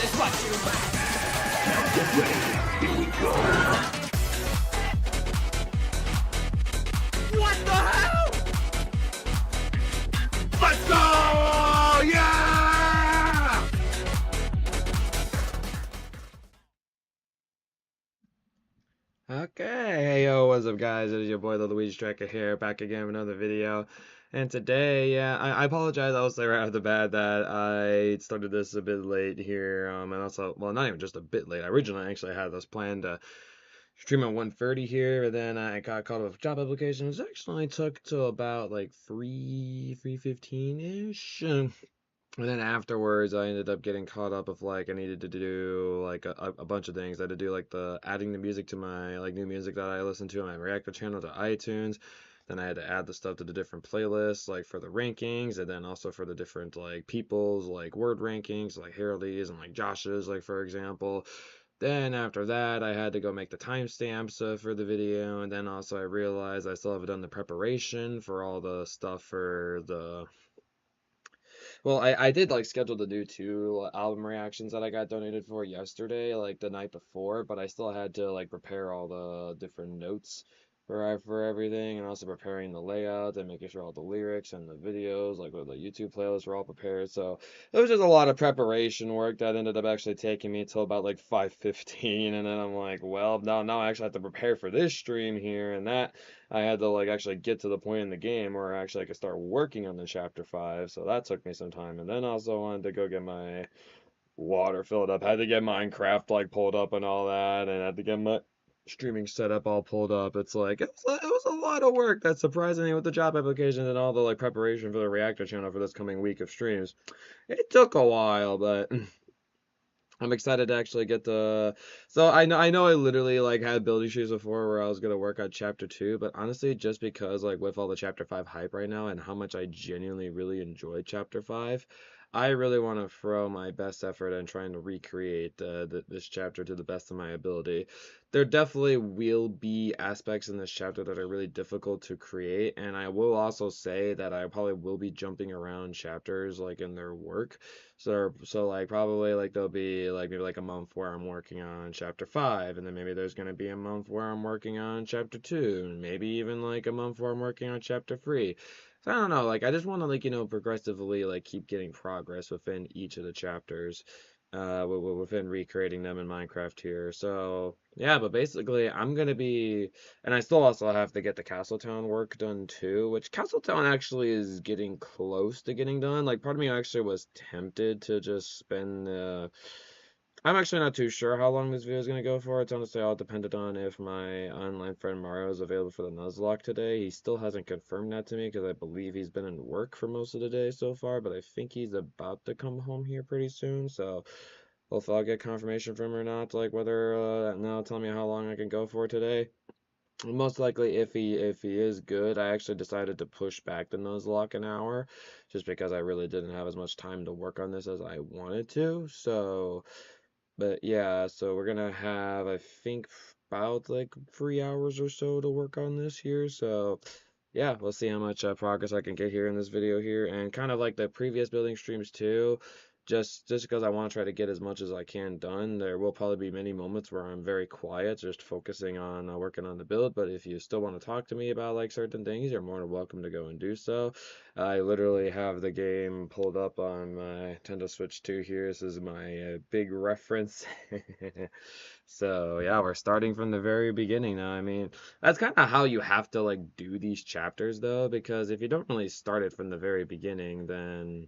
is what you make. Get ready. Here we go. What the hell? Let's go! Yeah! Okay, hey yo, what's up guys? It is your boy the Luigi Tracker here, back again with another video. And today, yeah, I apologize, I'll say right off the bat that I started this a bit late here, and also, well, not even just a bit late. I originally actually had this planned to stream at 1:30 here, and then I got caught up with job applications. It actually took till about like 3:15-ish. And then afterwards, I ended up getting caught up with like I needed to do like a bunch of things. I had to do like the adding the music to my like new music that I listen to on my Reactor channel to iTunes. Then I had to add the stuff to the different playlists, like for the rankings, and then also for the different like people's like word rankings, like Harold's and like Josh's, like for example. Then after that, I had to go make the timestamps for the video, and then also I realized I still haven't done the preparation for all the stuff for the well, I did like schedule to do two album reactions that I got donated for yesterday, like the night before, but I still had to like prepare all the different notes for everything, and also preparing the layout and making sure all the lyrics and the videos, like with the YouTube playlists, were all prepared. So it was just a lot of preparation work that ended up actually taking me till about like 5:15, and then I'm like, well, now I actually have to prepare for this stream here, and that I had to like actually get to the point in the game where actually I could start working on the chapter 5, so that took me some time. And then also wanted to go get my water filled up, had to get Minecraft like pulled up and all that, and had to get my streaming setup all pulled up. It's like it was a lot of work. That's surprisingly with the job application and all the like preparation for the Reactor channel for this coming week of streams. It took a while, but I'm excited to actually get the. So I know I literally like had build issues before where I was gonna work on chapter 2, but honestly, just because like with all the chapter 5 hype right now and how much I genuinely really enjoyed chapter 5, I really want to throw my best effort in trying to recreate this chapter to the best of my ability. There definitely will be aspects in this chapter that are really difficult to create, and I will also say that I probably will be jumping around chapters like in their work. So like probably like there'll be like maybe like a month where I'm working on chapter 5, and then maybe there's gonna be a month where I'm working on chapter 2, and maybe even like a month where I'm working on chapter 3. So I don't know, like I just want to like progressively like keep getting progress within each of the chapters, within recreating them in Minecraft here. So yeah, but basically I'm gonna be, and I still also have to get the Castletown work done too, which Castletown actually is getting close to getting done. Like part of me actually was tempted to just spend I'm actually not too sure how long this video is going to go for. It's honestly all dependent on if my online friend Mario is available for the Nuzlocke today. He still hasn't confirmed that to me because I believe he's been in work for most of the day so far, but I think he's about to come home here pretty soon. So hopefully I'll get confirmation from him or not, like whether and they'll tell me how long I can go for today. Most likely, if he is good, I actually decided to push back the Nuzlocke an hour, just because I really didn't have as much time to work on this as I wanted to. So, but yeah, so we're gonna have, I think, about like 3 hours or so to work on this here. So yeah, we'll see how much progress I can get here in this video here, and kind of like the previous building streams too. Just because I want to try to get as much as I can done, there will probably be many moments where I'm very quiet, just focusing on working on the build. But if you still want to talk to me about like certain things, you're more than welcome to go and do so. I literally have the game pulled up on my Nintendo Switch 2 here. This is my big reference. So yeah, we're starting from the very beginning now. I mean, that's kind of how you have to like do these chapters though, because if you don't really start it from the very beginning, then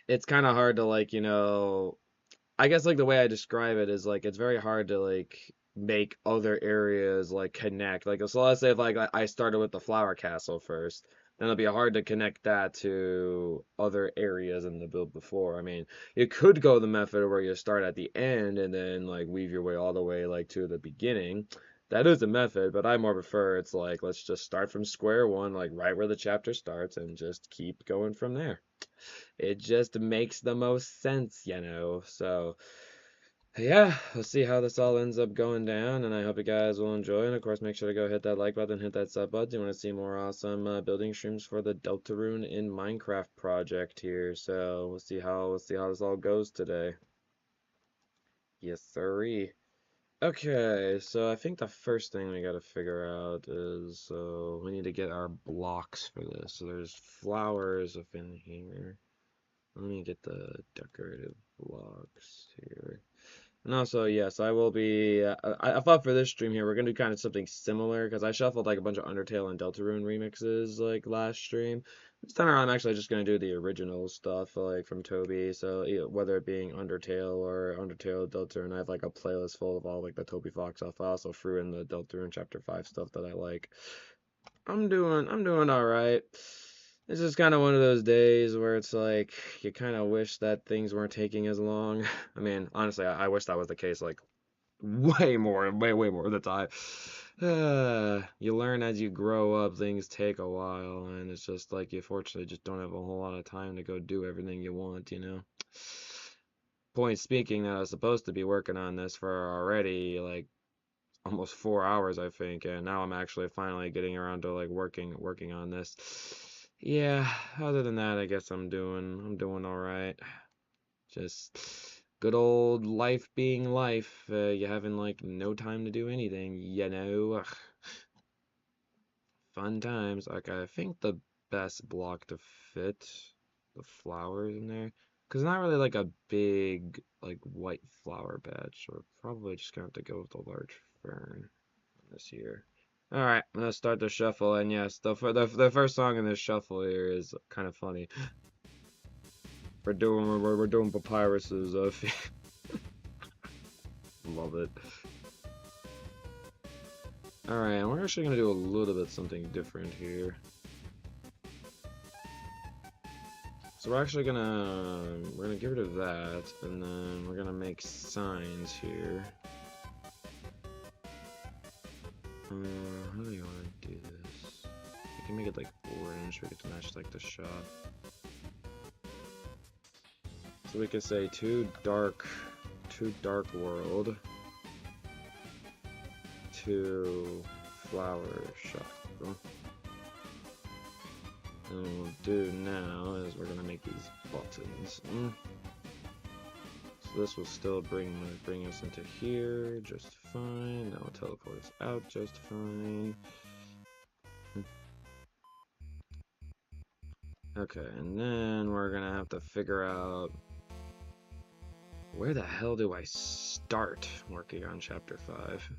it's kind of hard to like, I guess like the way I describe it is like it's very hard to like make other areas like connect. Like so let's say if like I started with the flower castle first, then it'll be hard to connect that to other areas in the build before. I mean, you could go the method where you start at the end and then like weave your way all the way like to the beginning. That is a method, but I more prefer it's like let's just start from square one, like right where the chapter starts, and just keep going from there. It just makes the most sense. So Yeah, let's see how this all ends up going down, and I hope you guys will enjoy. And of course, make sure to go hit that like button, hit that sub button. You want to see more awesome building streams for the Deltarune in Minecraft project here. So we'll see how this all goes today. Yes, sirree. Okay, so I think the first thing we gotta figure out is we need to get our blocks for this. So there's flowers up in here. Let me get the decorative blocks here. And also, yes, I will be. I thought for this stream here, we're gonna do kind of something similar because I shuffled like a bunch of Undertale and Deltarune remixes like last stream. This time around, I'm actually just gonna do the original stuff like from Toby. So whether it being Undertale or Undertale Deltarune, I have like a playlist full of all like the Toby Fox stuff. I also threw in the Deltarune Chapter 5 stuff that I like. I'm doing all right. It's just kind of one of those days where it's like you kind of wish that things weren't taking as long. I mean, honestly, I wish that was the case like way more of the time. You learn as you grow up, things take a while, and it's just like you fortunately just don't have a whole lot of time to go do everything you want, you know? Point speaking, that I was supposed to be working on this for already like almost 4 hours, I think, and now I'm actually finally getting around to like working on this. Yeah, other than that, I guess I'm doing all right. Just good old life being life. You having like no time to do anything, you know. Ugh, fun times. Like I think the best block to fit the flowers in there, cause not really like a big like white flower patch. So we're probably just gonna have to go with a large fern this year. All right, let's start the shuffle. And yes, the first song in this shuffle here is kind of funny. We're doing papyruses. Love it. All right, and we're actually gonna do a little bit something different here. So we're gonna get rid of that, and then we're gonna make signs here. How do you want to do this? You can make it like orange, we get to match like the shop. So we could say too dark world, to flower shop. And what we'll do now is we're gonna make these buttons. So this will still bring us into here just fine. That will teleport us out just fine. Okay, and then we're gonna have to figure out where the hell do I start working on chapter 5?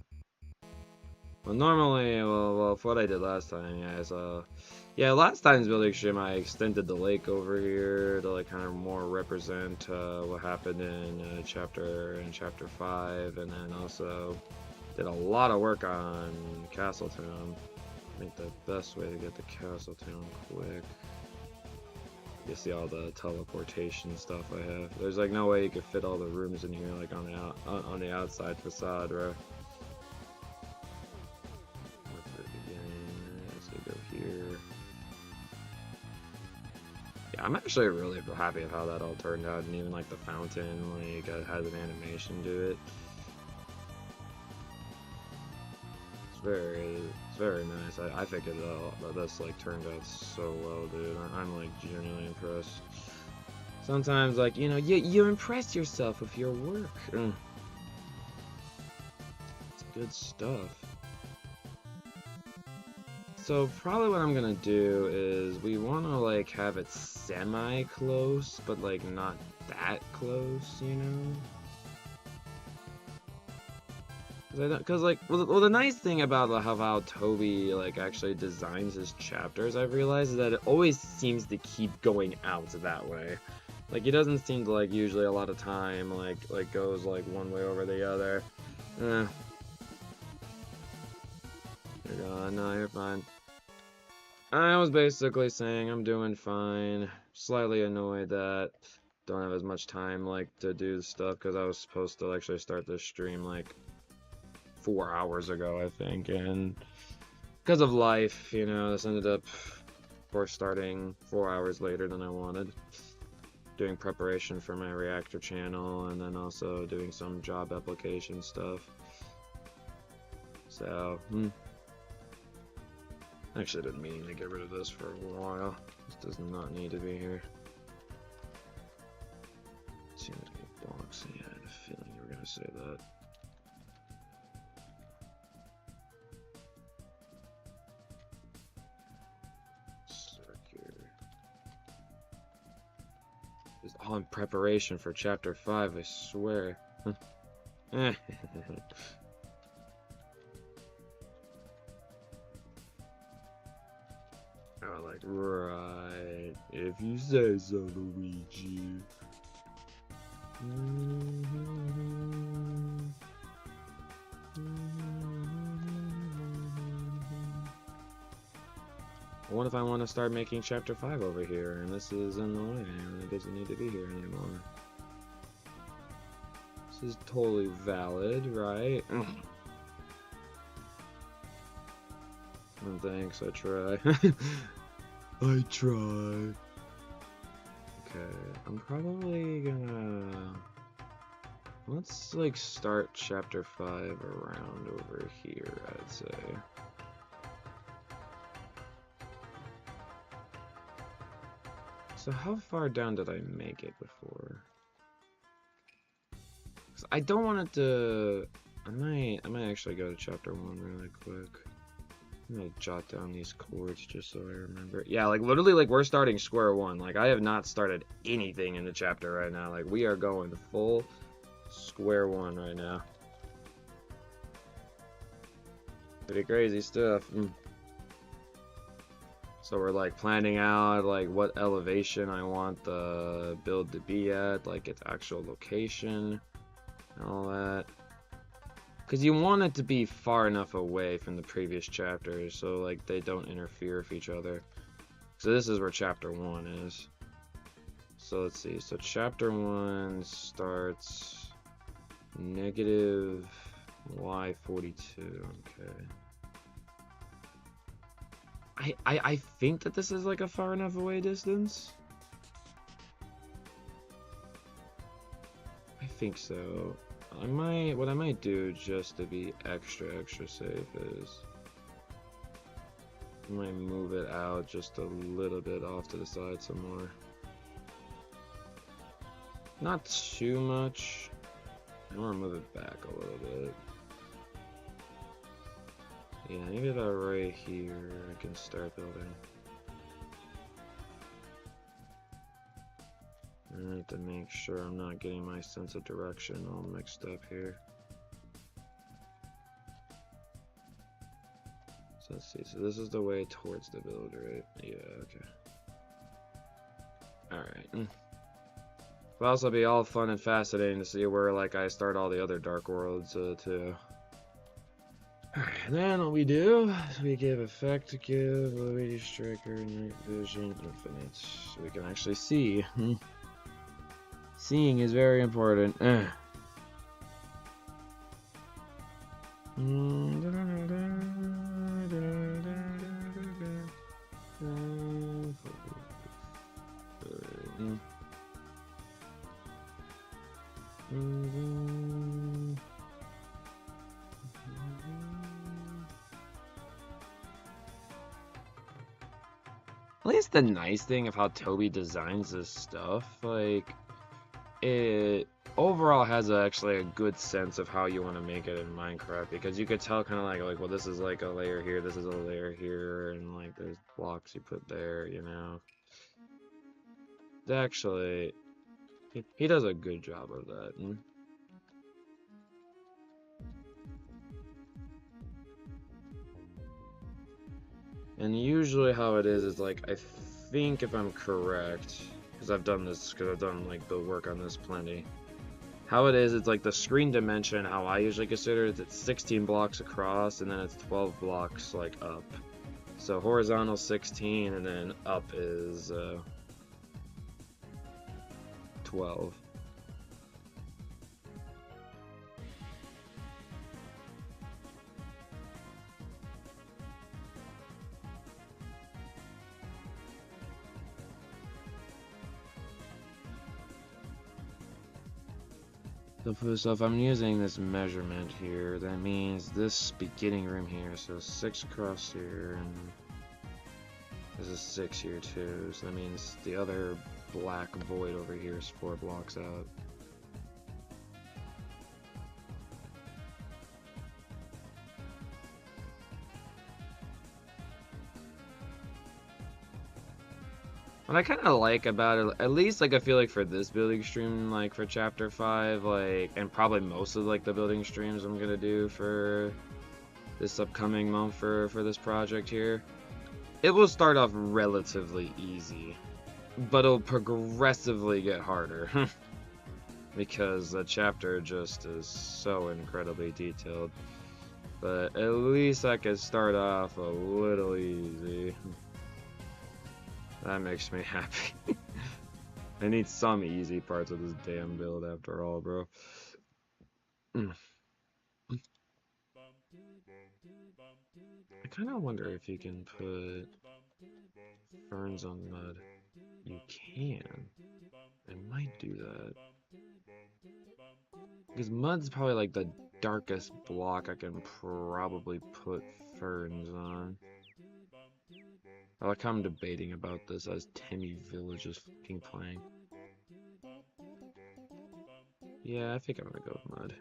Well, normally, well, for what I did last time, guys, yeah, last time's building stream, I extended the lake over here to, like, kind of more represent, what happened in, chapter 5, and then also did a lot of work on Castletown. I think the best way to get to Castletown quick. You see all the teleportation stuff I have. There's, like, no way you could fit all the rooms in here, like, on the outside facade, right? Here. Yeah, I'm actually really happy with how that all turned out, and even like the fountain, like has an animation to it. It's very nice. I think this like turned out so well, dude. I'm like genuinely impressed. Sometimes, like, you know, you impress yourself with your work. It's good stuff. So probably what I'm gonna do is we wanna like have it semi-close, but like not that close, you know? Cause like, well, the nice thing about how Toby like actually designs his chapters, I've realized, is that it always seems to keep going out that way. Like, he doesn't seem to like usually a lot of time like goes like one way over the other. You're gone. No, you're fine. I was basically saying I'm doing fine. Slightly annoyed that don't have as much time like to do stuff because I was supposed to actually start this stream like 4 hours ago, I think, and because of life, you know, this ended up, of course, starting 4 hours later than I wanted. doing preparation for my reactor channel, and then also doing some job application stuff. So, actually been meaning to get rid of this for a while. This does not need to be here. Seems to be blocks. Yeah, I had a feeling you were gonna say that. It's all in preparation for chapter 5, I swear. Oh, like, right. If you say so, Luigi. What if I want to start making chapter 5 over here, and this is in the way, and it doesn't need to be here anymore? This is totally valid, right? Thanks, I try. I try. Okay, I'm probably gonna... Let's, like, start chapter 5 around over here, I'd say. So how far down did I make it before? 'Cause I don't want it to... I might actually go to chapter 1 really quick. I'm gonna jot down these chords just so I remember. Yeah, like literally, like we're starting square one. Like I have not started anything in the chapter right now. Like we are going full square one right now. Pretty crazy stuff. So we're like planning out like what elevation I want the build to be at, like its actual location and all that. Because you want it to be far enough away from the previous chapters so like they don't interfere with each other. So this is where chapter 1 is. So let's see. So chapter 1 starts negative y42. Okay. I think that this is like a far enough away distance. I think so. What I might do just to be extra safe is I might move it out just a little bit off to the side some more. Not too much. I want to move it back a little bit. Yeah, maybe about right here I can start building. I need to make sure I'm not getting my sense of direction all mixed up here. So let's see, so this is the way towards the build, right? Yeah, okay. Alright. It'll also be all fun and fascinating to see where like I start all the other Dark Worlds too. Alright, then what we do is we give effect to give Luigi Striker, Night Vision, Infinite. So we can actually see. Seeing is very important. At least the nice thing of how Toby designs this stuff, like, it overall has actually a good sense of how you want to make it in Minecraft, because you could tell kind of like, well, this is like a layer here, this is a layer here, and like there's blocks you put there, you know. Actually, he does a good job of that. And usually how it is like, I think if I'm correct, because I've done like the work on this plenty. How it is, it's like the screen dimension, how I usually consider it, it's 16 blocks across, and then it's 12 blocks like up. So horizontal 16, and then up is 12. So if I'm using this measurement here, that means this beginning room here, so 6 across here, and this is 6 here too, so that means the other black void over here is 4 blocks out. What I kind of like about it, at least like I feel like for this building stream, like for chapter 5, like, and probably most of like the building streams I'm gonna do for this upcoming month for this project here, it will start off relatively easy, but it'll progressively get harder because the chapter just is so incredibly detailed. But at least I can start off a little easy. That makes me happy. I need some easy parts of this damn build after all, bro. I kind of wonder if you can put ferns on mud. You can. I might do that. Because mud's probably like the darkest block I can probably put ferns on. I like how I'm debating about this as Timmy Village is fucking playing. Yeah, I think I'm gonna go with mud.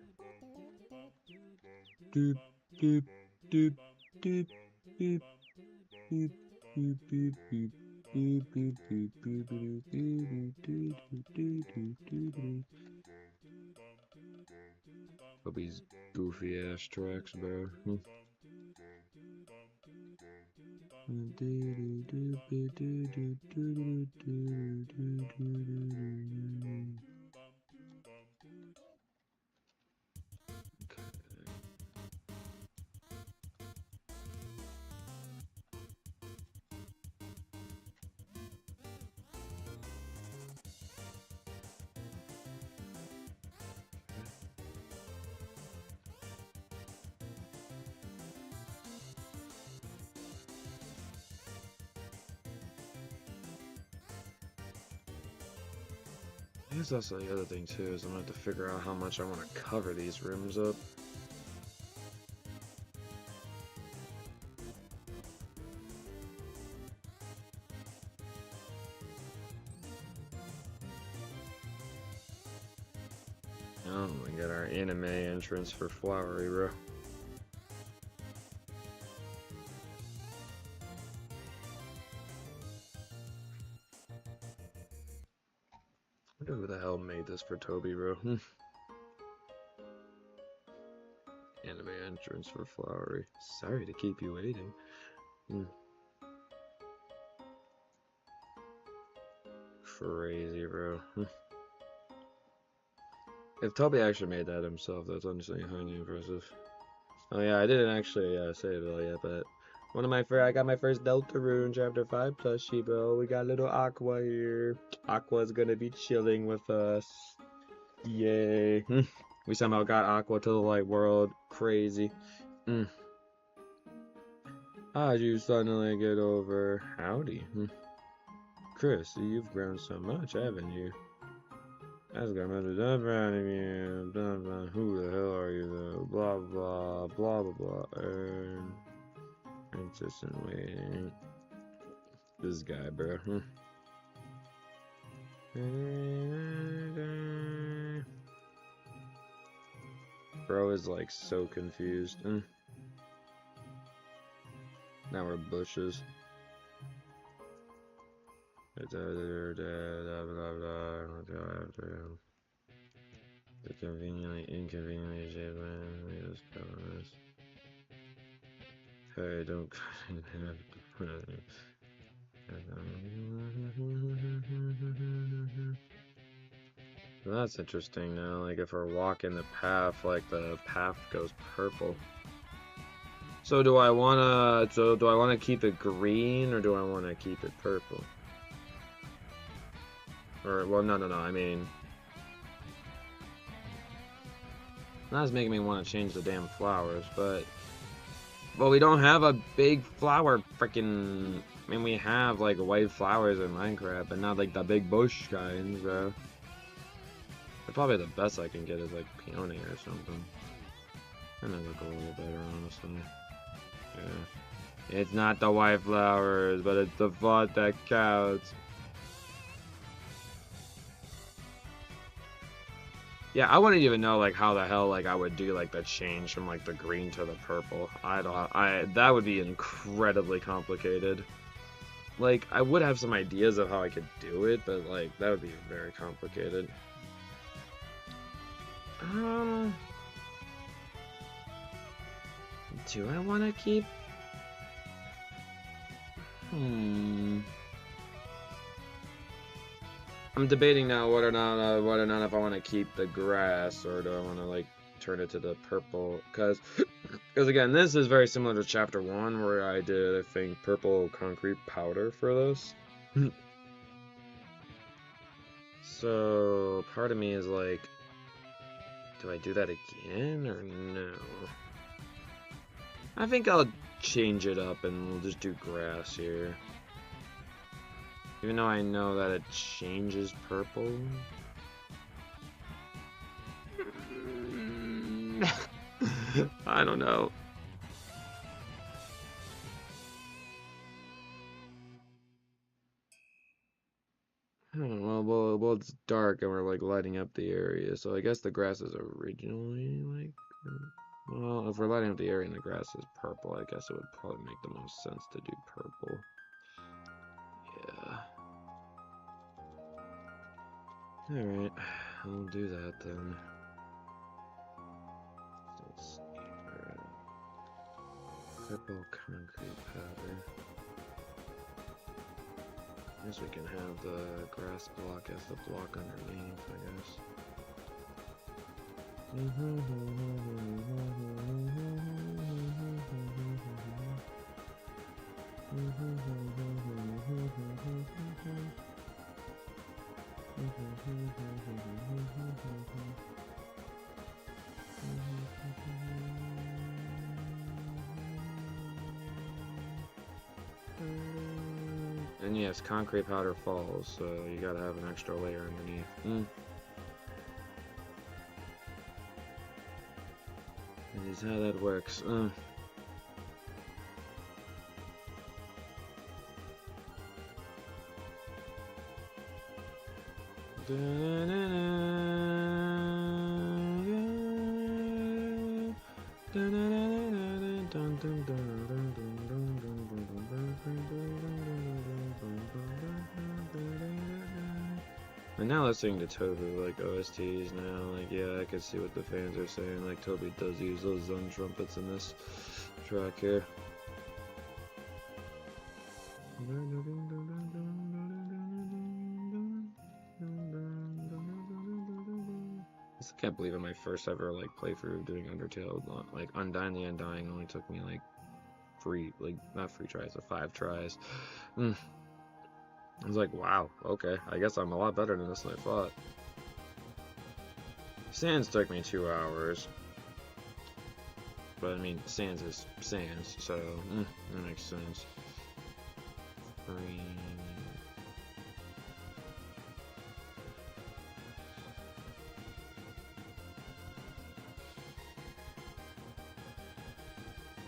Doop, doop, doop, doop, doop, doop, doop, doop, doop. Hope these goofy ass tracks, bro. I guess that's the other thing too, is I'm gonna have to figure out how much I want to cover these rooms up. Oh my god, our anime entrance for Flowery, bro. I wonder who the hell made this for Toby, bro. Anime entrance for Flowery. Sorry to keep you waiting. Crazy, bro. If Toby actually made that himself, that's honestly highly impressive. Oh yeah, I didn't actually say it all yet, but I got my first Deltarune Chapter 5 plushie, bro. We got little Aqua here. Aqua's gonna be chilling with us. Yay. We somehow got Aqua to the light world. Crazy. How'd you suddenly get over? Howdy. Chris, you've grown so much, haven't you? That's got much done around you. Blah, blah. Who the hell are you, though? Blah, blah, blah, blah, blah. Princess and waiting. This guy, bro. Bro is like so confused. Now we're bushes. The conveniently, inconveniently shaped land. Hey, don't Well, that's interesting now. Like if we're walking the path, like the path goes purple. So do I wanna keep it green or do I wanna keep it purple? Or well, no. I mean, that's making me want to change the damn flowers, but well, we don't have a big flower freaking. I mean, we have like white flowers in Minecraft, but not like the big bush kinds, bro. Probably the best I can get is like peony or something. That might look a little better, honestly. Yeah. It's not the white flowers, but it's the font that counts. Yeah, I wouldn't even know like how the hell like I would do like the change from like the green to the purple. That would be incredibly complicated. Like I would have some ideas of how I could do it, but like that would be very complicated. Do I want to keep? I'm debating now whether or not if I want to keep the grass or do I want to like turn it to the purple, because again, this is very similar to chapter 1 where I did, I think, purple concrete powder for this. So part of me is like, do I do that again or no? I think I'll change it up and we'll just do grass here. Even though I know that it changes purple. I don't know. Well, it's dark and we're like lighting up the area, so I guess the grass is originally like. Well, if we're lighting up the area and the grass is purple, I guess it would probably make the most sense to do purple. Yeah. Alright, I'll do that then. Let's see here. Purple concrete powder. I guess we can have the grass block as the block underneath, I guess. And yes, concrete powder falls, so you gotta have an extra layer underneath. That is how that works. And now listening to Tobu, like, OSTs now, like, yeah, I can see what the fans are saying, like, Toby does use those zone trumpets in this track here. I can't believe in my first ever, like, playthrough doing Undertale, like, Undying the Undying only took me, like, not 3 tries, but 5 tries. I was like, wow, okay, I guess I'm a lot better than this than I thought. Sans took me 2 hours. But, I mean, Sans is Sans, so, that makes sense.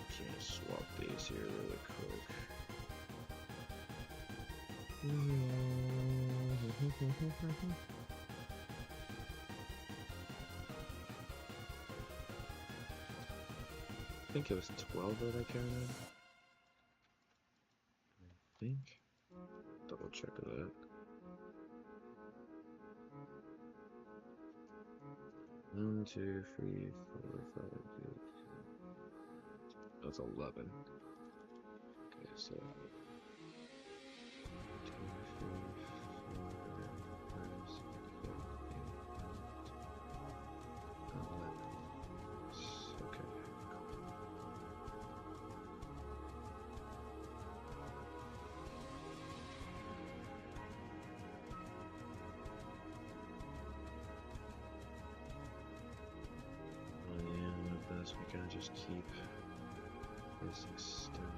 Just swap these here really quick. I think it was 12 that I counted. I think. Double check that. 1, 2, 3, 4, 5, 6. That's 11. Okay, so 2, 3, 4, 5, 6, 7, 8, 9, 11. Okay. We can just keep this extended.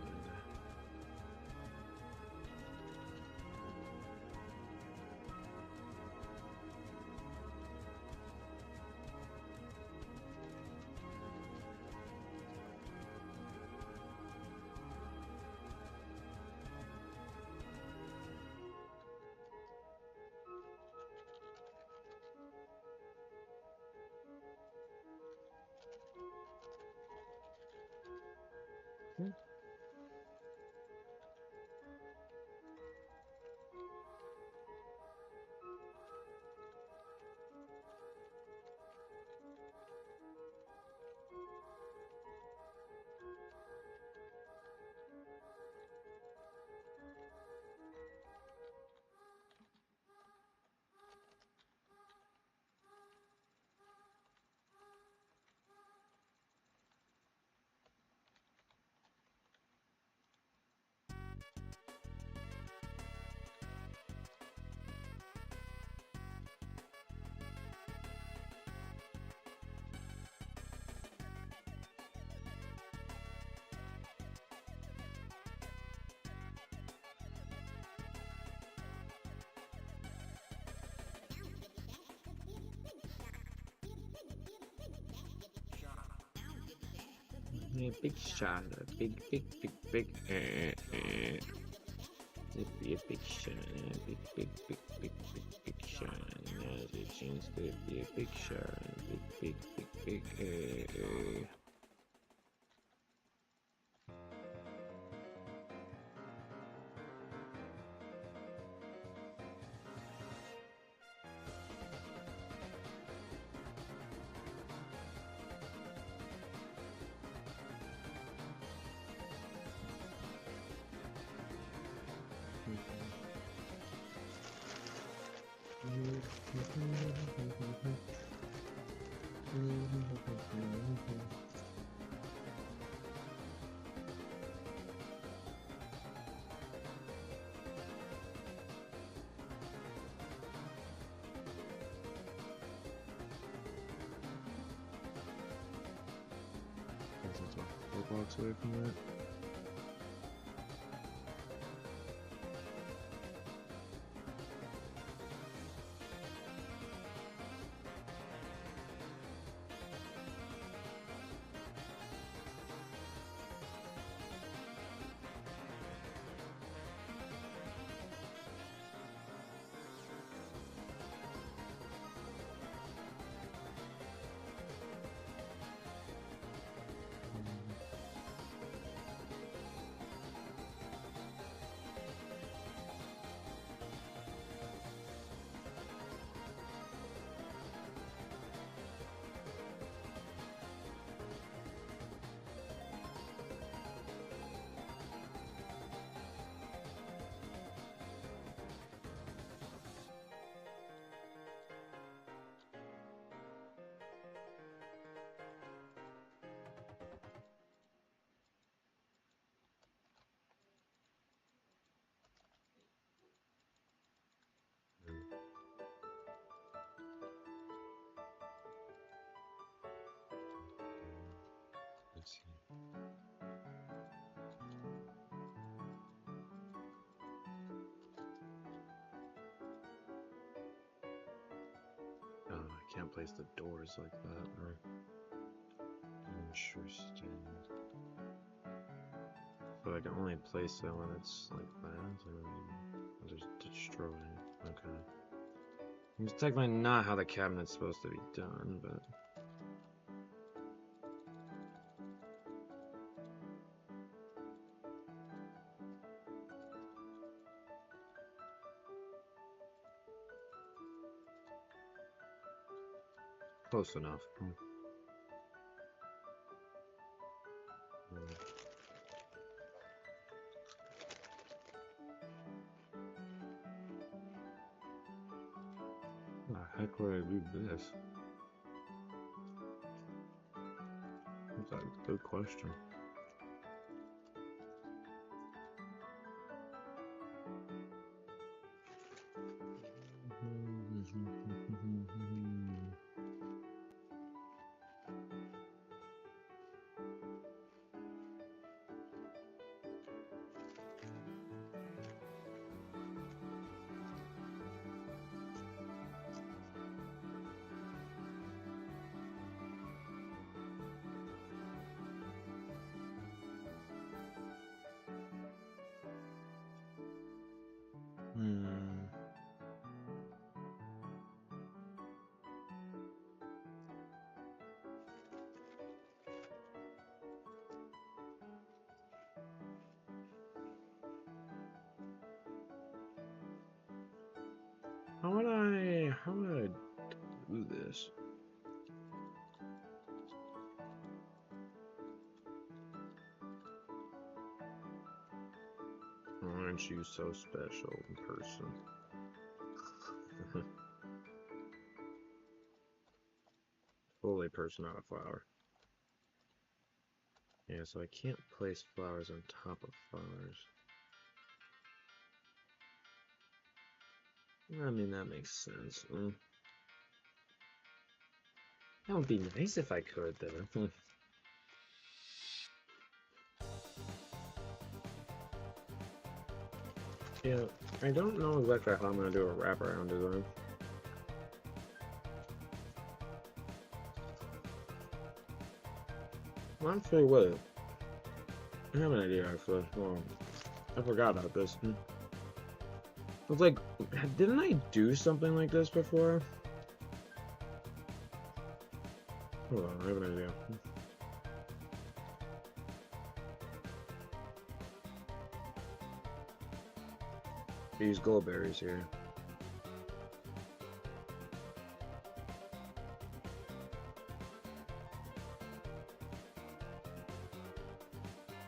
Big shot, a big, big, big, big. It'd be a big shot, big, big, big, big, big, big shot. Now's your chance to be a big shot, big, big, big, big. That's a 4 blocks away from that. Let's see. Oh, I can't place the doors like that, or interesting. So I can only place it when it's like that, or I'll just destroy it. Okay. It's technically not how the cabinet's supposed to be done, but close enough. How the heck would I do this? That's a good question. How would I do this? Aren't you so special in person? Totally person, not a flower. Yeah, so I can't place flowers on top of flowers. I mean, that makes sense. That would be nice if I could, though. Yeah, I don't know exactly how I'm going to do a wraparound design. I'm free with it. I have an idea actually. Hold on. I forgot about this. It's like, didn't I do something like this before? Hold on, I have an idea. These goldberries here.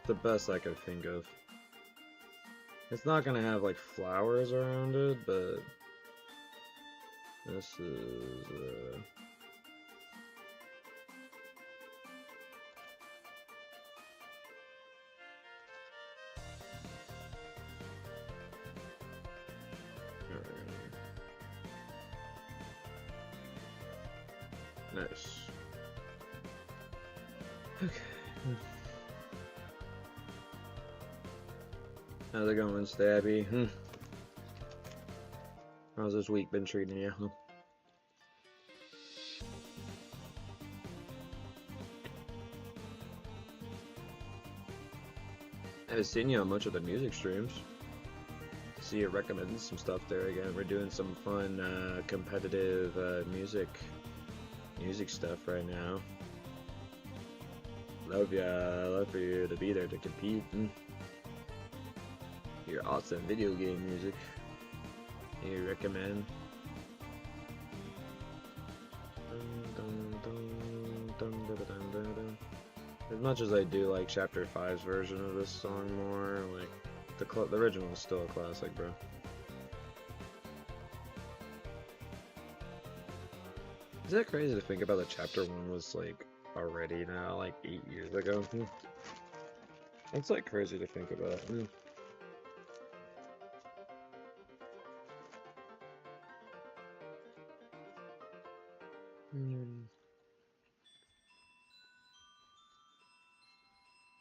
The best I could think of. It's not gonna have like flowers around it, but this is nice. Okay. How's it going, Stabby? How's this week been treating you? I haven't seen you on much of the music streams. See you recommending some stuff there again. We're doing some fun, competitive music stuff right now. Love for you to be there to compete. Your awesome video game music. You recommend. As much as I do like Chapter 5's version of this song more, like the original is still a classic, bro. Is that crazy to think about that Chapter 1 was like already now, like 8 years ago? It's like crazy to think about.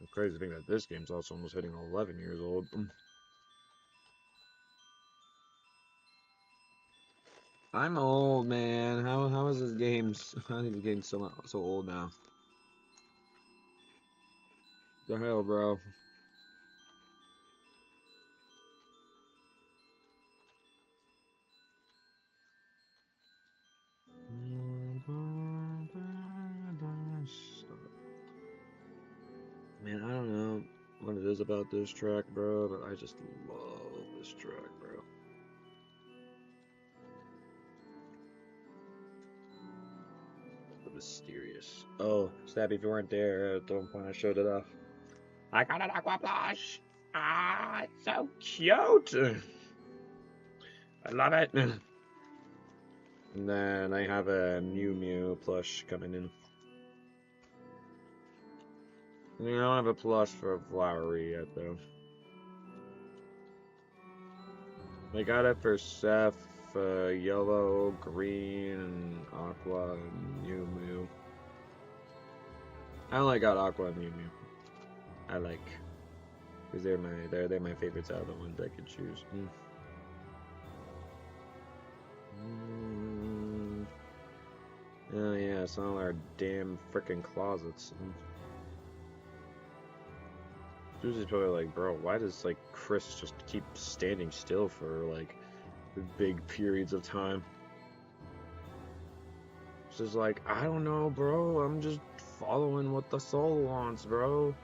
It's crazy to think that this game's also almost hitting 11 years old. I'm old, man. How is this game? How is this game so old now? The hell, bro. Man, I don't know what it is about this track, bro, but I just love this track, bro. The mysterious. Oh, Stabby, if you weren't there at one point, I showed it off. I got an aqua plush. Ah, it's so cute. I love it. And then I have a Mew Mew plush coming in. I don't have a plush for Flowery yet, though. I got it for Seth, Yellow, Green, and Aqua, and Mew Mew. I only got Aqua and Mew Mew. I like, because they're my favorites out of the ones I could choose. Oh yeah, it's all our damn frickin' closets. Susie's probably like, bro, why does like Chris just keep standing still for like big periods of time? It's just like, I don't know, bro. I'm just following what the soul wants, bro.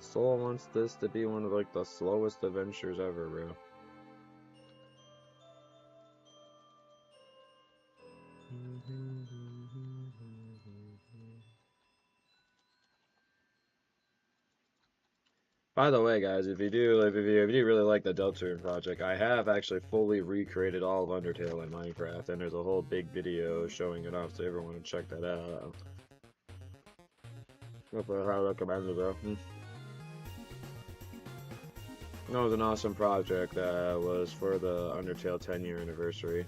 Soul wants this to be one of like the slowest adventures ever, bro. By the way, guys, if you do really like the Deltarune project, I have actually fully recreated all of Undertale in Minecraft, and there's a whole big video showing it off, so everyone can check that out. Hopefully, I recommend it though. That was an awesome project that was for the Undertale 10-year anniversary.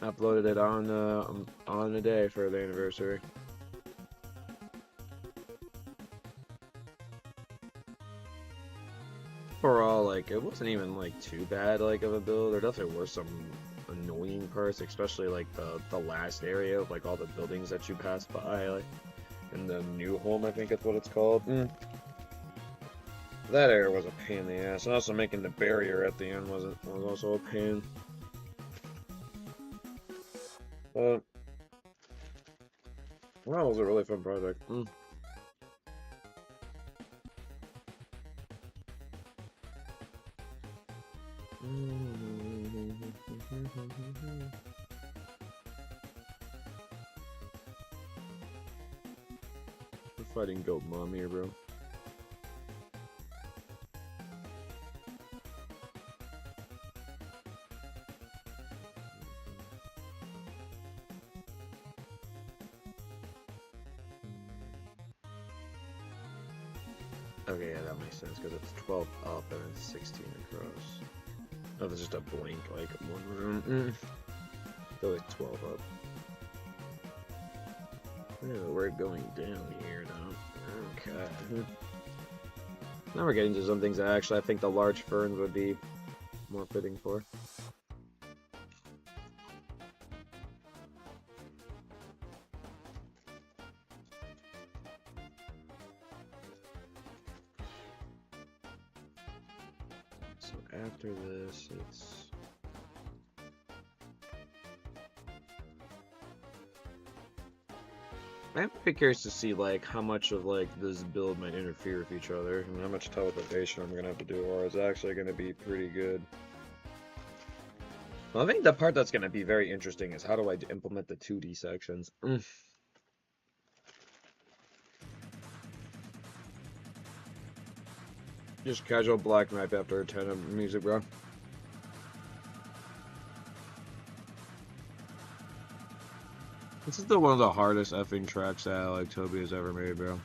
Uploaded it on the day for the anniversary. Overall, like, it wasn't even like too bad like of a build. There definitely were some annoying parts, especially like the last area of like all the buildings that you pass by. Like, in the new home, I think that's what it's called. That area was a pain in the ass. And also making the barrier at the end was also a pain. But well, it was a really fun project. We're fighting Goat Mom here, bro. Okay, yeah, that makes sense because it's 12 up and it's 16 across. Oh, there's just a blank, like, one room. So it's 12 up. Oh, we're going down here now. Okay. Now we're getting to some things that actually I think the large ferns would be more fitting for. So after this, it's... I'm pretty curious to see like how much of like this build might interfere with each other and how much teleportation I'm gonna have to do, or it's actually gonna be pretty good. Well, I think the part that's gonna be very interesting is how do I implement the 2D sections. Just casual black knife after a 10 of music, bro. This is still one of the hardest effing tracks that like Toby has ever made, bro.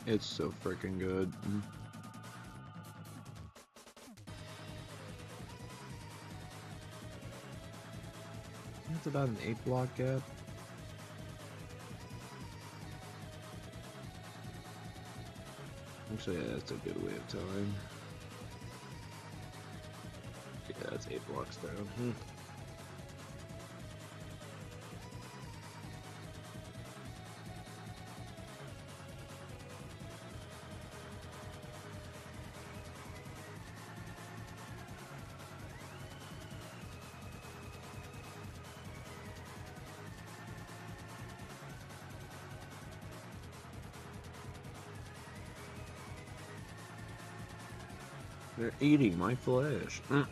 It's so freaking good. It's about an 8-block gap. Actually, yeah, that's a good way of telling. Yeah, that's 8 blocks down. They're eating my flesh. That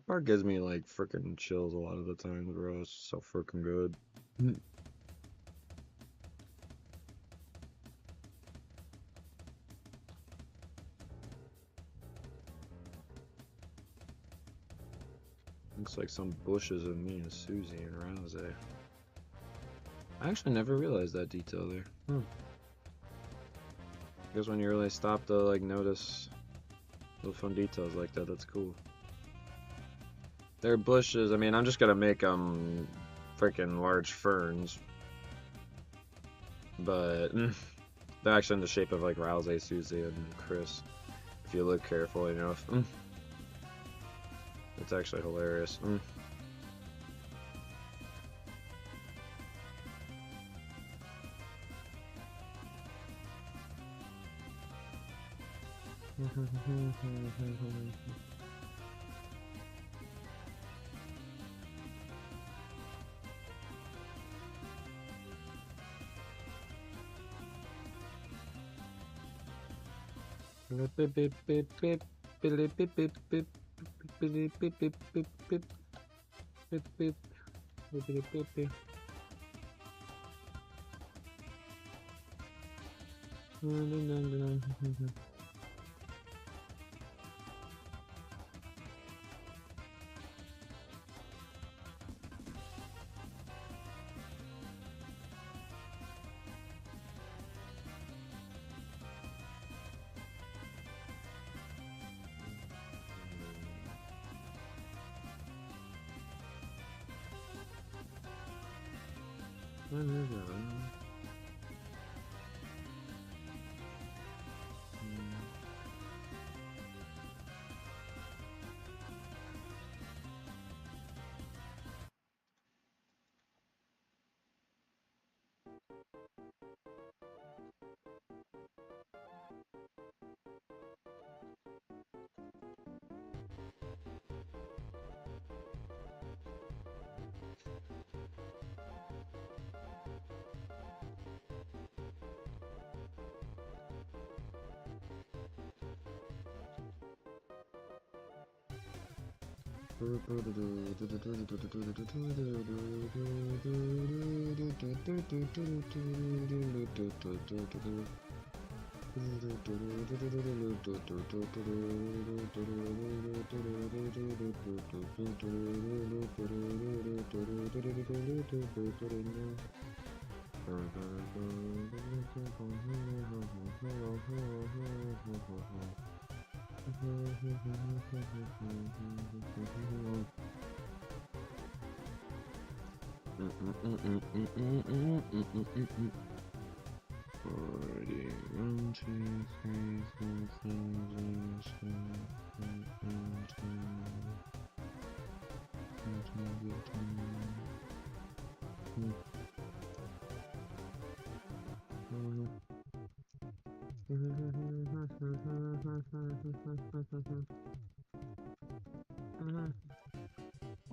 part gives me like freaking chills a lot of the time, bro. It's so freaking good. Looks like some bushes of me and Susie and Rouse. I actually never realized that detail there. Because when you really stop to like notice little fun details like that, that's cool. They're bushes. I mean, I'm just gonna make them freaking large ferns, but they're actually in the shape of like Rouse, Susie, and Chris. If you look carefully enough. It's actually hilarious. Boop, boop. Boopity boop boop.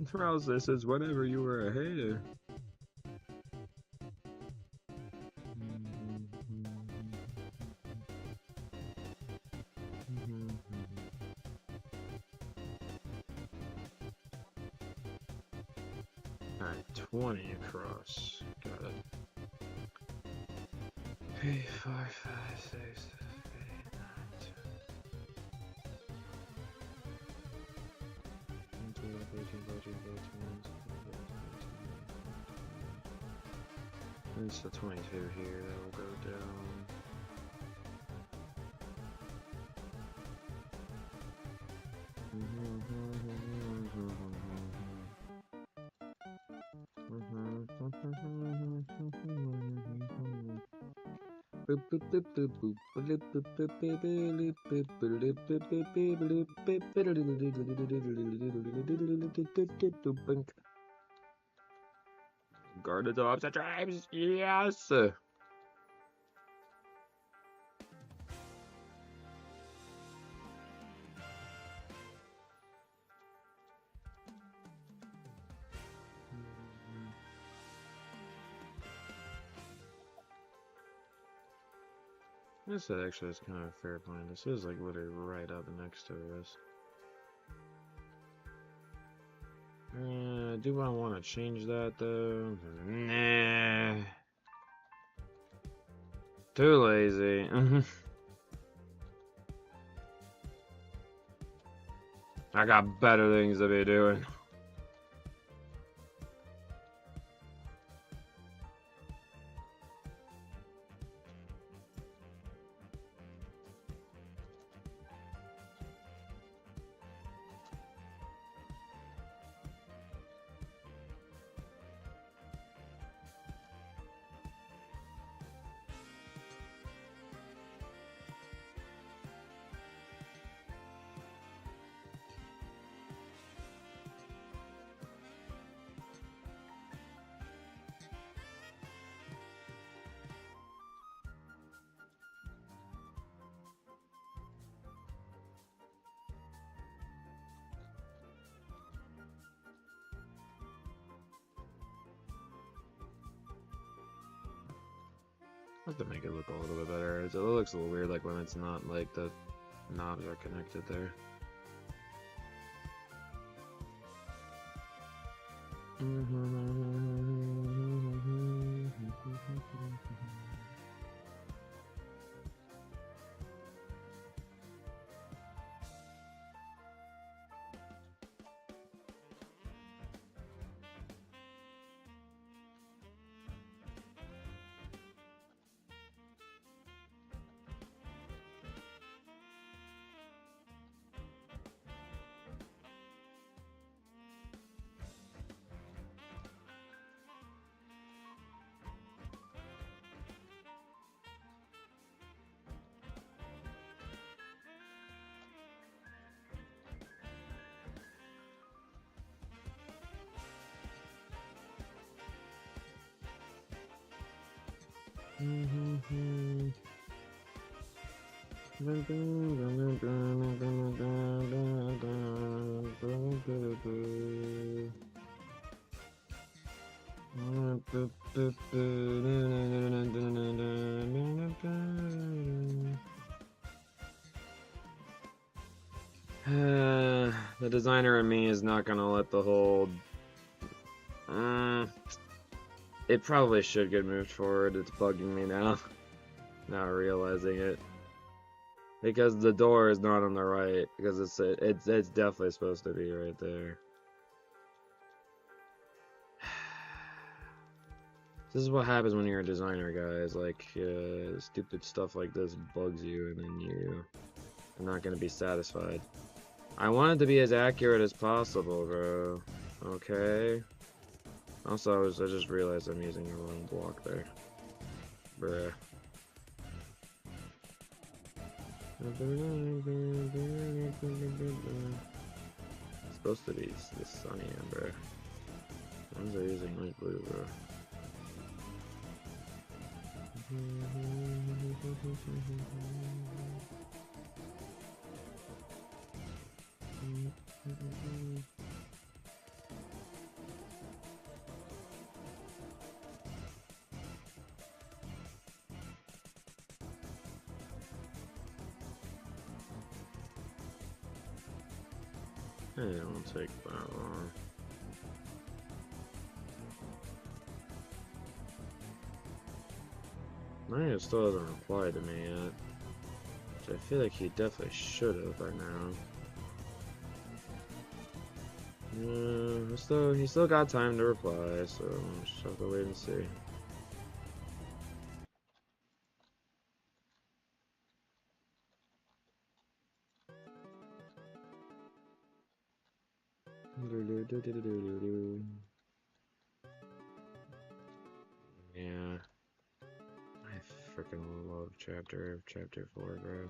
Paralysis is whenever you were a hater. Alright, 20 across. Got it. 3, 4, 5, 6, 8, 9, 10. 12, 13, 14, 15. It's the 22 here that will go down. Guarded off the tribes, yes! This actually is kind of a fair plan. This is like literally right up next to us. Do I want to change that though? Nah. Too lazy. I got better things to be doing. I have to make it look a little bit better. It looks a little weird, like when it's not like the knobs are connected there. The designer in me is not gonna let the whole. It probably should get moved forward. It's bugging me now. Now realizing it. Because the door is not on the right. Because it's definitely supposed to be right there. This is what happens when you're a designer, guys. Like, stupid stuff like this bugs you, and then you are not gonna be satisfied. I want it to be as accurate as possible, bro. Okay. Also, I just realized I'm using the wrong block there. Bruh. It's supposed to be this sunny, bro. Why are using light blue, bro? It won't take that long. Mario still hasn't replied to me yet. Which I feel like he definitely should have by now. He still got time to reply, so we'll just have to wait and see. Yeah. I freaking love chapter 4, bro.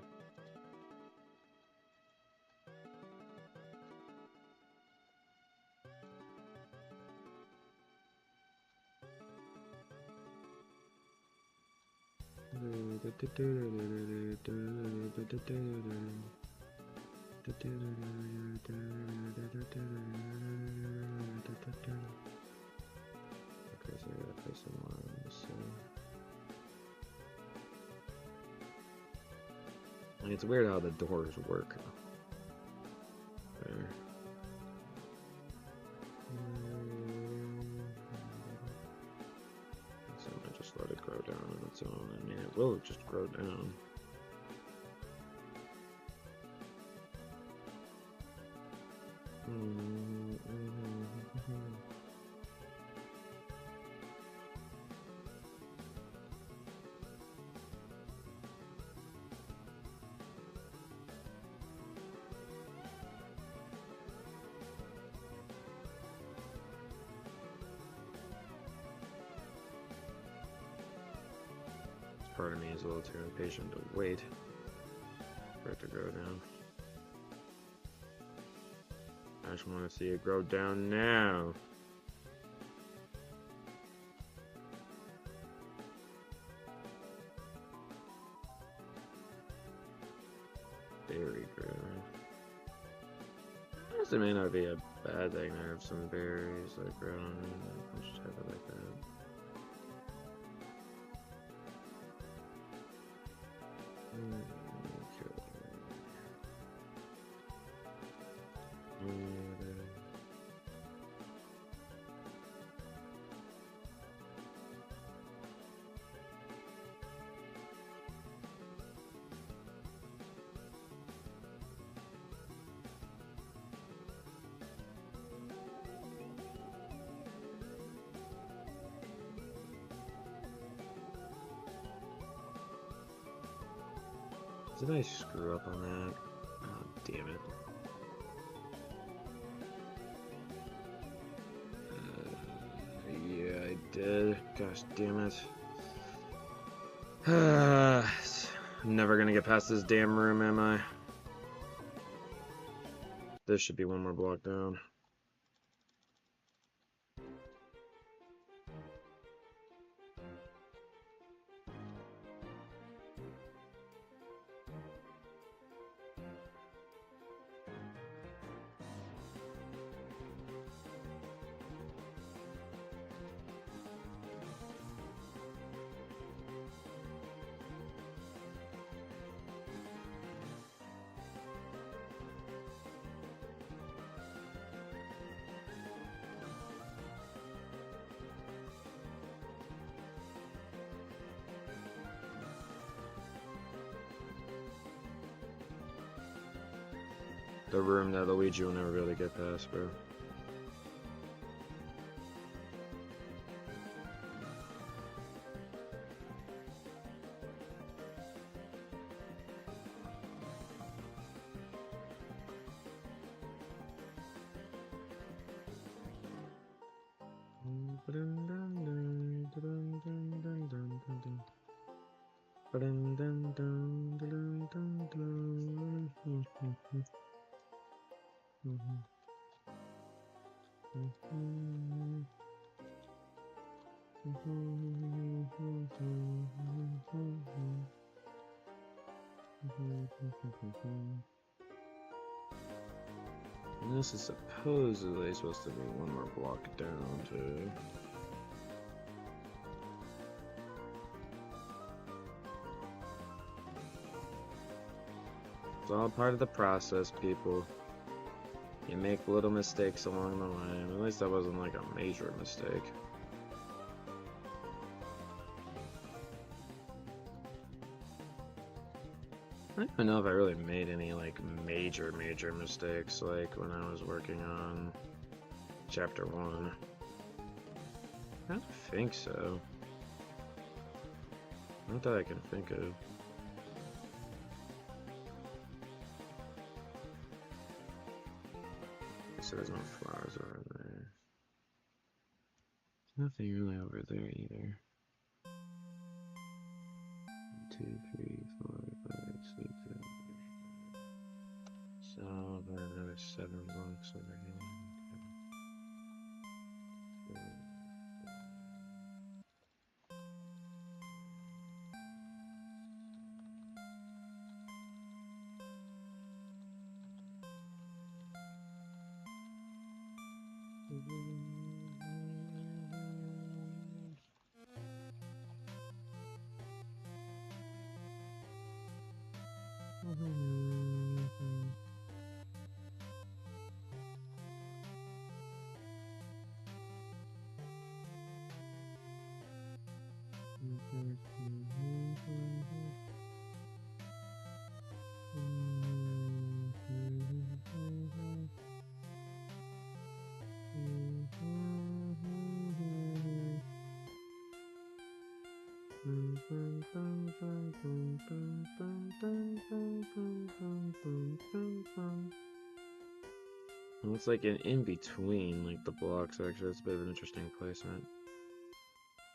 Okay, so I gotta play some lines, so. And it's weird how the doors work. There. So I just let it grow down on its own. I mean, it will just grow down. Part of me is a little too impatient to wait for it to grow down. I just want to see it grow down now. Berry grow. I guess it may not be a bad thing to have some berries like growing. I'll just have it like that. Did I screw up on that? Oh, damn it. Yeah, I did. Gosh damn it. I'm never gonna get past this damn room, am I? This should be one more block down. The room that Luigi will never be able to get past, bro. And this is supposedly supposed to be one more block down, too. It's all part of the process, people. You make little mistakes along the way. At least that wasn't like a major mistake. I don't even know if I really made any like major mistakes like when I was working on chapter 1. I don't think so. Not that I can think of. So there's no flowers over there. Nothing really over there either. 1, 2, 3, 4, 5, 6, 7. So about another 7 blocks over here. Well, it's like an in-between, like the blocks actually. It's a bit of an interesting placement.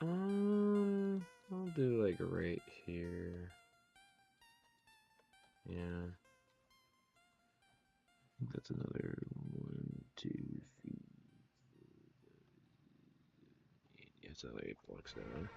I'll do like right here. Yeah. That's another 1, 2, 3. Yeah, it's like 8 blocks down.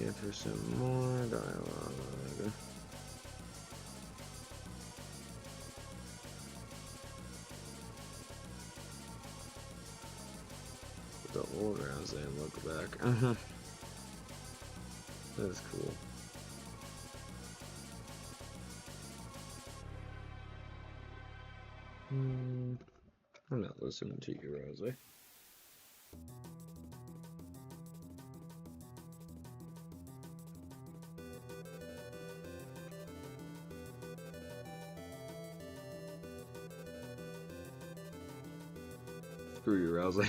Yeah, for some more dialogue. The old rounds and look back. That's cool. I'm not listening to you, Rosie. Screw you, Rosie.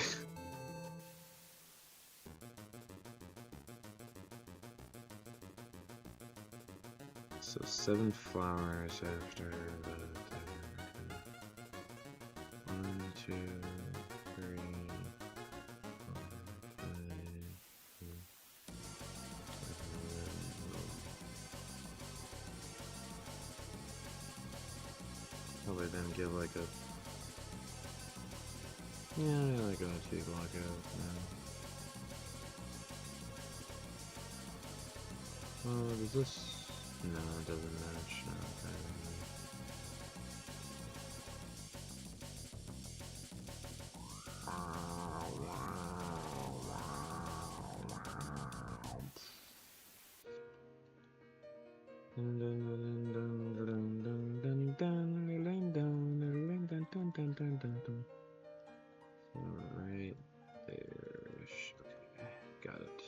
So 7 flowers after the 1, 2, 3, 4, 5, 6, 7. Probably then give like a like a 2 block out now. Oh, does this? No, it doesn't match. No, okay. Right there. Okay, got it.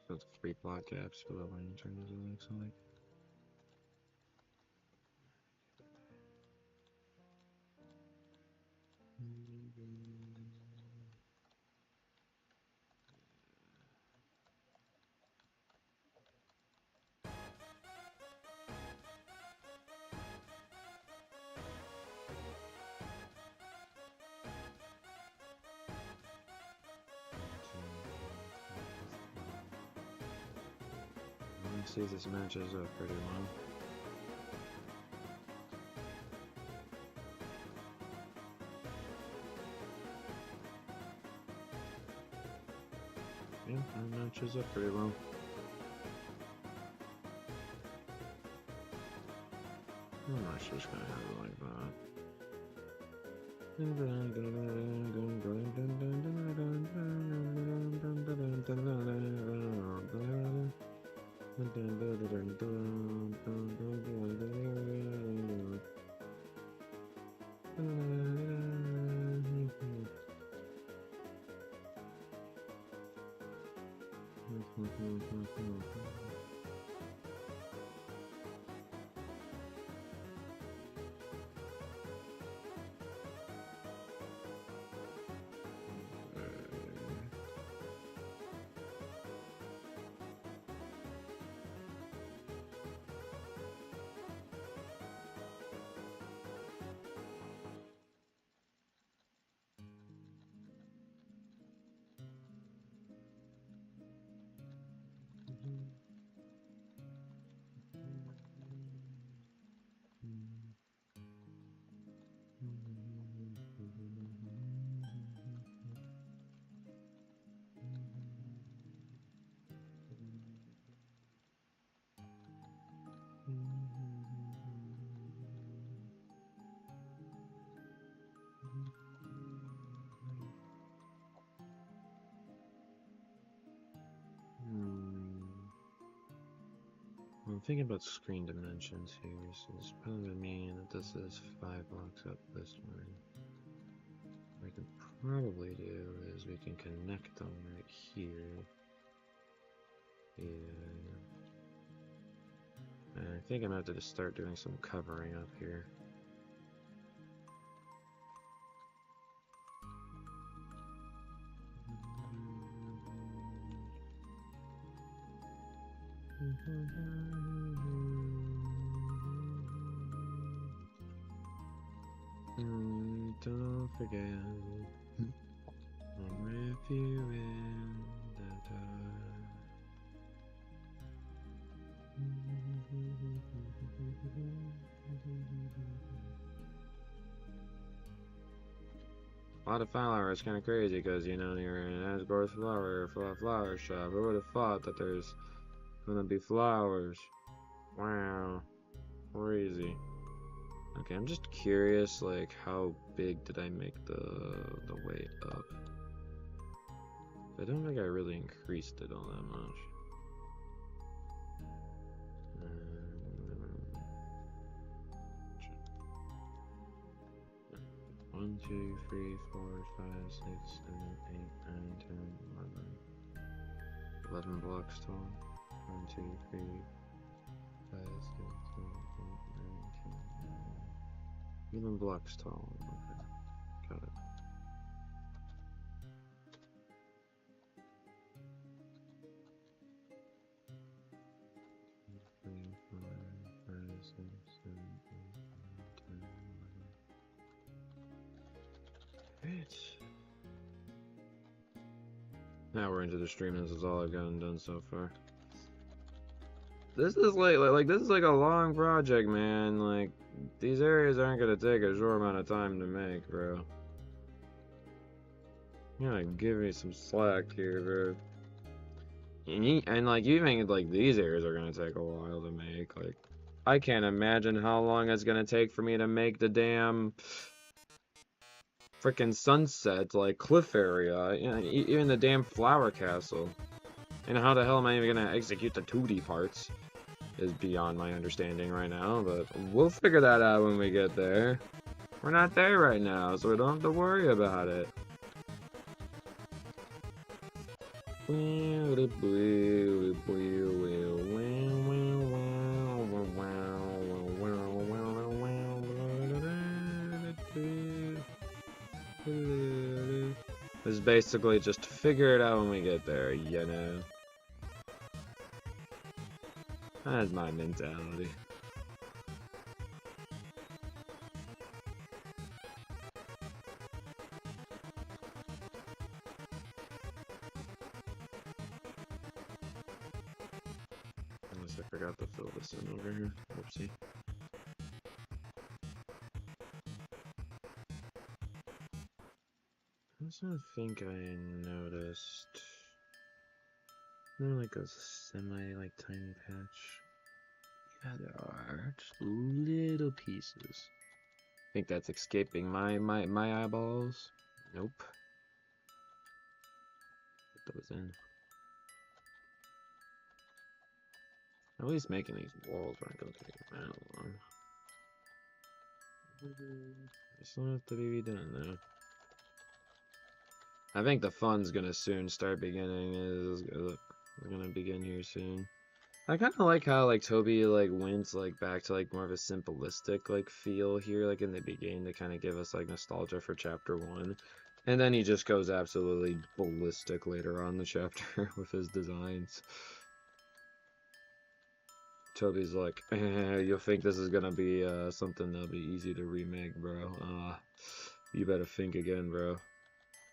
So it's 3 block gaps below when you turn this, it looks like. Let's see if this matches up pretty well. Yeah, that matches up pretty well. I'm not just gonna have it like that. I'm thinking about screen dimensions here, so this probably would mean that this is 5 blocks up this way. What we can probably do is we can connect them right here. Yeah. And I think I'm gonna have to just start doing some covering up here. Don't forget, I'll wrap you in the dark. A lot of flowers, kind of crazy, because you know you're in an Asgore flower shop. Who would have thought that there's gonna be flowers? Wow, crazy. Okay, I'm just curious, like, how big did I make the weight up? I don't think I really increased it all that much. 1, 2, 3, 4, 5, 6, 7, 8, 9, 10, 11. 11 blocks tall. 1, 2, 3, 5, 6, 7, 8, 9, 10, 11 blocks tall. Okay, got it. Now we're into the stream. This is all I've gotten done so far. This is like this is like a long project, man. Like, these areas aren't gonna take a short amount of time to make, bro. You gotta give me some slack here, bro. And like, you think like these areas are gonna take a while to make? Like, I can't imagine how long it's gonna take for me to make the damn freaking sunset, like, cliff area, you know, even the damn flower castle. And how the hell am I even gonna execute the 2D parts is beyond my understanding right now, but we'll figure that out when we get there. We're not there right now, so we don't have to worry about it. It's basically just figure it out when we get there, you know? That's my mentality. Unless I forgot to fill this in over here. Whoopsie. I also think I noticed like a like tiny patch. Yeah, there are just little pieces. I think that's escaping my eyeballs. Nope. Put those in. At least making these walls aren't gonna take that long. They still have to be done though. I think the fun's gonna soon start beginning. Is look, We're gonna begin here soon. I kind of like how like Toby like went like back to like more of a simplistic like feel here like in the beginning to kind of give us like nostalgia for chapter 1, and then he just goes absolutely ballistic later on in the chapter with his designs. Toby's like, you'll think this is gonna be something that'll be easy to remake, bro. You better think again, bro.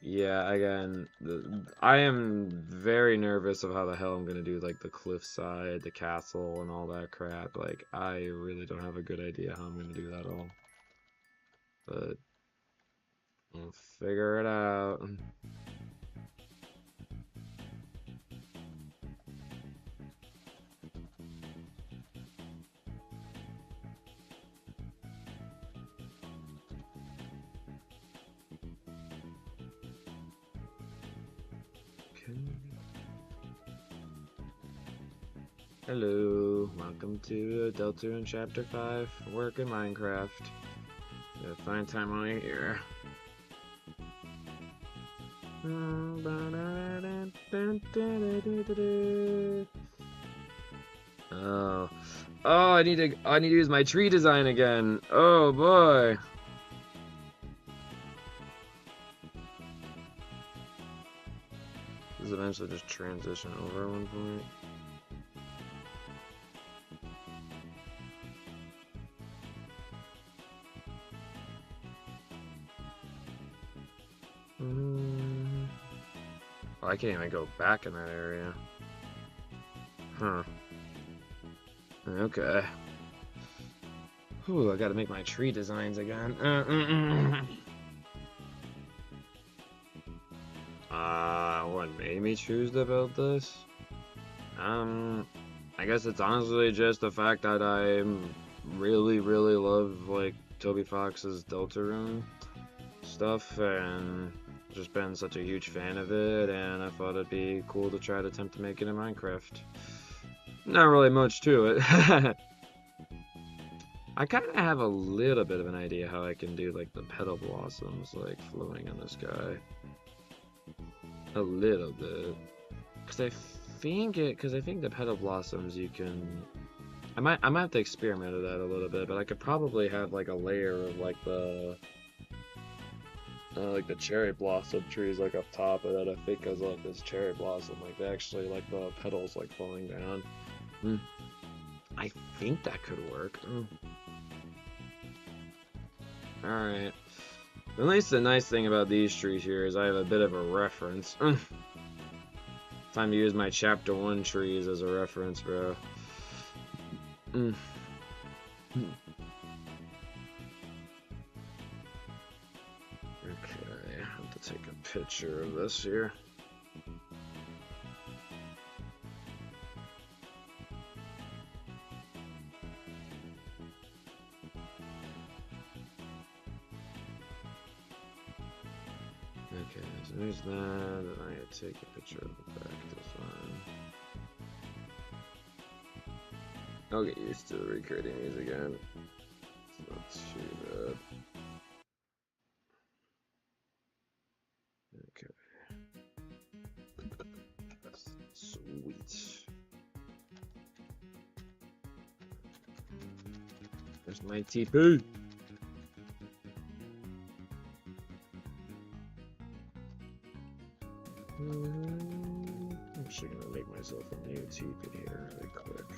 Yeah, again, I am very nervous of how the hell I'm gonna do like the cliffside, the castle, and all that crap. Like, I really don't have a good idea how I'm gonna do that all. But we'll figure it out. Hello, welcome to Deltarune Chapter 5, Work in Minecraft. Gotta find time on here. Oh. Oh, I need to use my tree design again. Oh boy. This eventually just transition over at one point. Oh, I can't even go back in that area. Huh. Okay. Ooh, I gotta make my tree designs again. What made me choose to build this? I guess it's honestly just the fact that I really love, like, Toby Fox's Deltarune stuff, and just been such a huge fan of it, and I thought it'd be cool to try to attempt to make it in Minecraft. Not really much to it. I kind of have a little bit of an idea how I can do, like, the petal blossoms, like, flowing on this guy. A little bit. Because I think the petal blossoms you can... I might have to experiment with that a little bit, but I could probably have, like, a layer of, like the cherry blossom trees, like, up top of that. I think as, like, this cherry blossom, like, they actually, like, the petals, like, falling down. I think that could work. Alright. At least the nice thing about these trees here is I have a bit of a reference. Time to use my chapter 1 trees as a reference, bro. Okay, I have to take a picture of this here. Okay, so there's that, and I gotta take a picture of the back design. I'll get used to recreating these again. It's not too bad. Okay. Sweet. There's my TP. I'm actually gonna make myself a new TP here really quick.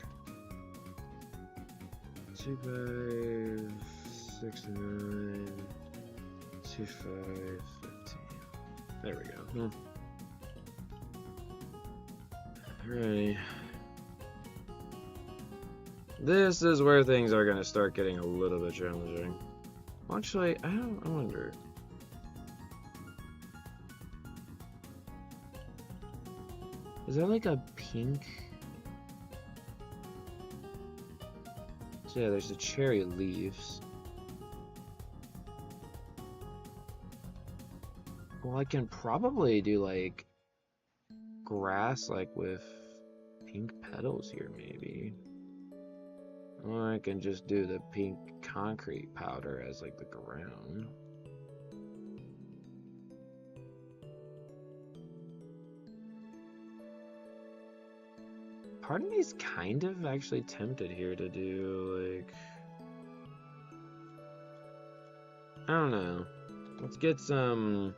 2 by 69, 2 5 15. There we go. Alright. This is where things are gonna start getting a little bit challenging. Actually, I wonder. Is there like a pink? So yeah, there's the cherry leaves. Well, I can probably do like grass, like with pink petals here, maybe. Or I can just do the pink concrete powder as like the ground. part of me's kind of actually tempted here to do, like, I don't know. Let's get some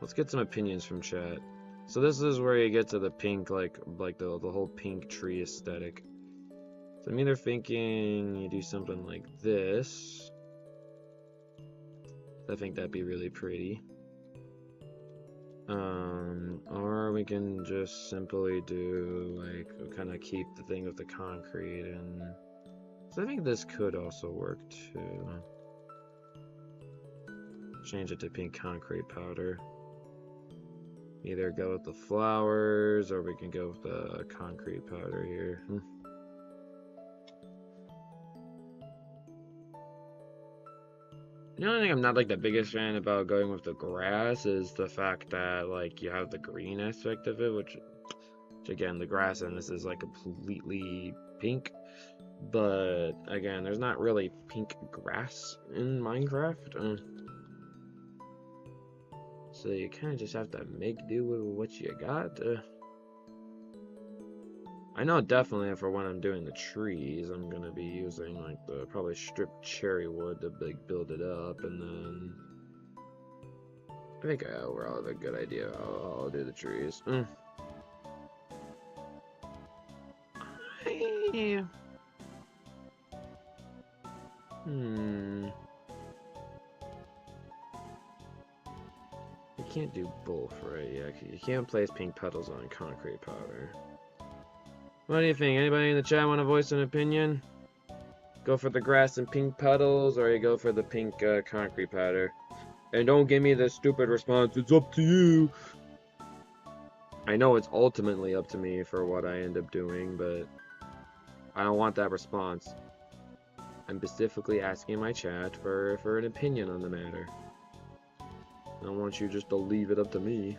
opinions from chat. So this is where you get to the pink, like the whole pink tree aesthetic. So I'm either thinking you do something like this. I think that'd be really pretty. Or we can just simply do, like, kind of keep the thing with the concrete, and so I think this could also work too. Change it to pink concrete powder. Either go with the flowers, or we can go with the concrete powder here. The only thing I'm not, like, the biggest fan about going with the grass is the fact that, like, you have the green aspect of it, which again, the grass in this is, like, completely pink. But again, there's not really pink grass in Minecraft. So you kind of just have to make do with what you got. I know definitely for when I'm doing the trees, I'm gonna be using, like, the probably stripped cherry wood to, like, build it up, and then I think I overall have a good idea how I'll do the trees. You can't do both, right? Yeah, you can't place pink petals on concrete powder. What do you think? Anybody in the chat want to voice an opinion? Go for the grass and pink petals, or you go for the pink concrete powder? And don't give me the stupid response, it's up to you! I know it's ultimately up to me for what I end up doing, but I don't want that response. I'm specifically asking my chat for an opinion on the matter. I don't want you just to leave it up to me.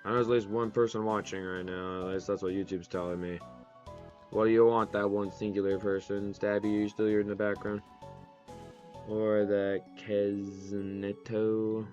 There's at least one person watching right now. At least that's what YouTube's telling me. What do you want, that one singular person? Stabby, you still here in the background? Or the Keznito?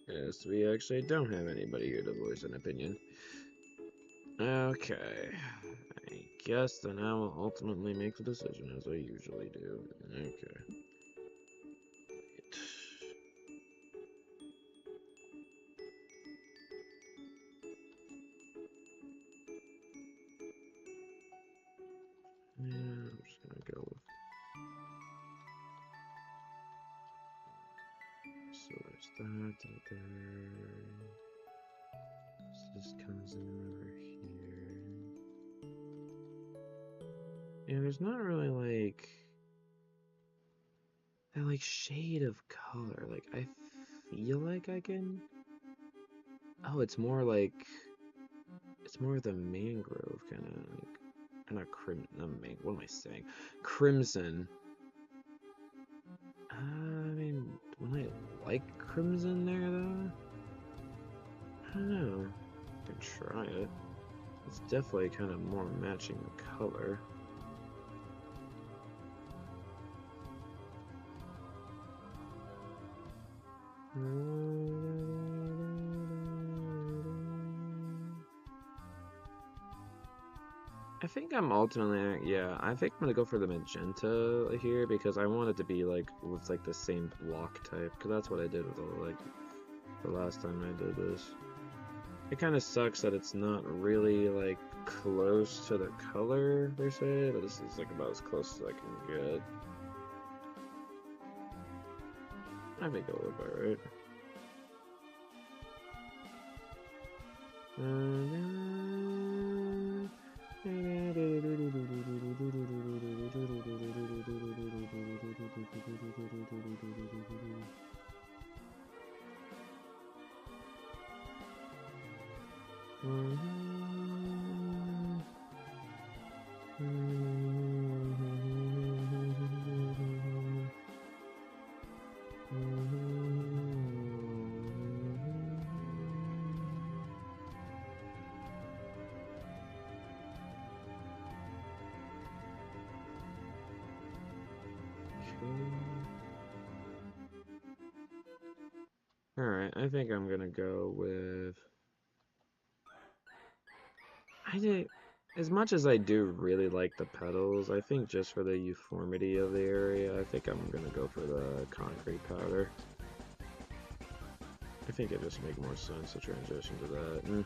Yes, we actually don't have anybody here to voice an opinion. Okay. I guess then I will ultimately make the decision as I usually do. Okay. Yeah, I'm just gonna go with. So there's that there. So this comes in over here. Yeah, there's not really like that, like, shade of color. Like, I feel like I can. Oh, it's more like the mangrove kind of like, not what am I saying? Crimson. I mean, when I like crimson there though, I don't know. I can try it. It's definitely kind of more matching the color. I think I'm ultimately, yeah, I think I'm gonna go for the magenta here because I want it to be like with like the same block type, because that's what I did with all, like the last time I did this. It kind of sucks that it's not really like close to the color per se, but this is like about as close as I can get. I think it'll look alright. Alright, I think I'm gonna go with... As much as I do really like the petals, I think just for the uniformity of the area, I think I'm gonna go for the concrete powder. I think it just makes more sense to transition to that.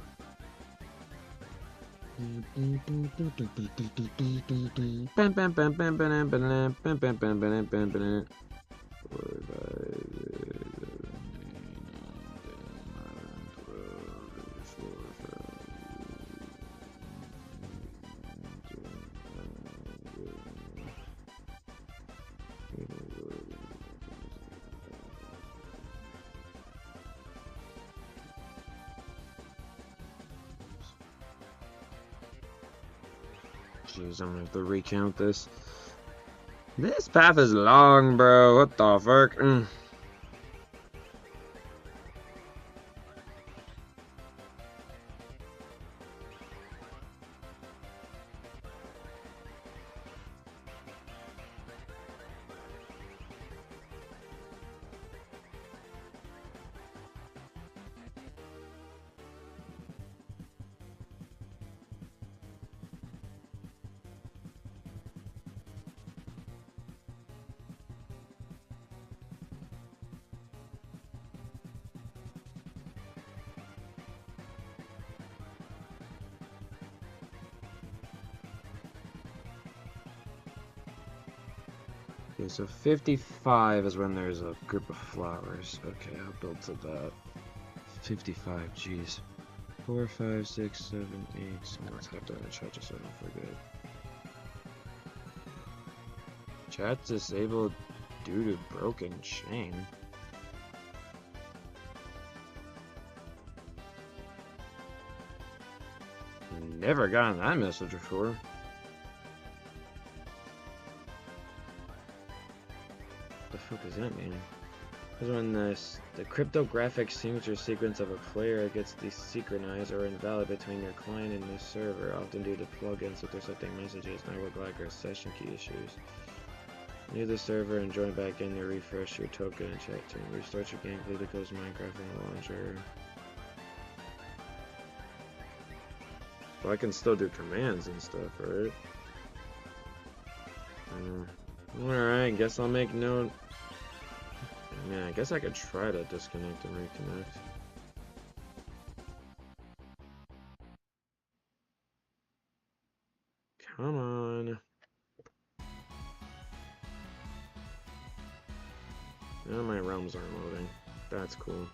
Jeez, I'm gonna have to recount this. This path is long, bro. What the fuck? Okay, so 55 is when there's a group of flowers. Okay, I'll build to that. 55, jeez. 4, 5, 6, 7, 8. So let's type that in the chat just so I don't forget. Chat disabled due to broken chain. Never gotten that message before. The fuck does that mean? Because when the cryptographic signature sequence of a player gets desynchronized or invalid between your client and the server, often due to plugins intercepting messages, network lag, or session key issues. Leave the server and join back in to refresh your token and chat to restart your game, completely close Minecraft in the launcher. So I can still do commands and stuff, right? Alright, guess I'll make note. Yeah, I guess I could try to disconnect and reconnect. Come on. Now my realms aren't loading. That's cool.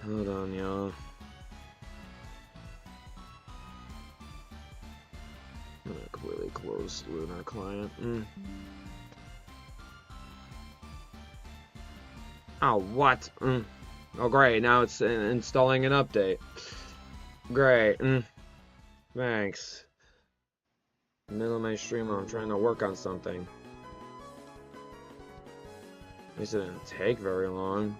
Hold on, y'all. I'm gonna completely close Lunar Client. Oh, what? Oh, great. Now it's installing an update. Great. Thanks. In the middle of my stream while I'm trying to work on something. At least it didn't take very long.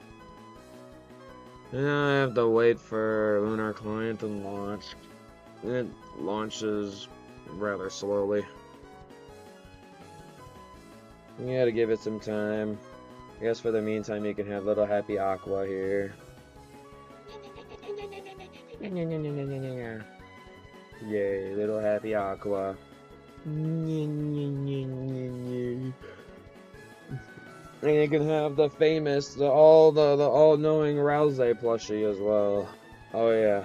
And now I have to wait for Lunar Client to launch. It launches rather slowly. You gotta give it some time. I guess for the meantime you can have little happy Aqua here. Yay, little happy Aqua. And you can have the famous, the all-knowing Rousey plushie as well. Oh yeah.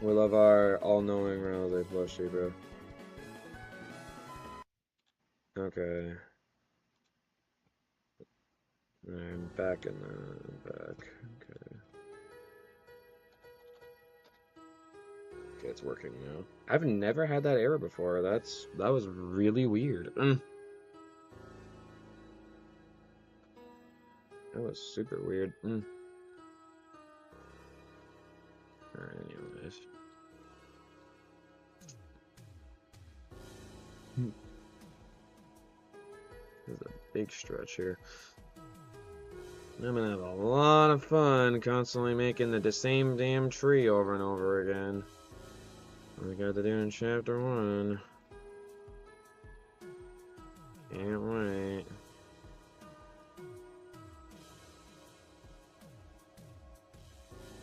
We love our all-knowing Rousey plushie, bro. Okay. I'm back in the back. Okay. Okay, it's working now. I've never had that error before. That was really weird. That was super weird. Alright, anyways. There's a big stretch here. I'm gonna have a lot of fun constantly making the same damn tree over and over again. We got to do in chapter 1. Can't wait.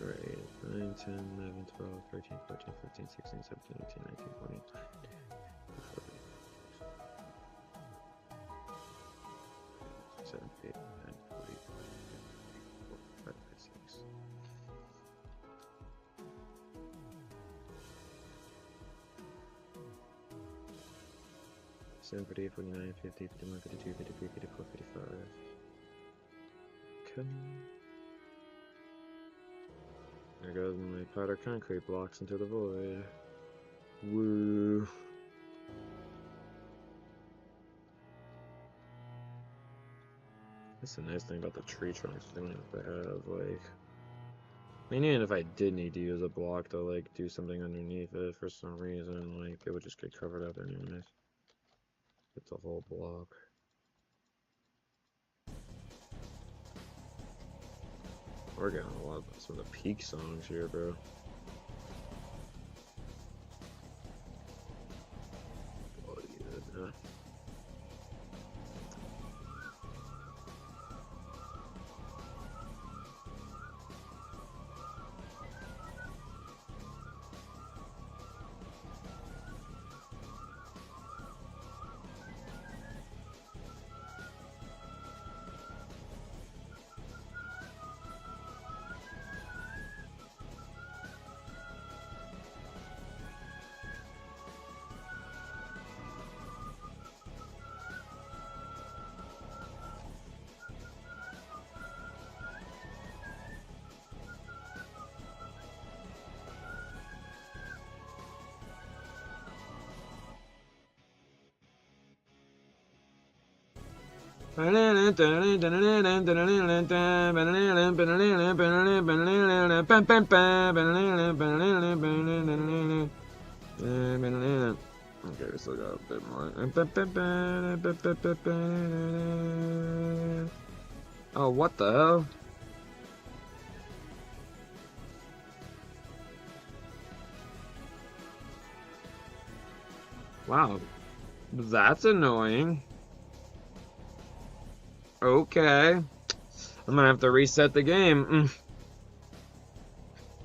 Right, 9, 10, 11, 12, 13, 14, 15, 16, 17, 18, 19, 20. 7, 8, 9, 8, 5, 6. 7, 48, 49, 50, 51, 52, 53, 54, 55. Okay. There goes my powder concrete blocks into the void. Woo. That's the nice thing about the tree trunks. They don't have to have, like... I mean, even if I did need to use a block to, like, do something underneath it for some reason, like, it would just get covered up anyways. It's a whole block. We're getting a lot of some of the peak songs here, bro. Oh, yeah. Okay, we still got a bit more. Oh, what the hell? Wow, that's annoying. Okay, I'm gonna have to reset the game.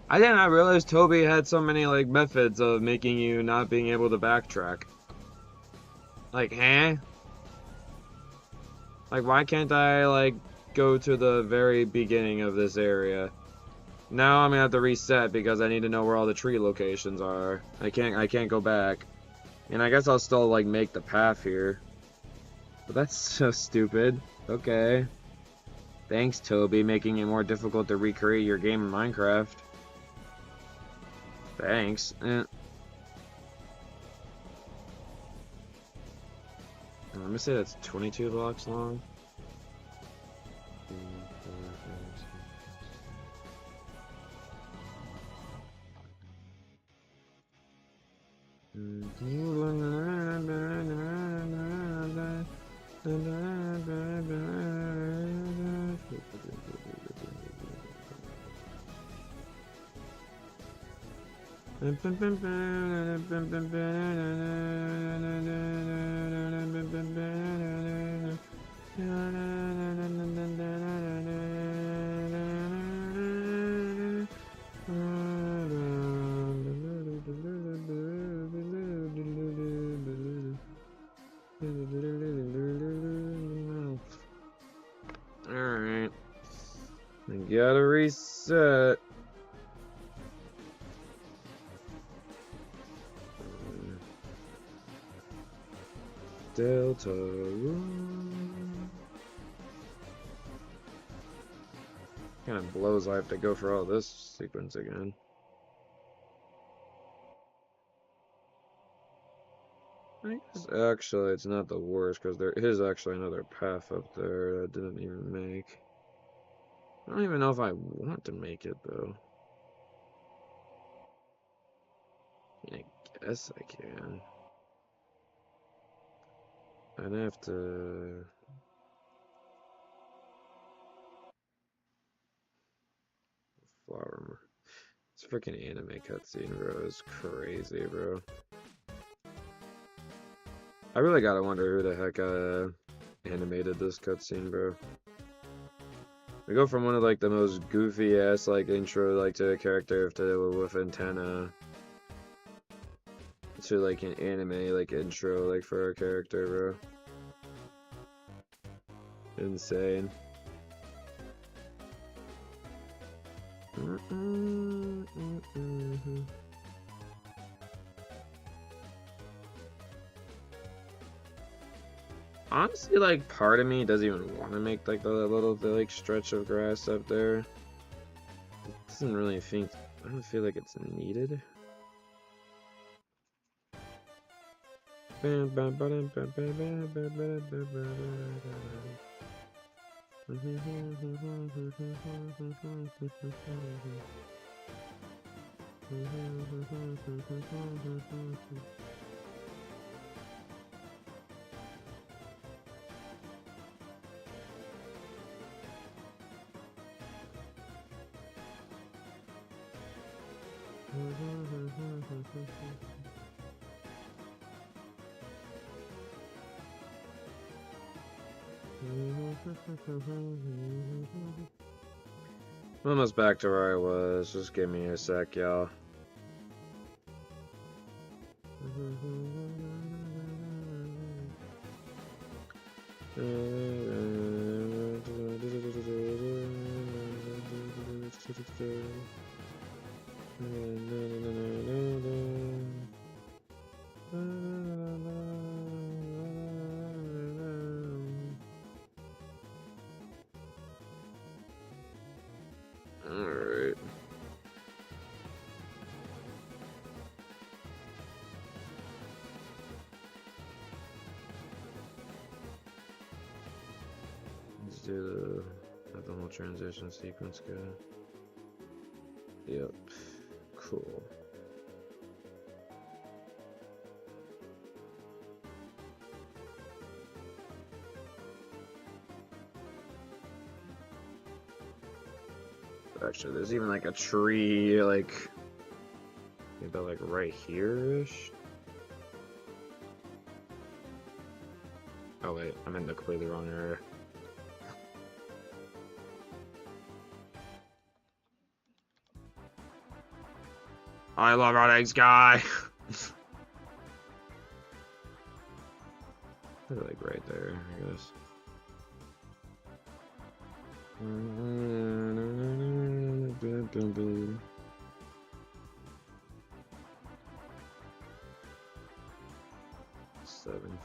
I did not realize Toby had so many, like, methods of making you not being able to backtrack. Like, huh? Like, why can't I, like, go to the very beginning of this area? Now I'm gonna have to reset because I need to know where all the tree locations are. I can't go back. And I guess I'll still, like, make the path here. But that's so stupid. Okay. Thanks, Toby, making it more difficult to recreate your game in Minecraft. Thanks. Let me say that's 22 blocks long. Gotta reset. Deltarune. Kind of blows I have to go for all this sequence again. I guess actually it's not the worst because there is actually another path up there that I didn't even make. I don't even know if I want to make it though. I guess I can. I'd have to. Flower. This freaking anime cutscene, bro, is crazy, bro. I really gotta wonder who the heck animated this cutscene, bro. We go from one of like the most goofy ass like intro like to a character with antenna to like an anime like intro like for a character, bro. Insane. Honestly, like, part of me doesn't even want to make, like, the little, like, stretch of grass up there. It doesn't really think, I don't feel like it's needed. Almost back to where I was. Just give me a sec, y'all. Alright. Let's do let the whole transition sequence go. Yep. Cool. Actually, there's even like a tree, like maybe like right here-ish. Oh wait, I'm in the completely wrong area. I love running, Sky. Like right there, I guess. Seven.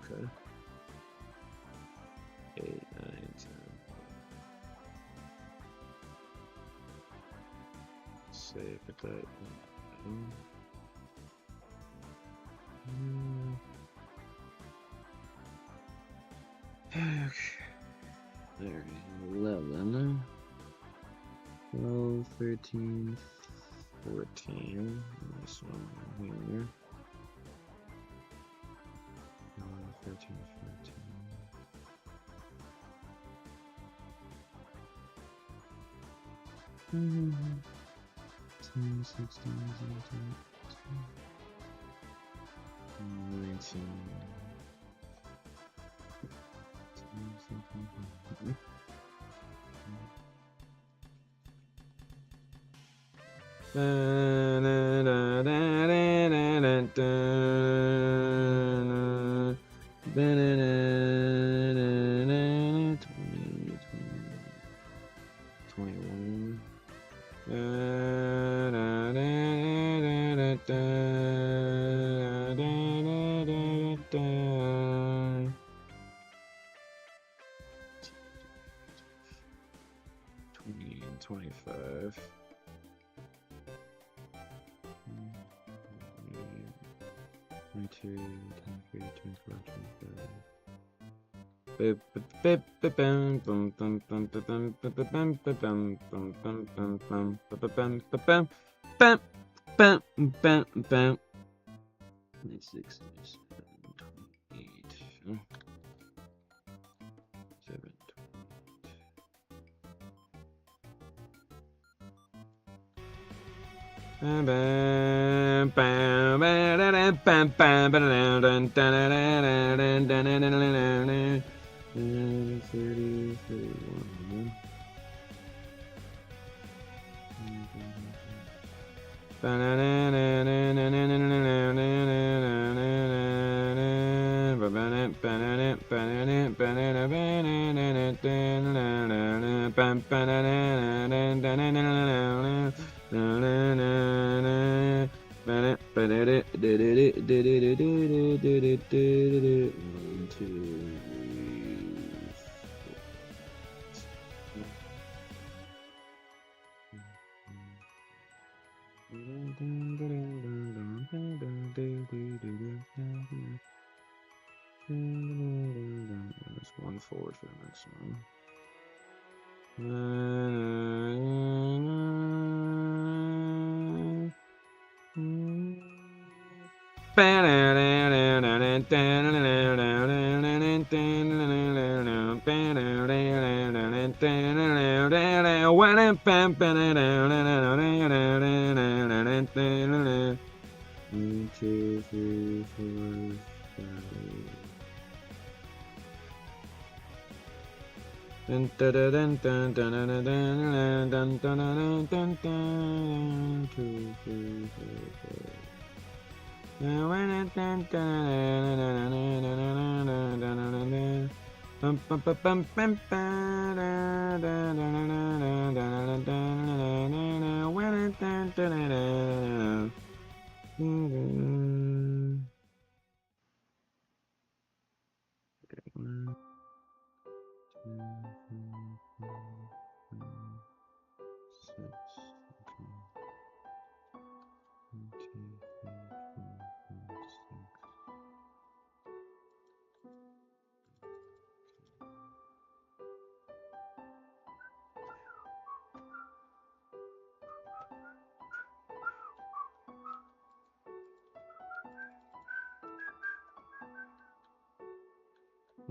Okay. 8, 9, 10. Save that. Okay. There, 11, 12, 13, 14. This one here. 13, 14. 16, 17, 19. And 25. 22, 23, 24, 25. 26, 27, 28, 7, 30, 31. One, two, three, There's one forward for the next one. One, two, three, four, five. Dun, dun, dun, dun, dun, dun, dun, dun, dun, dun, dun, dun, 2, 3, 4, 5.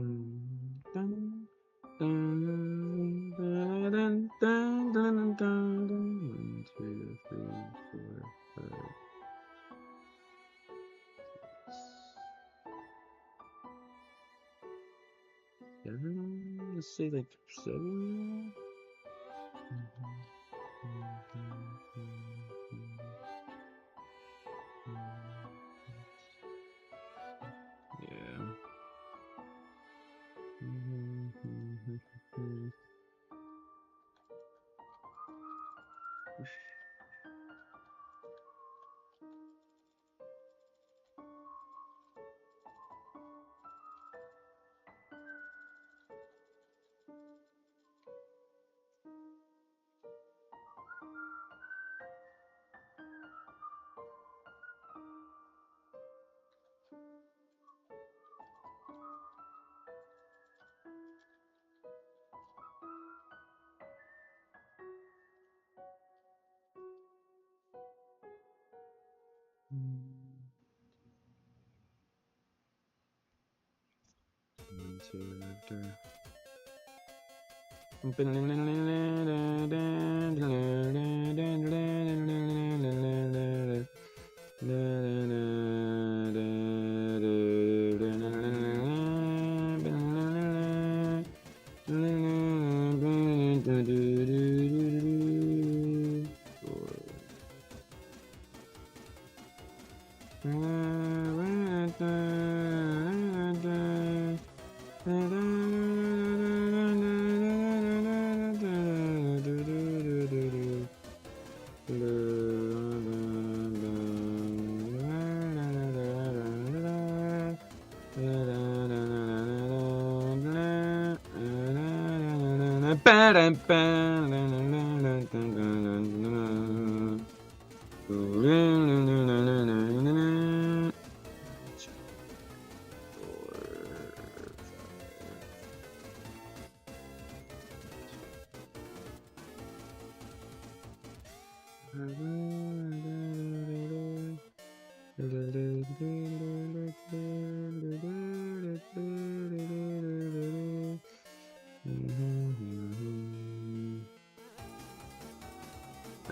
1, 2, 3, 4, 5. Seven? Let's say like 7. Yeah. soon after.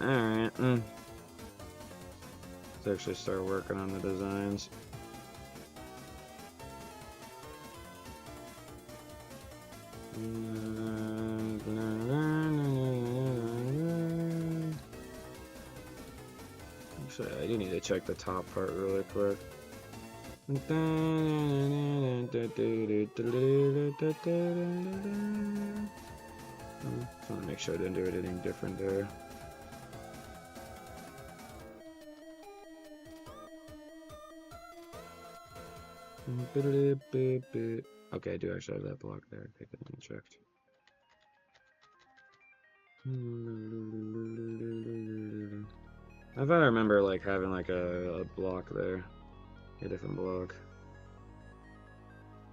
Alright, let's actually start working on the designs. Actually, I do need to check the top part really quick. Just want to make sure I didn't do anything different there. Okay, I do actually have that block there. Okay, good, I checked. I thought I remember like having like a block there, a different block,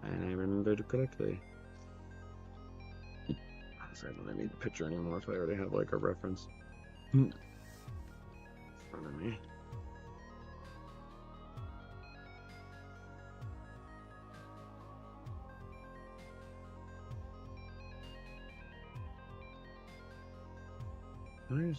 and I remembered correctly. So I don't need the picture anymore if I already have like a reference in front of me. Where's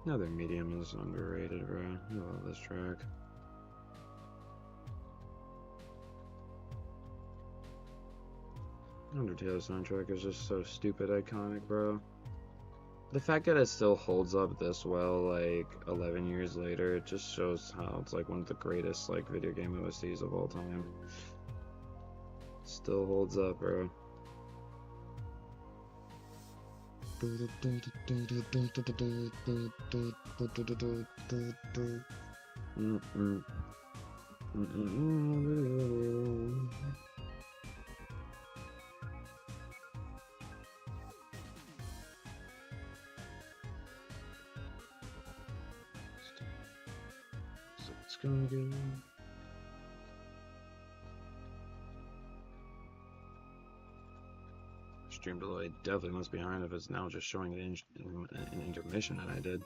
Another medium is underrated, bro. I love this track. Undertale soundtrack is just so stupid iconic, bro. The fact that it still holds up this well, like 11 years later, it just shows how it's like one of the greatest like video game OSTs of all time. Still holds up, bro. So it's gonna be. Stream delay definitely must be behind if it's now just showing an intermission that I did.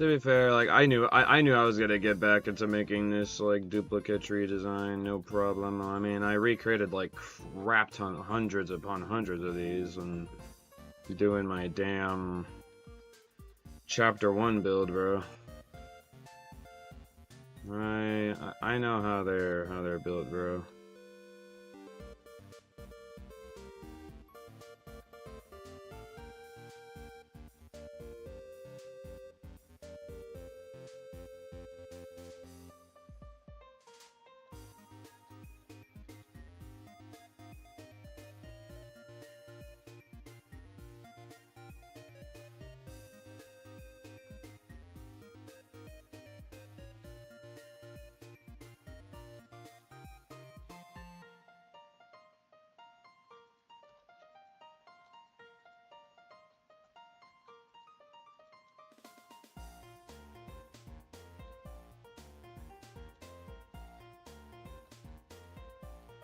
To be fair, like I knew I was gonna get back into making this like duplicate tree design, no problem. I mean, I recreated like crap ton, hundreds upon hundreds of these, and doing my damn chapter 1 build, bro. I know how they're built, bro.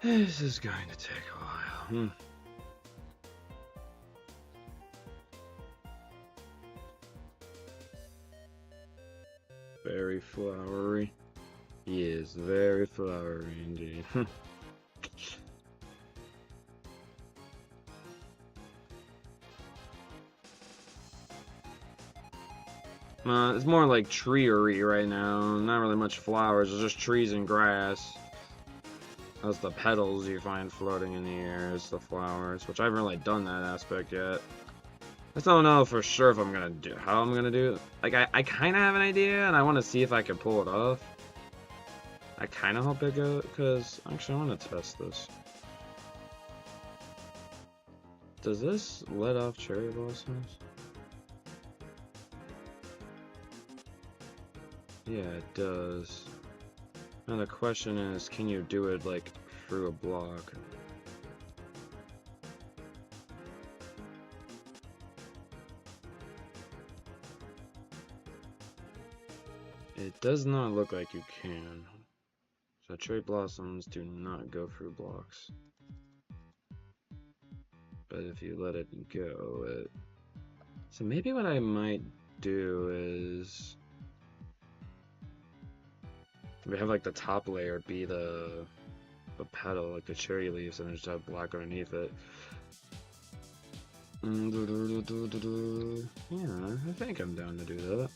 This is going to take a while. Very flowery. He is very flowery indeed. It's more like tree-ery right now. Not really much flowers, it's just trees and grass. That's the petals you find floating in the air, it's the flowers, which I haven't really done that aspect yet. I still don't know for sure if I'm gonna do how I'm gonna do it. Like I kinda have an idea and I wanna see if I can pull it off. I kinda hope it goes, because actually I wanna test this. Does this let off cherry blossoms? Yeah, it does. Now the question is, can you do it like through a block? It does not look like you can. So cherry blossoms do not go through blocks. But if you let it go, it... So maybe what I might do is... we have like the top layer be the petal, like the cherry leaves, and then just have black underneath it. Yeah, I think I'm down to do that.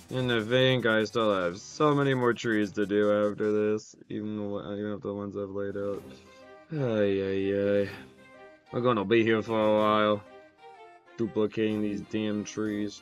And I think I still have so many more trees to do after this, even after the ones I've laid out. Ay, ay, ay. We're gonna be here for a while, duplicating these damn trees.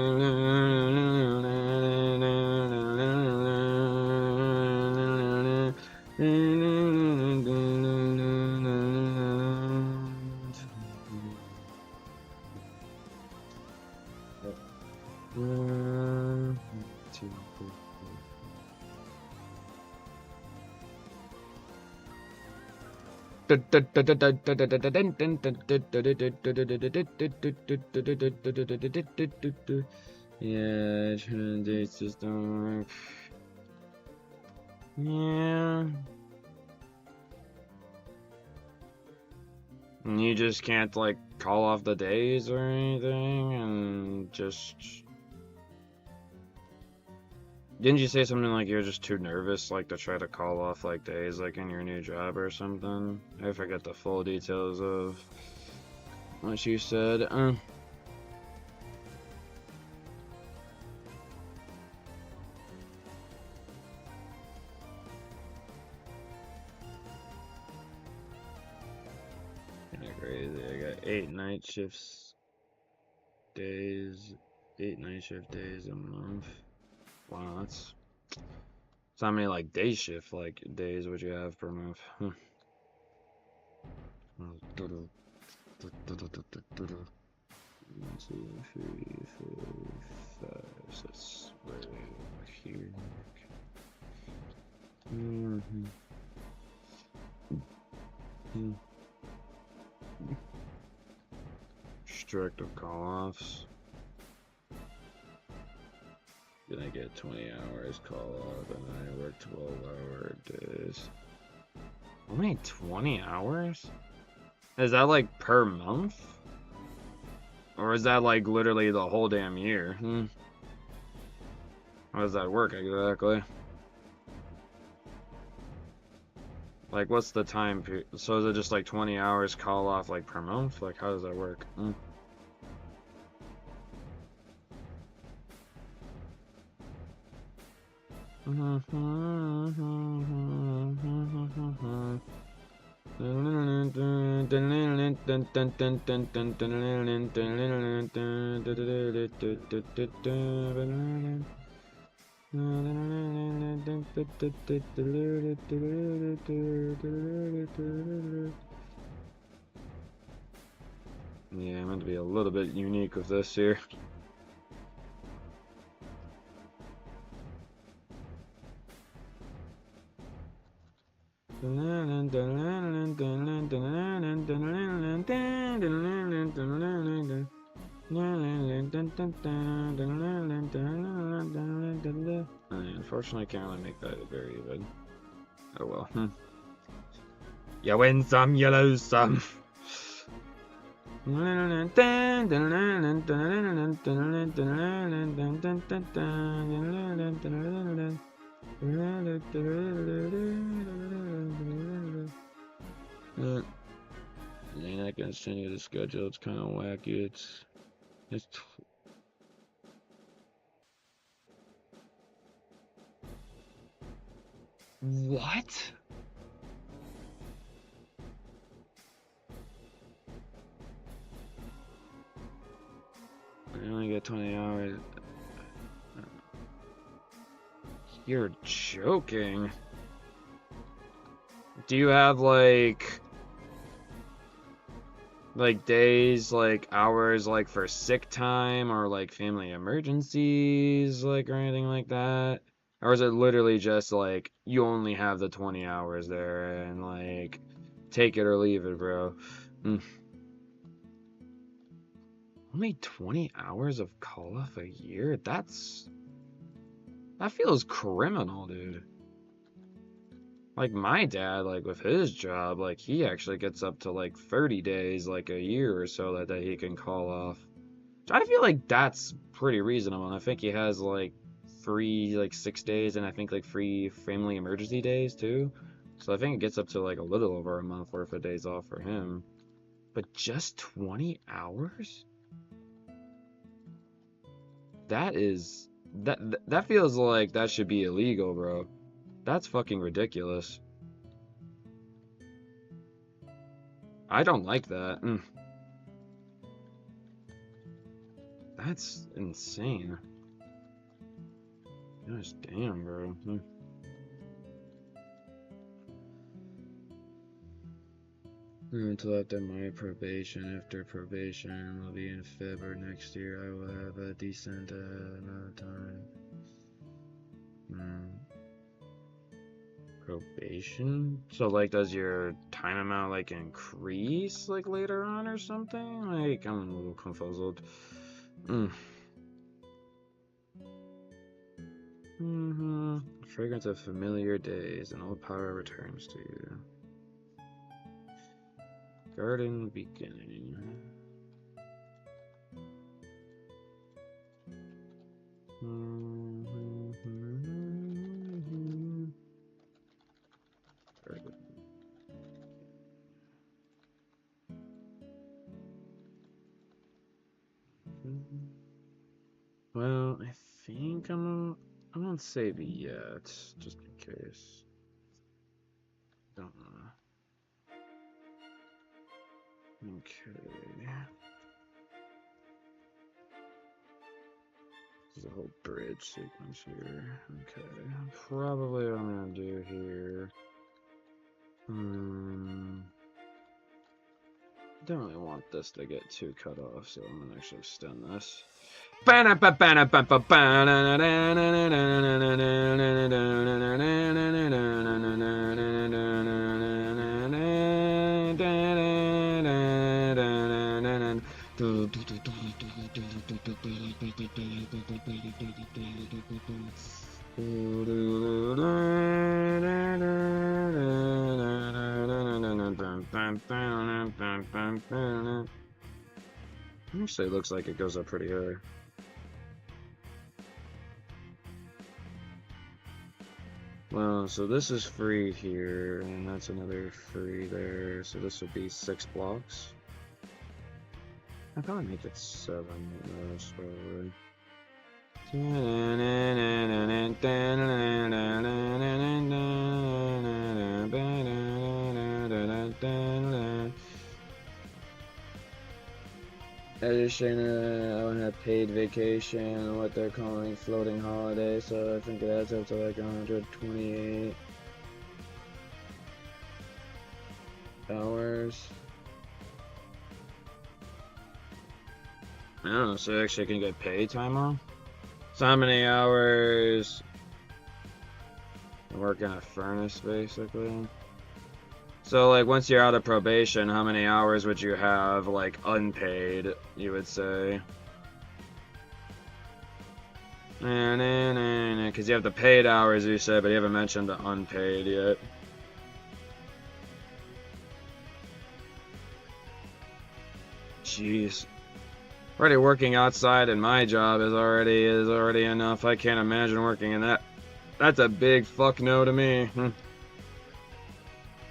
Yeah, dates just don't work. Yeah. And you just can't, like, call off the days or anything, and just... Didn't you say something like you're just too nervous, like, to try to call off, like, days, like, in your new job or something? I forget the full details of what you said. Kinda crazy. I got 8 night shifts days, 8 night shift days a month. Wow, that's how many, like, day shift, like, days would you have per month? Let's see, 3, 4, 5, 6, right over here. Restrictive call-offs. Then I get 20 hours call-off, and then I work 12-hour days. Only 20 hours? Is that like per month? Or is that like literally the whole damn year? How does that work exactly? Like, what's the time period? So is it just like 20 hours call off like per month? Like, how does that work? Yeah, I'm going to be a little bit unique with this here. Unfortunately, I can't really make that very even. Oh well. You win some, you lose some. You're not gonna send you the schedule. It's kind of wacky. It's what? I only get 20 hours. You're joking. Do you have like days, like hours, like for sick time or like family emergencies, like or anything like that? Or is it literally just like you only have the 20 hours there and like take it or leave it, bro? Only 20 hours of call off a year? That feels criminal, dude. Like my dad, like with his job, like he actually gets up to like 30 days, like a year or so that he can call off. I feel like that's pretty reasonable. And I think he has like 6 days, and I think like 3 family emergency days too. So I think it gets up to like a little over a month worth of days off for him. But just 20 hours? That feels like that should be illegal, bro. That's fucking ridiculous. I don't like that. That's insane. Gosh damn, bro. Until after my probation. After probation will be in February next year, I will have a decent amount of time. Probation? So like does your time amount like increase like later on or something? Like I'm a little confuzzled. Fragrance of familiar days, and old power returns to you. Garden beginning. Well, I think I'm gonna save it yet, just in case. Don't know. Okay. There's a whole bridge sequence here. Okay. Probably what I'm gonna do here. Don't really want this to get too cut off, so I'm gonna actually extend this. Actually, it looks like it goes up pretty high. Well, so this is free here, and that's another free there, so this would be 6 blocks. I'll probably make it 7, most probably. Addition, I want to have paid vacation, what they're calling floating holiday, so I think it adds up to like 128 hours. I don't know, so actually I can get paid time off? So how many hours I work in a furnace, basically? So, like, once you're out of probation, how many hours would you have, like, unpaid, you would say? Because you have the paid hours, you said, but you haven't mentioned the unpaid yet. Jeez. Already working outside in my job is already enough. I can't imagine working in that. That's a big fuck no to me.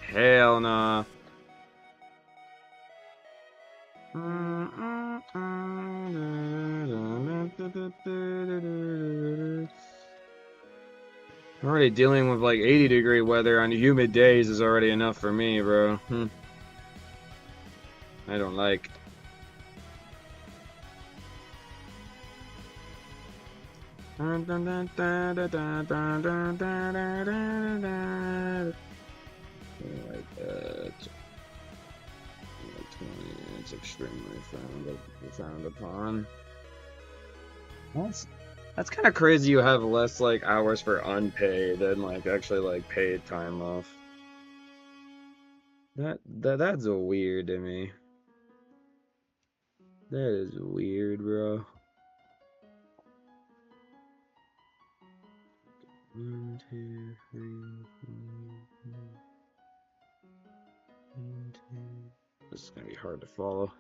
Hell nah. Already dealing with like 80-degree weather on humid days is already enough for me, bro. I don't like. Like that. Like 20, it's extremely frowned upon. That's kind of crazy. You have less like hours for unpaid than like actually like paid time off. That's weird to me. That is weird, bro. 1, 2, 3, 4, 1, 2. This is gonna be hard to follow.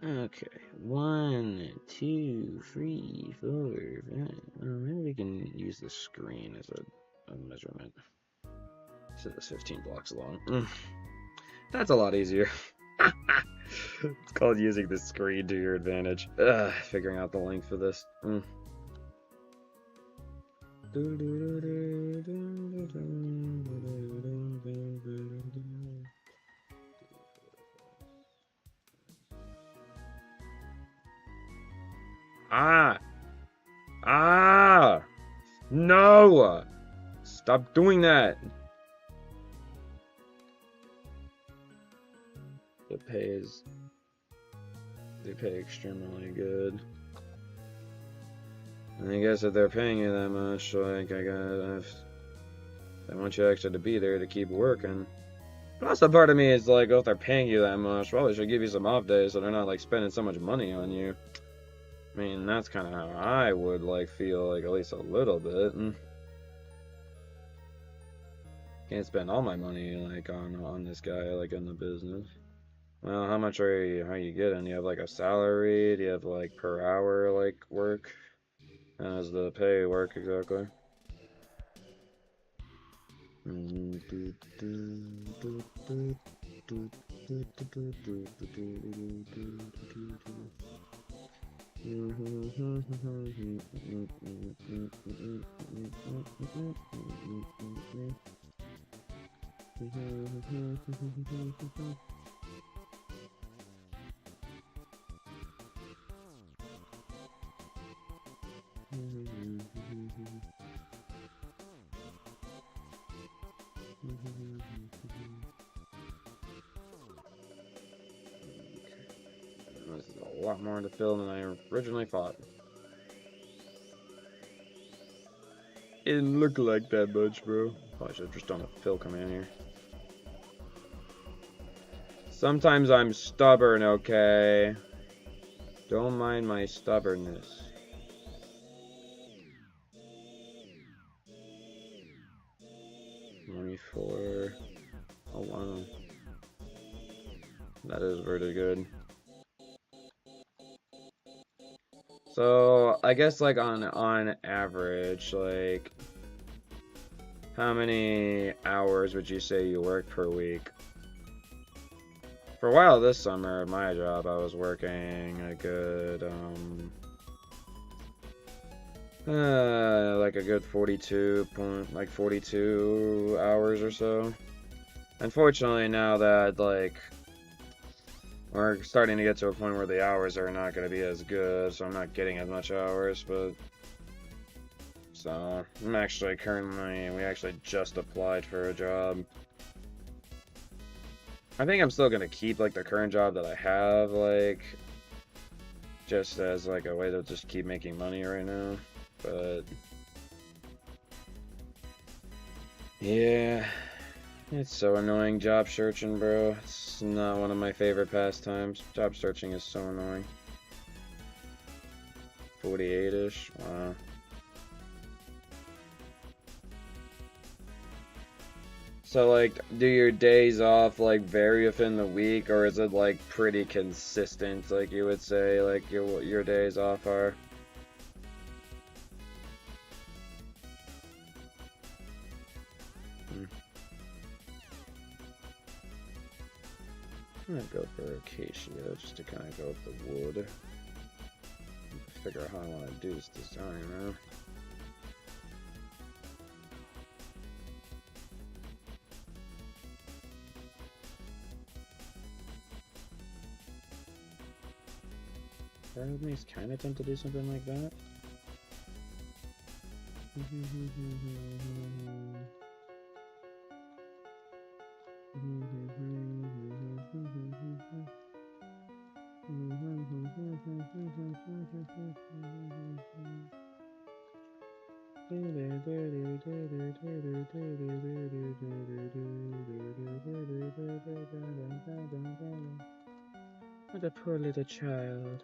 Okay, 1, 2, 3, 4, 5. Maybe we can use the screen as a measurement. So that's 15 blocks long. That's a lot easier. It's called using the screen to your advantage. Figuring out the length for this. No! Stop doing that! They pay extremely good. And I guess if they're paying you that much, like, They want you actually to be there to keep working. But also part of me is like, oh, if they're paying you that much, well, they should give you some off days so they're not like spending so much money on you. I mean, that's kind of how I would like feel, like at least a little bit. Can't spend all my money like on this guy like in the business. Well, how much are you getting? You have like a salary? Do you have like per hour like work? How does the pay work exactly? This is a lot more to fill than I originally thought. It didn't look like that much, bro. Probably should have just done a fill command here. Sometimes I'm stubborn, okay? Don't mind my stubbornness. $24. Oh wow. That is very good. So I guess like on average, like how many hours would you say you work per week? For a while this summer at my job, I was working a good like a good 42 hours or so. Unfortunately, now that like we're starting to get to a point where the hours are not going to be as good, so I'm not getting as much hours, but so I'm actually we actually just applied for a job. I think I'm still going to keep like the current job that I have, like just as like a way to just keep making money right now, but yeah. It's so annoying job searching, bro. It's not one of my favorite pastimes. Job searching is so annoying. 48-ish. Wow. So, like, do your days off, like, vary within the week, or is it, like, pretty consistent, like you would say, like, your days off are? I'm gonna go for acacia just to kind of go with the wood. Figure out how I want to do this design, man. Part of me is kind of tempted to do something like that. What a poor little child.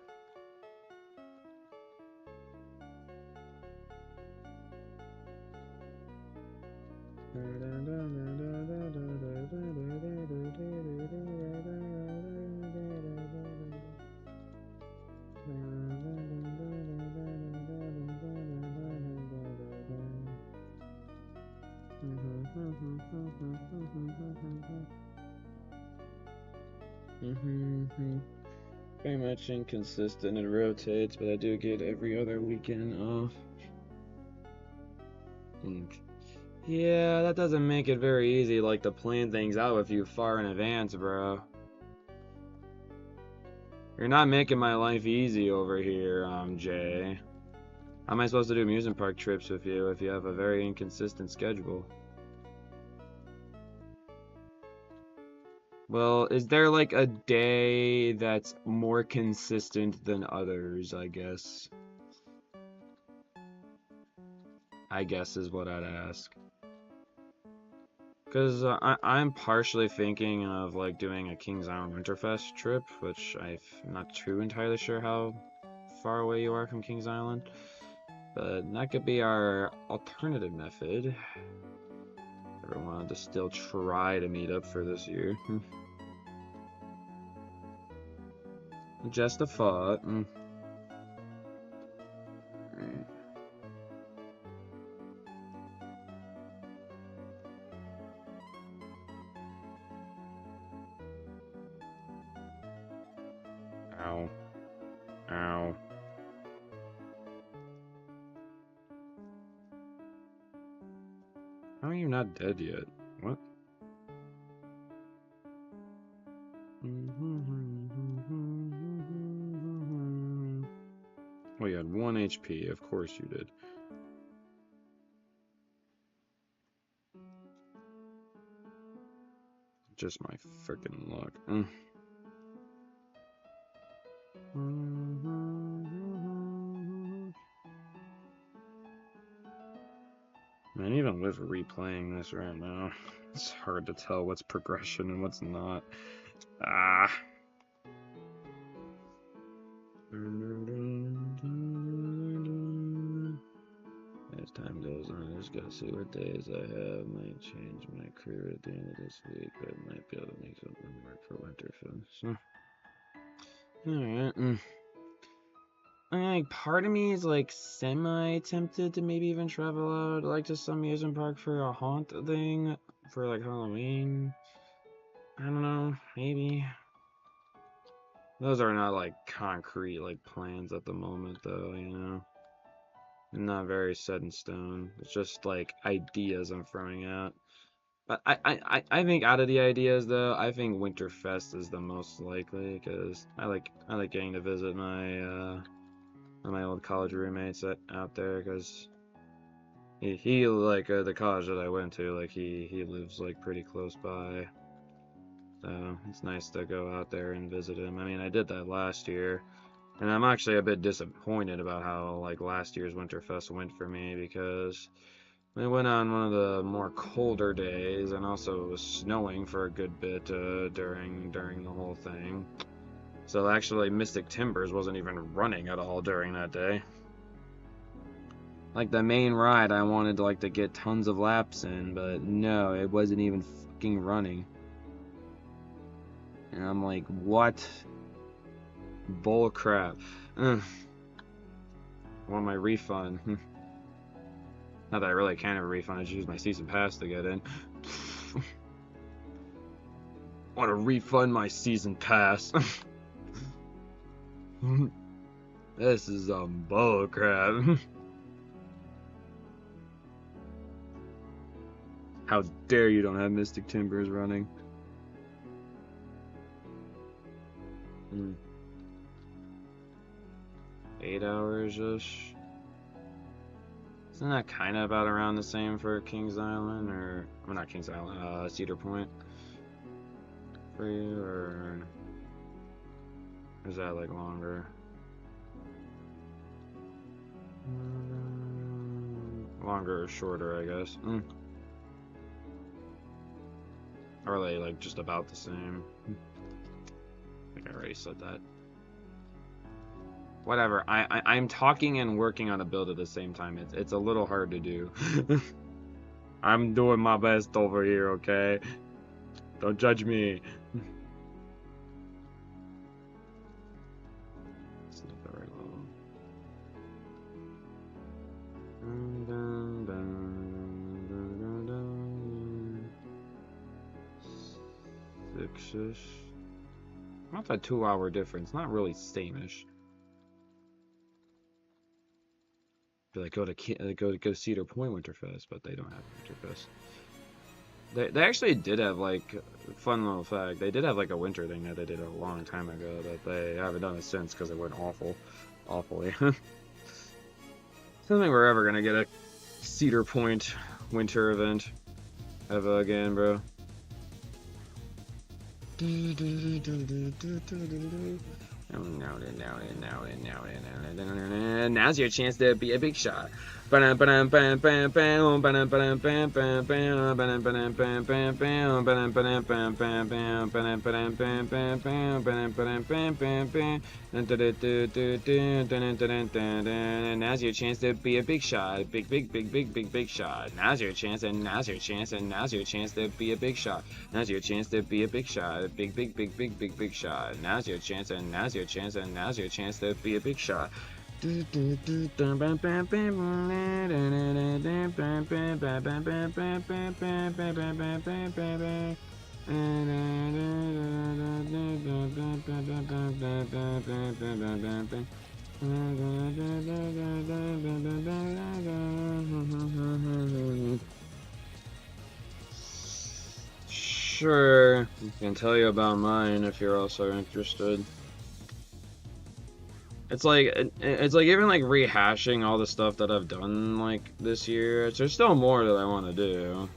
Very much inconsistent. It rotates, but I do get every other weekend off. Yeah, that doesn't make it very easy, like, to plan things out with you far in advance, bro. You're not making my life easy over here, Jay. How am I supposed to do amusement park trips with you if you have a very inconsistent schedule? Well, is there like a day that's more consistent than others, I guess? I guess is what I'd ask. Because I'm partially thinking of like doing a Kings Island Winterfest trip, which I'm not too entirely sure how far away you are from Kings Island, but that could be our alternative method. Ever wanted to still try to meet up for this year? Just a thought. Ow. Ow. How are you not dead yet? What? Well, you had 1 HP, of course you did. Just my frickin' luck. Man, even with replaying this right now, it's hard to tell what's progression and what's not. Ah. As time goes on, I just gotta see what days I have. Might change my career at the end of this week, but might be able to make something work for Winterfest. Alright. Like, part of me is like semi-tempted to maybe even travel out, like to some amusement park for a haunt thing for like Halloween. I don't know, maybe. Those are not like concrete like plans at the moment, though, you know. Not very set in stone. It's just like ideas I'm throwing out. But I think out of the ideas though, I think Winterfest is the most likely because I like getting to visit my old college roommates out there because he like the college that I went to, like he lives like pretty close by, so it's nice to go out there and visit him. I mean, I did that last year, and I'm actually a bit disappointed about how like last year's Winterfest went for me because it went on one of the more colder days, and also it was snowing for a good bit during the whole thing. So actually, Mystic Timbers wasn't even running at all during that day. Like the main ride, I wanted to get tons of laps in, but no, it wasn't even fucking running. And I'm like, what? Bull crap. Ugh. I want my refund. Not that I really can have a refund, I just use my season pass to get in. Want to refund my season pass. This is bull crap. How dare you don't have Mystic Timbers running? 8 hours-ish. Isn't that kind of about around the same for Kings Island, or well, not Kings Island, Cedar Point for you, or is that like longer? Longer or shorter, I guess. Or are they like just about the same? I think I already said that. Whatever. I'm talking and working on a build at the same time. It's a little hard to do. I'm doing my best over here, okay? Don't judge me. It's not very long. Six-ish. Not that 2-hour difference. Not really same-ish. Like go to Cedar Point Winterfest, but they don't have Winterfest. They actually did have like fun little fact. They did have like a winter thing that they did a long time ago, but they haven't done it since because it went awfully. I don't think we're ever gonna get a Cedar Point winter event ever again, bro. Now's your chance to be a big shot. Now's your chance to be a big shot. Big shot. Now's your chance, and now's your chance, and now's your chance to be a big shot. Now's your chance to be a big shot. Big shot. Now's your chance, and now's your chance, and now's your chance to be a big shot. Sure, I can tell you about mine if you're also interested. It's like even like rehashing all the stuff that I've done like this year. There's still more that I want to do.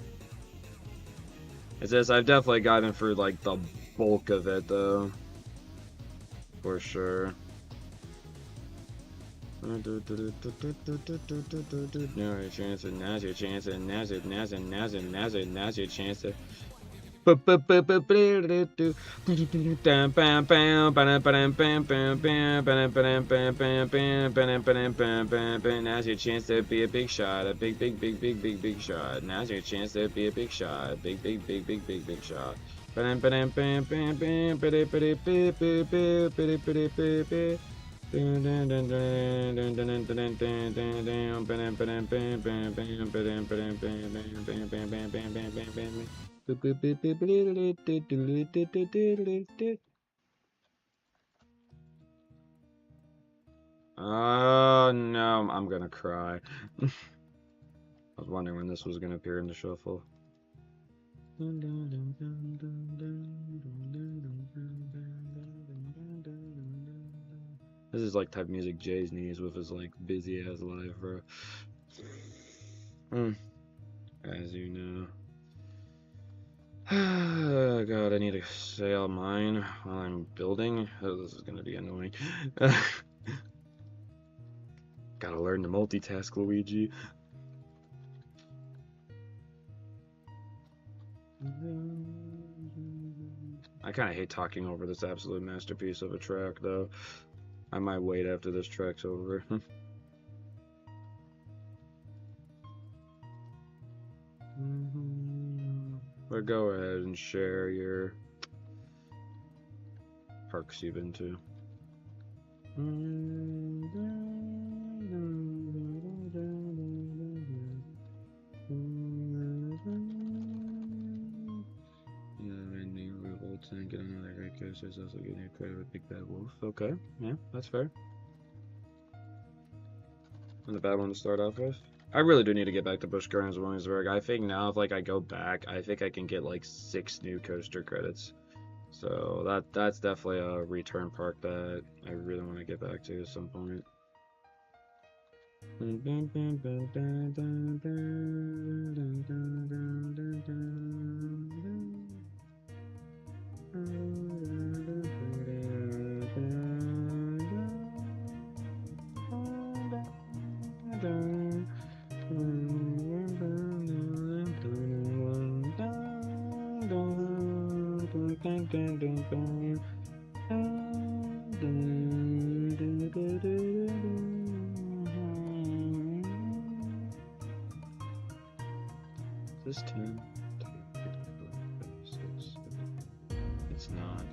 It's just I've definitely gotten through like the bulk of it though, for sure. Now's your chance, and now's your chance, and now's your chance to. Now's your chance to be a big shot, a big shot. Now's your chance to be a big shot, a big shot. Oh no, I'm gonna cry. I was wondering when this was gonna appear in the shuffle. This is like type music Jay's needs with his like busy ass life, bro. As you know. God, I need to say all mine while I'm building. Oh, this is gonna be annoying. Gotta learn to multitask, Luigi. I kind of hate talking over this absolute masterpiece of a track, though. I might wait after this track's over. But go ahead and share your parks you've been to. Get another great coast. There's also getting a credit with Big Bad Wolf. Okay, yeah, that's fair. And the bad one to start off with. I really do need to get back to Busch Gardens Williamsburg. I think now if like I go back, I think I can get like 6 new coaster credits. So that's definitely a return park that I really want to get back to at some point. Is this 10? It's not.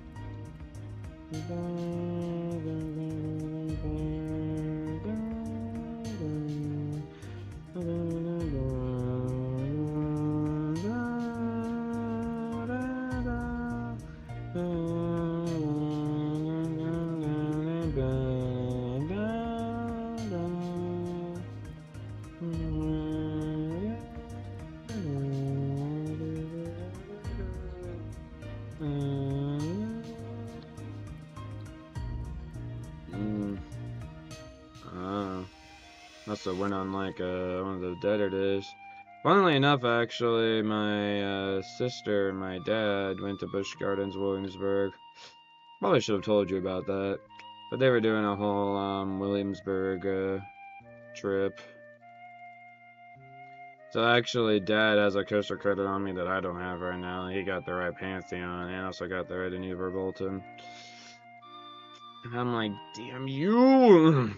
Must have went on like one of the deader days. Funnily enough, actually, my sister and my dad went to Busch Gardens Williamsburg. Probably should have told you about that. But they were doing a whole Williamsburg trip. So actually, Dad has a coaster credit on me that I don't have right now. He got the right Pantheon and also got the right New Bolton. And I'm like, damn you!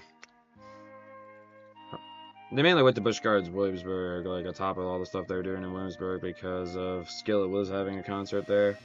They mainly went to Busch Gardens, Williamsburg, like on top of all the stuff they were doing in Williamsburg because of Skillet was having a concert there.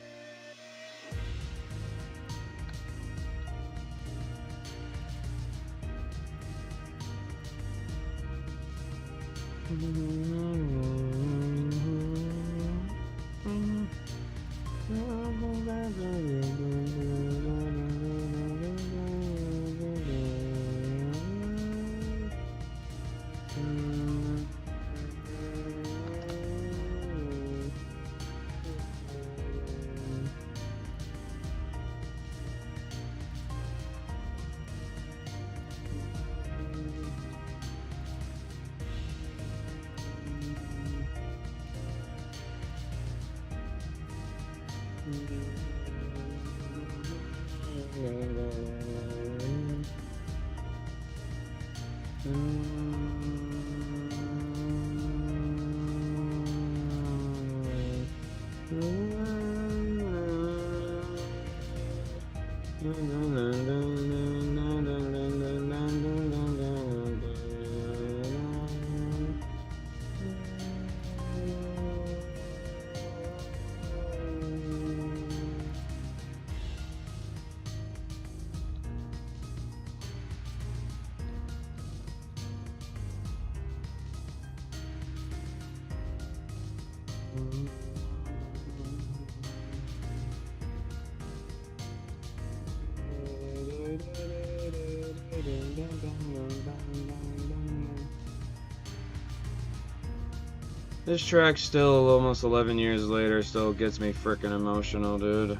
This track still, almost 11 years later, still gets me freaking emotional, dude.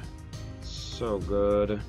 So good.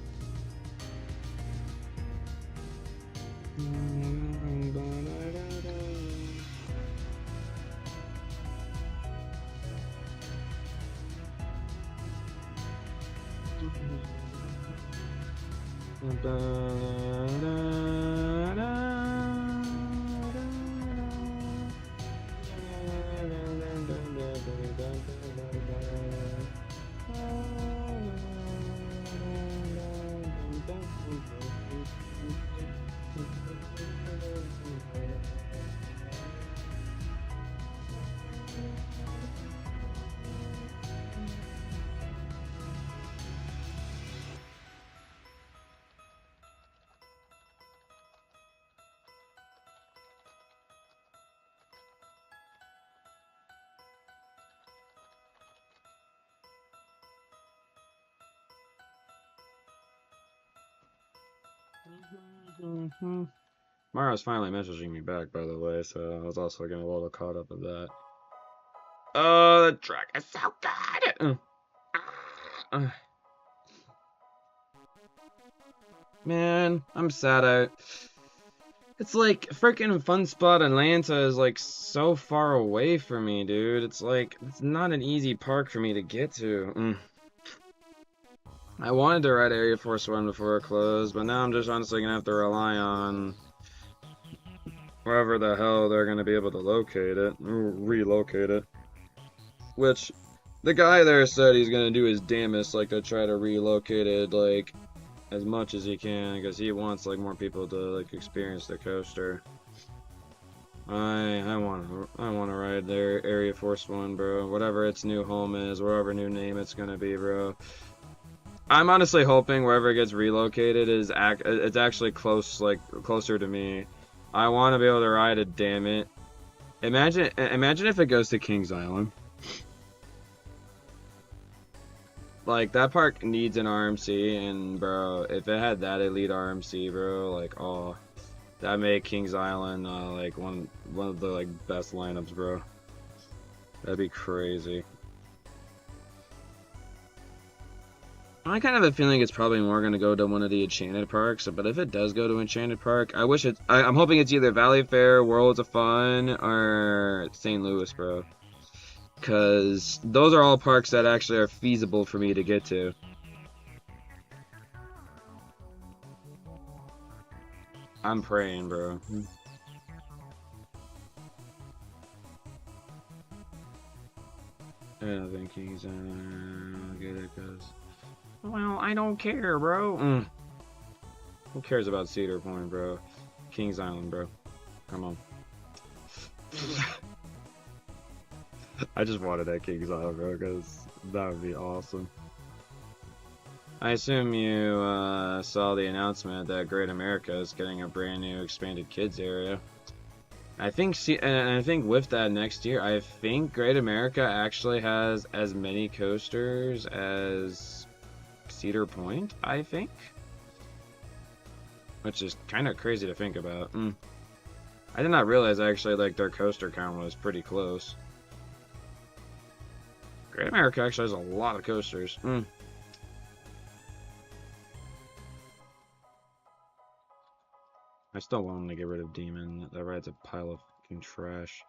Mara's finally messaging me back, by the way, so I was also getting a little caught up with that. Oh, the track is so good! Man, I'm sad. It's like freaking Fun Spot Atlanta is like so far away from me, dude. It's like it's not an easy park for me to get to. I wanted to ride Area Force One before it closed, but now I'm just honestly gonna have to rely on wherever the hell they're gonna be able to locate it, relocate it. Which the guy there said he's gonna do his damnest, like to try to relocate it, like as much as he can, because he wants like more people to like experience the coaster. I wanna ride their Area Force One, bro. Whatever its new home is, whatever new name it's gonna be, bro. I'm honestly hoping wherever it gets relocated is it's actually closer to me. I want to be able to ride it, damn it. Imagine if it goes to Kings Island. Like, that park needs an RMC, and bro, if it had that elite RMC, bro, like, oh, that'd make Kings Island like one of the like best lineups, bro. That'd be crazy. I kind of have a feeling it's probably more going to go to one of the Enchanted parks, but if it does go to Enchanted Park, I'm hoping it's either Valley Fair, Worlds of Fun, or St. Louis, bro. Because those are all parks that actually are feasible for me to get to. I'm praying, bro. I don't think he's get it, cause. Well, I don't care, bro. Who cares about Cedar Point, bro? Kings Island, bro. Come on. I just wanted that Kings Island, bro, because that would be awesome. I assume you saw the announcement that Great America is getting a brand new expanded kids area. I think with that next year, I think Great America actually has as many coasters as Cedar Point, I think. Which is kind of crazy to think about. I did not realize actually like their coaster count was pretty close. Great America actually has a lot of coasters. I still want them to get rid of Demon. That ride's a pile of fucking trash.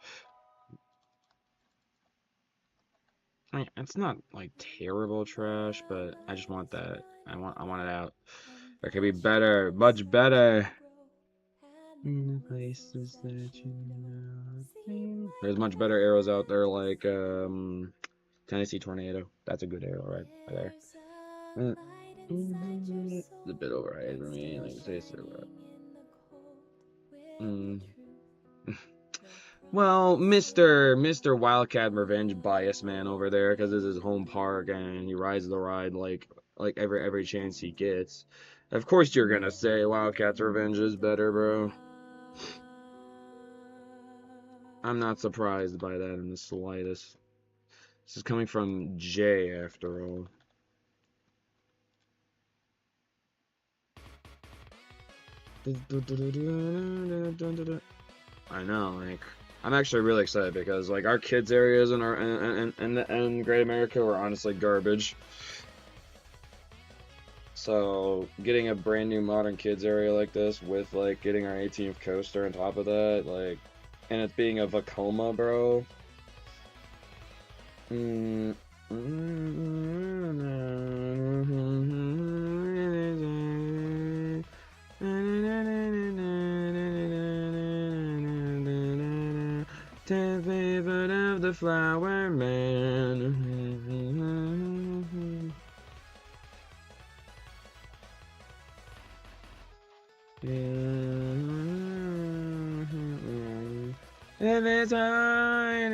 I mean, it's not like terrible trash, but I just want that. I want it out. It could be better, much better. In the places that you know. There's much better arrows out there, like Tennessee Tornado. That's a good arrow right there. It's a bit overhyped for me, like say so. Well, Mr. Wildcat Revenge bias man over there, because this is his home park and he rides the ride like every chance he gets. Of course you're gonna say Wildcat's Revenge is better, bro. I'm not surprised by that in the slightest. This is coming from Jay, after all. I know, like, I'm actually really excited because, like, our kids areas in our and Great America were honestly garbage. So getting a brand new modern kids area like this with like getting our 18th coaster on top of that, like, and it being a Vekoma, bro. Tenth favorite of the Flower Man. If it's hard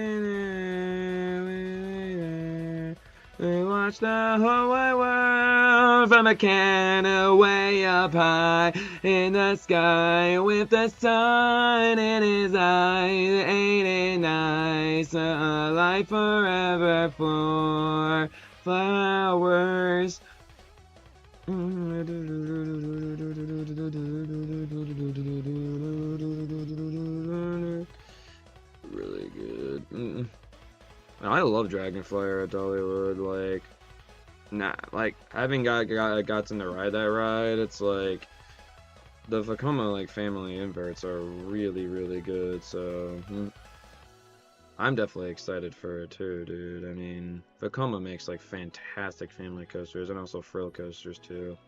we watch the whole wide world from a cannon way up high in the sky with the sun in his eyes. Ain't it nice? A life forever for flowers. Really good. I love Dragonflyer at Dollywood. Like, like I haven't gotten to ride that ride. It's like the Vekoma like family inverts are really good. So I'm definitely excited for it too, dude. I mean, Vekoma makes like fantastic family coasters and also frill coasters too.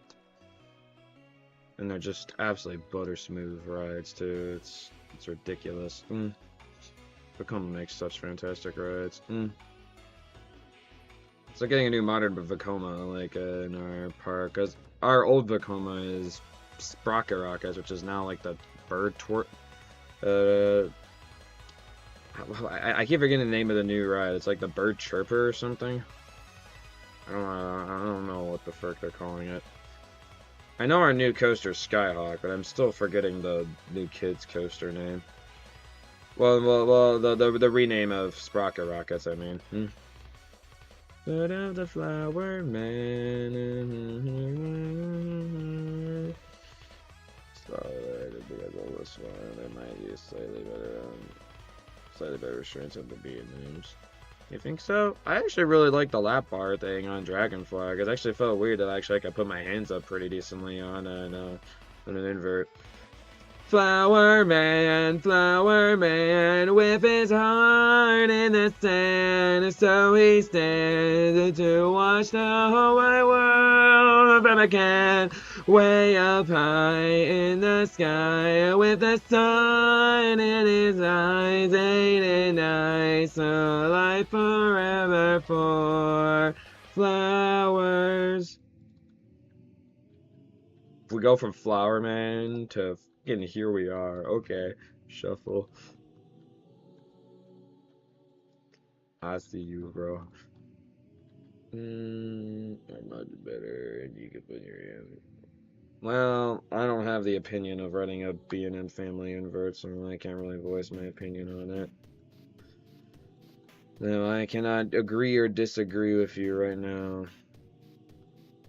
And they're just absolutely butter smooth rides too. It's ridiculous. Vekoma makes such fantastic rides. It's like getting a new modern Vekoma like in our park, cause our old Vekoma is Sprocket Rockets, which is now like the bird I keep forgetting the name of the new ride. It's like the Bird Chirper or something. I don't know what the frick they're calling it. I know our new coaster is Skyhawk, but I'm still forgetting the new kids coaster name. Well, the rename of Sprocket Rockets, I mean. But of the Flower Man. Sorry, because of this one, they might use slightly better restraints of the beat names. You think so? I actually really like the lap bar thing on Dragonfly, because it actually felt weird that actually I could put my hands up pretty decently on an invert. Flower Man, with his heart in the sand, so he stands to watch the whole wide world from a can way up high in the sky with the sun in his eyes. Ain't it nice? A life forever for flowers. If we go from Flower Man to fucking Here We Are. Okay, shuffle. I see you, bro. I'm much better, and you can put your hand. Well, I don't have the opinion of running a B&M family invert, so I can't really voice my opinion on it. No, I cannot agree or disagree with you right now.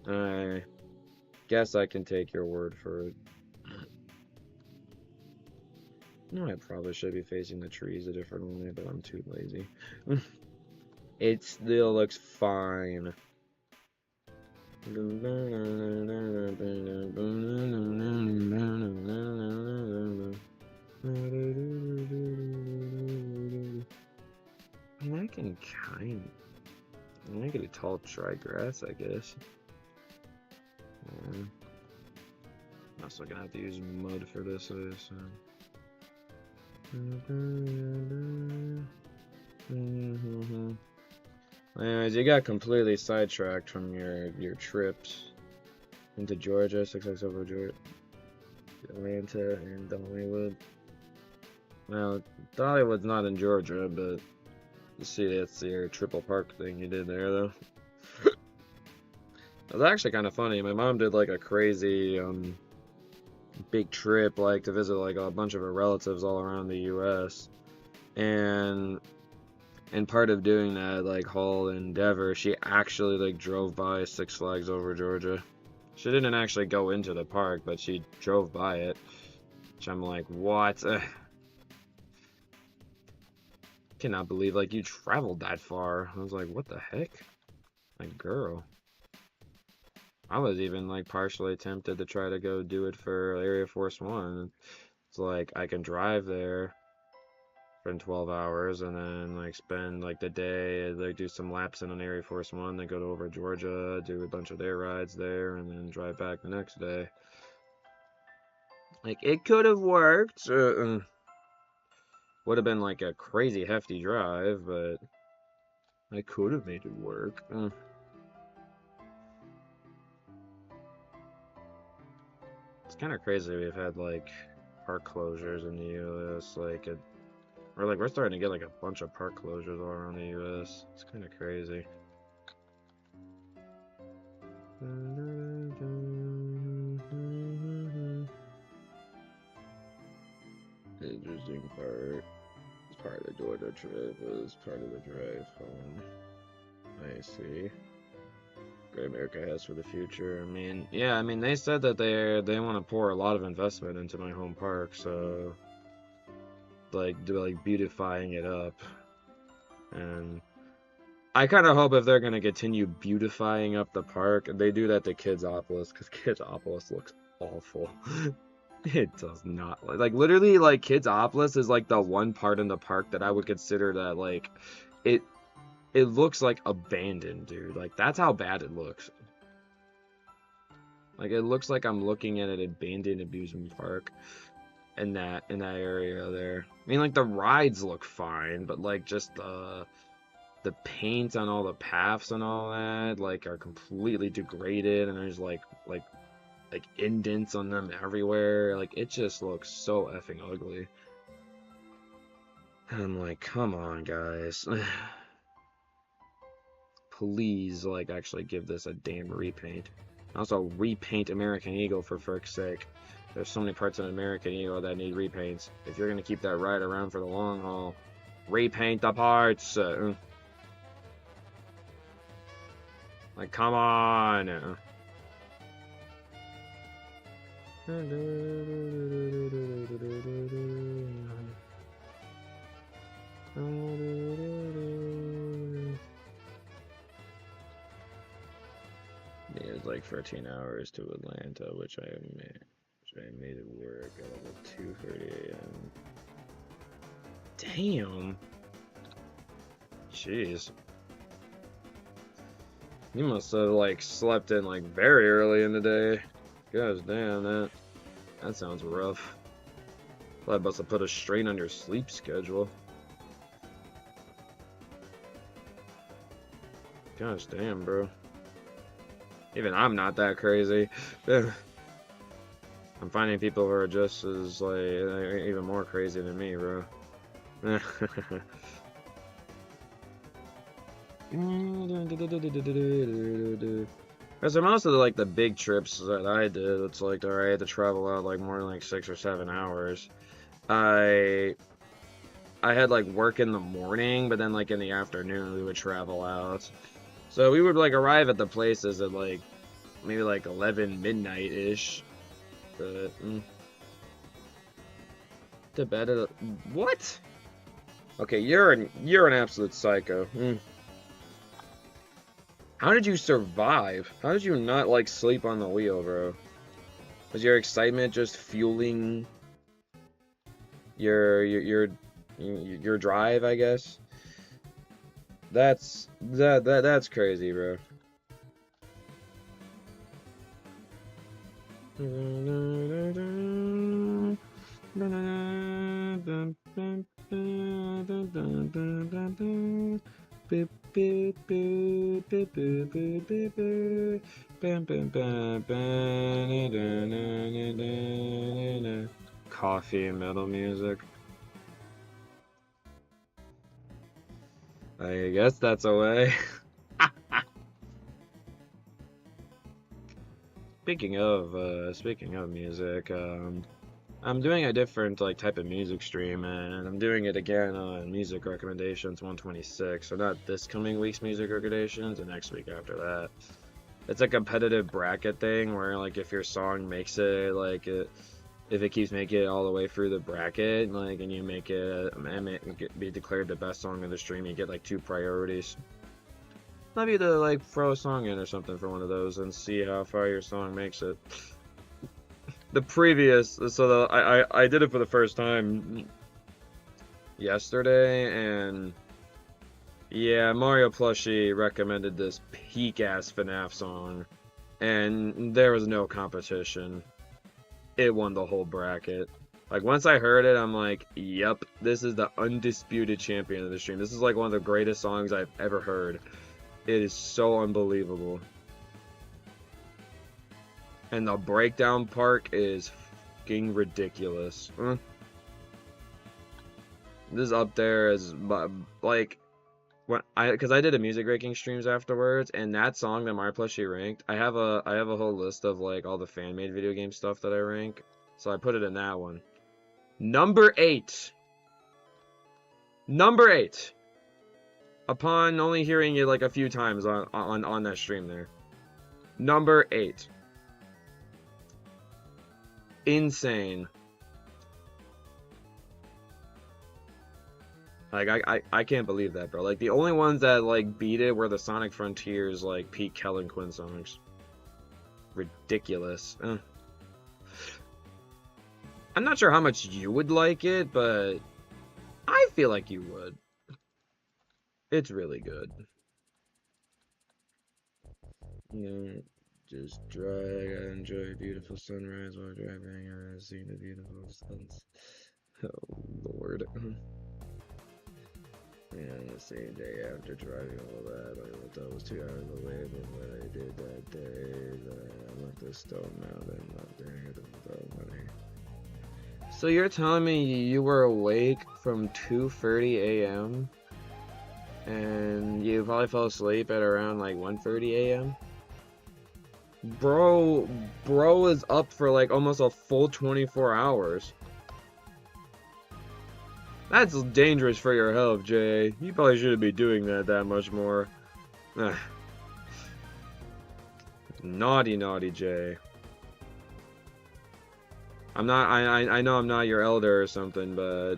I guess I can take your word for it. No, I probably should be facing the trees a different way, but I'm too lazy. It still looks fine. I can I get a tall dry grass, I guess. I'm also gonna have to use mud for this, I assume. Anyways, you got completely sidetracked from your trips into Georgia, 6X over Georgia, Atlanta, and Dollywood. Well, Dollywood's not in Georgia, but you see that's your triple park thing you did there, though. It was actually kind of funny. My mom did like a crazy big trip, like to visit like a bunch of her relatives all around the U.S. And part of doing that like whole endeavor, she actually like drove by Six Flags Over Georgia. She didn't actually go into the park, but she drove by it. Which I'm like, what? Cannot believe like you traveled that far. I was like, what the heck? Like, girl. I was even like partially tempted to try to go do it for Area Force One. It's like I can drive there for 12 hours and then like spend like the day, like do some laps in on Area Force One, then go to over Georgia, do a bunch of their rides there, and then drive back the next day. Like, it could have worked. Would have been like a crazy hefty drive, but I could have made it work. It's kind of crazy we've had like park closures in the U.S. Like we're starting to get like a bunch of park closures all around the U.S. It's kind of crazy. Interesting part. It's part of the Georgia trip. It was part of the drive home. I see. Great America has for the future. I mean, yeah, I mean, they said that they want to pour a lot of investment into my home park, so like beautifying it up. And I kind of hope if they're gonna continue beautifying up the park, they do that to Kidsopolis, because Kidsopolis looks awful. It does not like literally like Kidsopolis is like the one part in the park that I would consider that like it looks like abandoned, dude. Like, that's how bad it looks. Like, it looks like I'm looking at an abandoned amusement park in that area there. I mean, like, the rides look fine, but like just the paint on all the paths and all that like are completely degraded, and there's like indents on them everywhere. Like, it just looks so effing ugly. And I'm like, come on, guys. Please, like, actually give this a damn repaint. Also, repaint American Eagle, for frick's sake. There's so many parts of American Eagle that need repaints. If you're gonna keep that ride around for the long haul, repaint the parts! Like, come on! Yeah, it's like 13 hours to Atlanta, which I made it work at like 2:30 a.m. Damn. Jeez. You must have like slept in like very early in the day. Gosh damn, that sounds rough. Well, I must have put a strain on your sleep schedule. Gosh damn, bro. Even I'm not that crazy. I'm finding people who are just as, like, even more crazy than me, bro. So most of the, like, the big trips that I did, it's like, I had to travel out like more than like 6 or 7 hours. I had like work in the morning, but then like in the afternoon we would travel out. So we would like arrive at the places at like maybe like 11 midnight ish. But to bed at what? Okay, you're an absolute psycho. How did you survive? How did you not like sleep on the wheel, bro? Was your excitement just fueling your drive, I guess? That's crazy, bro. Coffee and metal music. I guess that's a way. Speaking of music, I'm doing a different like type of music stream, and I'm doing it again on Music Recommendations 126. So not this coming week's music recommendations, the next week after that. It's a competitive bracket thing where like if your song makes it if it keeps making it all the way through the bracket, like, and you make it be declared the best song of the stream, you get like 2 priorities. Maybe to like throw a song in or something for one of those and see how far your song makes it. I did it for the first time yesterday, and yeah, Mario Plushie recommended this peak ass FNAF song, and there was no competition. It won the whole bracket. Like, once I heard it, I'm like, yep, this is the undisputed champion of the stream. This is like one of the greatest songs I've ever heard. It is so unbelievable. And the breakdown part is fucking ridiculous. This is up there as, like, because I did a music ranking streams afterwards, and that song that Mario Plushie ranked, I have a whole list of like all the fan made video game stuff that I rank, so I put it in that one. Number 8. Upon only hearing it like a few times on that stream there. Number 8. Insane. Like, I can't believe that, bro. Like, the only ones that, like, beat it were the Sonic Frontiers, like, Pete Kellenquin songs. Ridiculous. I'm not sure how much you would like it, but I feel like you would. It's really good. Just drive. I enjoy a beautiful sunrise while driving. I've seen a beautiful sunset. Oh, Lord. Yeah, the same day after driving all that, I thought it was 2 hours away, but what I did that day, I went to Stone Mountain, not doing it without money. So you're telling me you were awake from 2:30 a.m. and you probably fell asleep at around like 1:30 a.m.? Bro is up for like almost a full 24 hours. That's dangerous for your health, Jay. You probably shouldn't be doing that much more. Naughty, Jay. I know I'm not your elder or something, but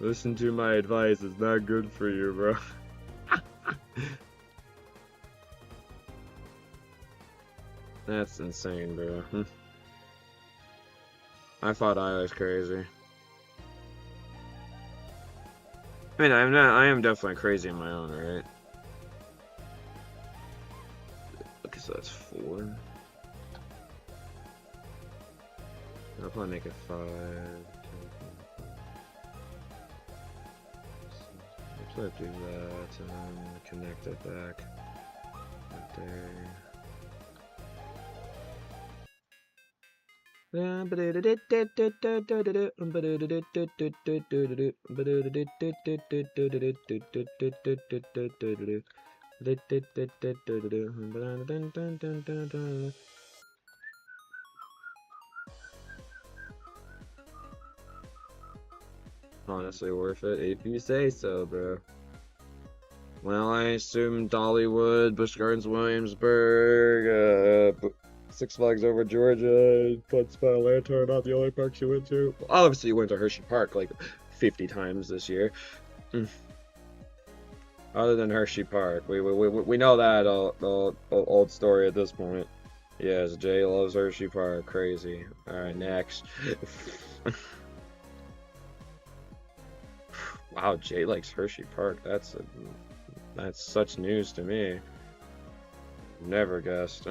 listen to my advice. It's not good for you, bro. That's insane, bro. I thought I was crazy. I mean, I am definitely crazy in my own right. Okay, so that's 4. I'll probably make it 5. Actually, I'll do that and then connect it back right there. Honestly worth it if you say so, bro. Well, I assume Dollywood, Busch Gardens, Williamsburg, Six Flags Over Georgia, Blood Spell Lantern, not the only parks you went to. Well, obviously, you went to Hershey Park like 50 times this year. Other than Hershey Park, we know that old story at this point. Yes, Jay loves Hershey Park. Crazy. All right, next. Wow, Jay likes Hershey Park. That's such news to me. Never guessed.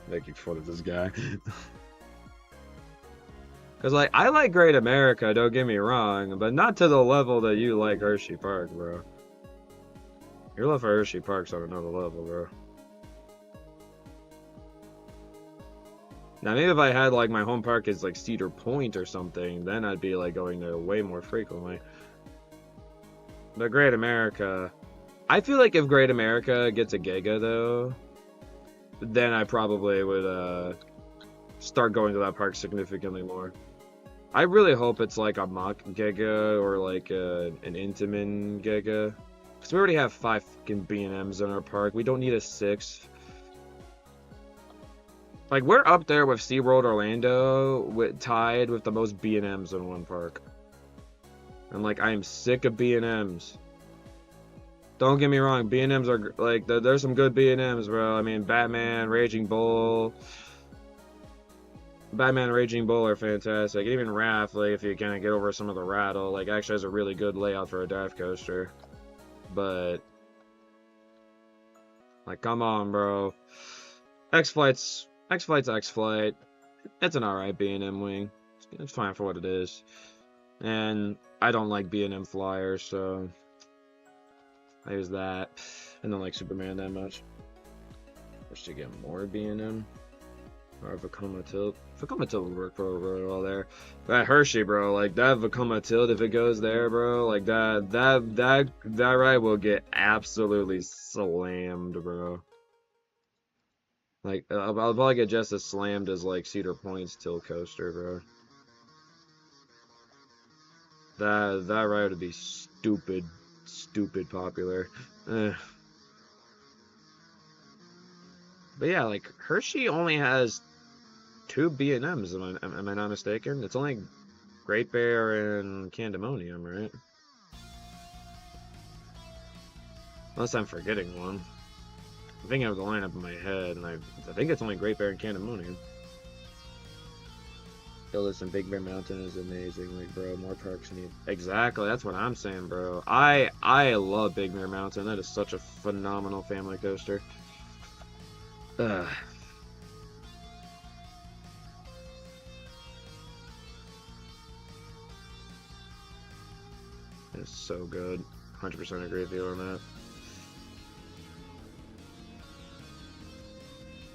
Making fun of this guy. Cause like I like Great America, don't get me wrong, but not to the level that you like Hershey Park, bro. Your love for Hershey Park's on another level, bro. Now maybe if I had like my home park is like Cedar Point or something, then I'd be like going there way more frequently. But Great America, I feel like if Great America gets a Giga though, then I probably would start going to that park significantly more. I really hope it's like a mock Giga or like an Intamin Giga. Because we already have 5 fucking B&Ms in our park. We don't need a 6th. Like, we're up there with SeaWorld Orlando, tied with the most B&Ms in one park. And like, I am sick of B&Ms. Don't get me wrong, B&Ms are, like, there's some good B&Ms, bro. I mean, Batman, Raging Bull are fantastic. Even Raft, like, if you kind of get over some of the rattle, like, actually has a really good layout for a dive coaster. But, like, come on, bro. X-Flight's X-Flight. It's an alright B&M wing. It's fine for what it is. And I don't like B&M flyers, so I use that. I don't like Superman that much. Wish to get more B&M. Or Vekoma Tilt. Vekoma Tilt would work really well there. That Hershey, bro, like that Vekoma Tilt, if it goes there, bro, like that ride will get absolutely slammed, bro. Like I'll probably get just as slammed as like Cedar Point's Tilt coaster, bro. That ride would be stupid popular. But yeah, like Hershey only has 2 B&Ms, am I not mistaken? It's only Great Bear and Candemonium, right? Unless I'm forgetting one. I'm thinking of the lineup in my head, and I think it's only Great Bear and Candemonium. Yo, listen, Big Bear Mountain is amazing. Like, bro, more parks need. Exactly, that's what I'm saying, bro. I love Big Bear Mountain. That is such a phenomenal family coaster. Ugh. It's so good. 100% agree with you on that.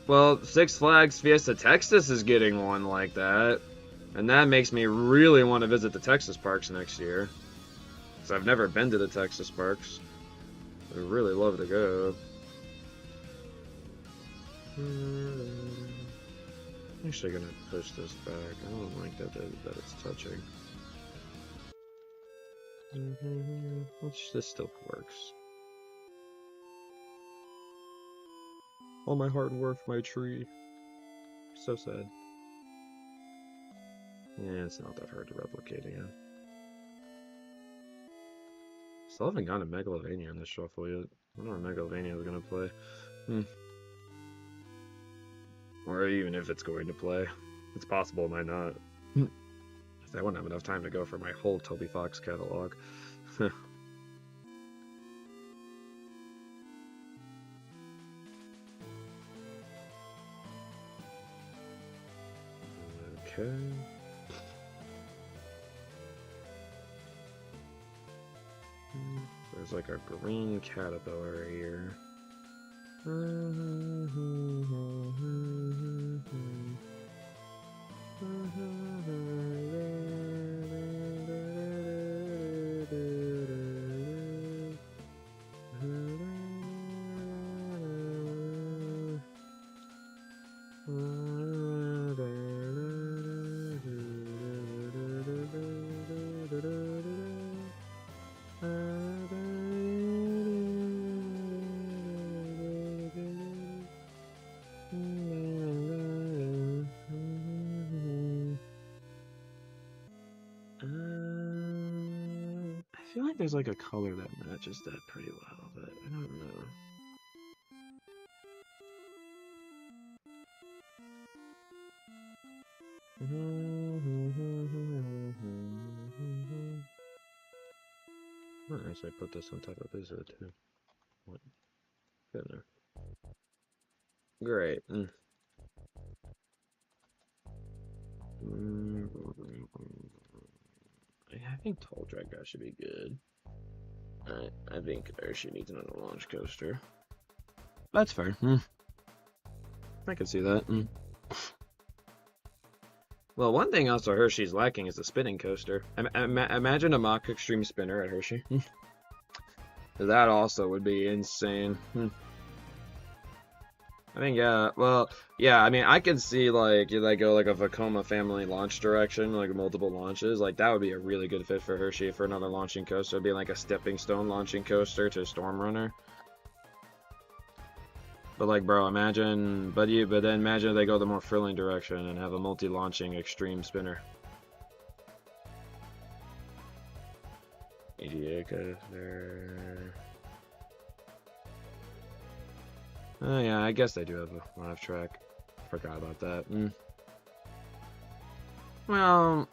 Well, Six Flags Fiesta Texas is getting one like that. And that makes me really want to visit the Texas parks next year. Because I've never been to the Texas parks. I would really love to go. I'm actually going to push this back. I don't like that it's touching. Which this still works. All my hard work for my tree. So sad. Yeah, it's not that hard to replicate again. Still haven't gotten a Megalovania in this shuffle yet. I don't know if Megalovania is gonna play. Or even if it's going to play. It's possible it might not. I wouldn't have enough time to go for my whole Toby Fox catalog. Okay. There's like a green caterpillar here. I feel like there's like a color that matches that pretty well, but I don't know. Nice, I put this on top of this too. What? Good there. Great. I think Tall Drag Guy should be good. I think she needs another launch coaster. That's fair. I can see that. Well, one thing also Hershey's lacking is the spinning coaster. Imagine a mock extreme spinner at Hershey. That also would be insane. I think, yeah, well, yeah, I mean, I could see, like, you like go, like, a Vekoma family launch direction, like, multiple launches, like, that would be a really good fit for Hershey for another launching coaster. It'd be like a stepping stone launching coaster to Storm Runner. But, like, bro, imagine, but then imagine if they go the more thrilling direction and have a multi-launching extreme spinner. ADA coaster. Oh yeah, I guess they do have a live track. Forgot about that. Well,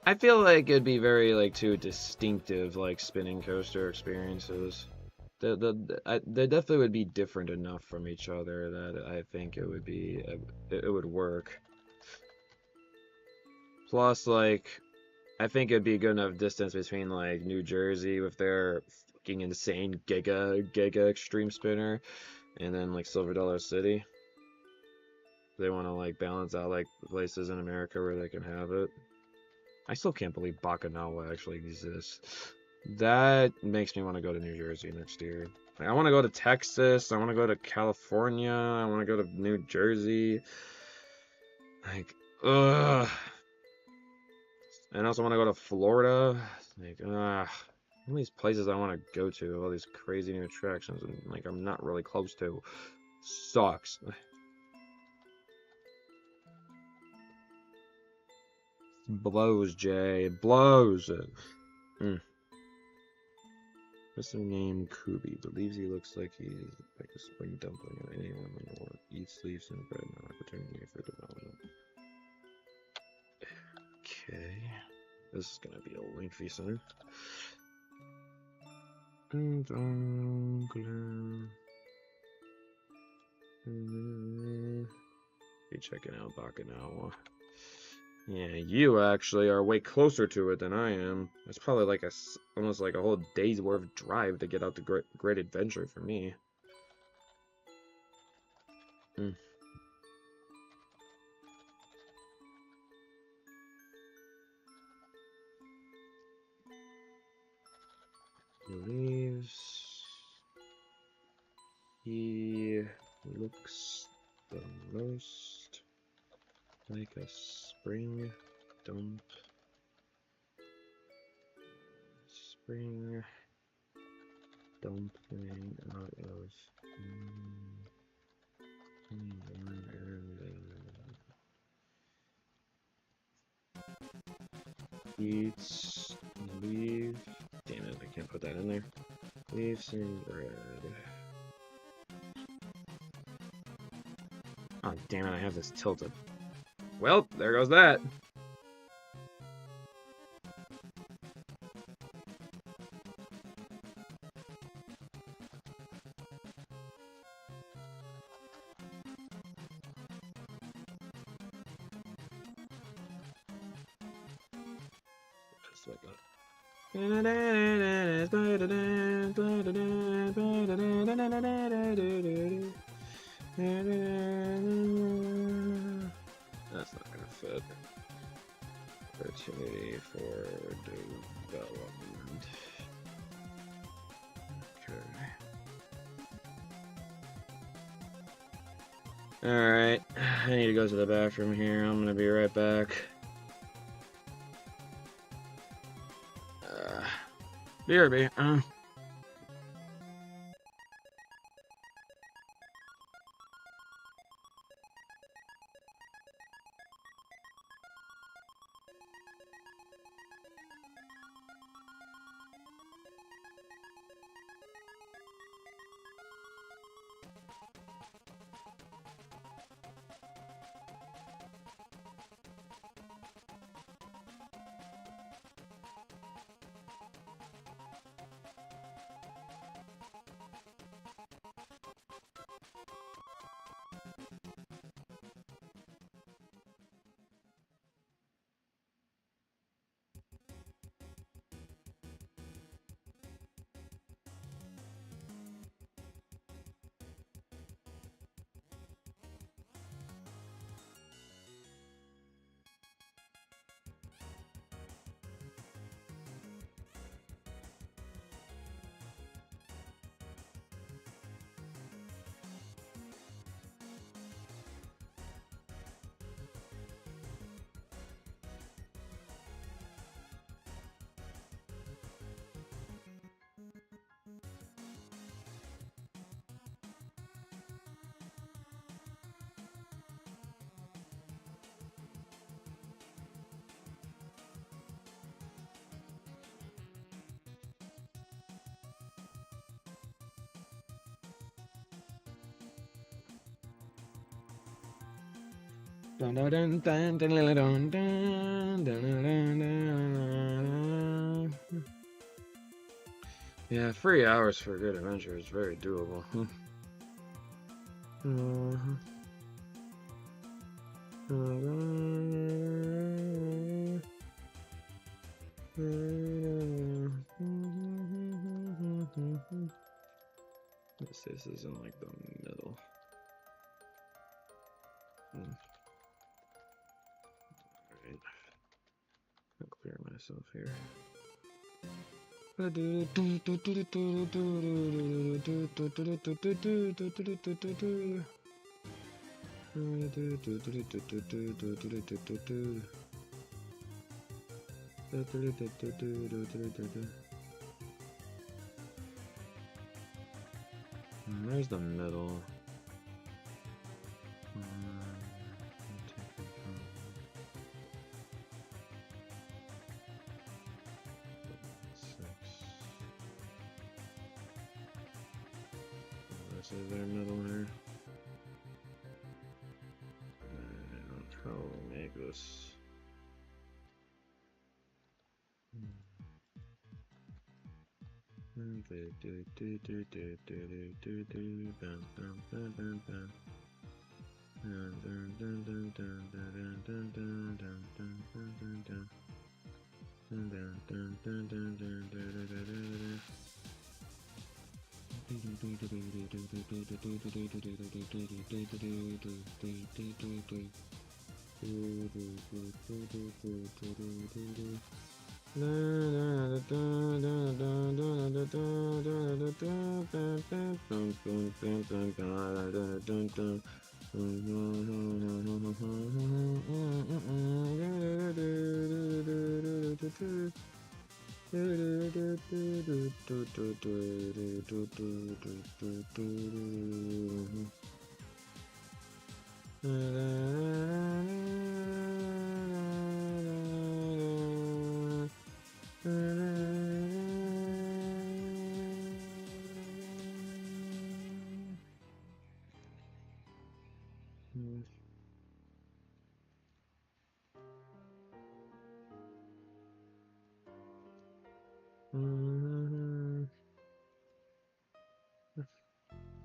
I feel like it'd be very like two distinctive like spinning coaster experiences. They definitely would be different enough from each other that I think it would be it would work. Plus, like, I think it'd be good enough distance between like New Jersey with their fucking insane Giga Extreme Spinner. And then like Silver Dollar City, they want to like balance out like places in America where they can have it. I still can't believe Bacchanal actually exists. That makes me want to go to New Jersey next year. Like, I want to go to Texas. I want to go to California. I want to go to New Jersey. Like, ugh. And I also want to go to Florida. Like, all these places I want to go to, all these crazy new attractions, and like I'm not really close to. Sucks. Blows, Jay. Blows. What's their name? Kubi. Believes he looks like he's like a spring dumpling of anyone in the world. Eats leaves and bread, no opportunity for development. Okay. This is gonna be a lengthy song. Be checking out Bacchanal. Yeah, you actually are way closer to it than I am. It's probably like almost like a whole day's worth of drive to get out the Great Adventure for me. Believes he looks the most like a spring dumpling out of eats leaf. Damn it, I can't put that in there. Leaves and bread. Oh, damn it, I have this tilted. Well, there goes that. That's not gonna fit. Opportunity for development. Okay. Alright, I need to go to the bathroom here. I'm gonna be right back. BRB. Dun, dun, dun, dun, dun, dun, dun, dun, dun, dun. Yeah, 3 hours for a good adventure is very doable. This is in like the middle. Alright. I'll clear myself here. Where's the middle? This is their middle here. How will we make this?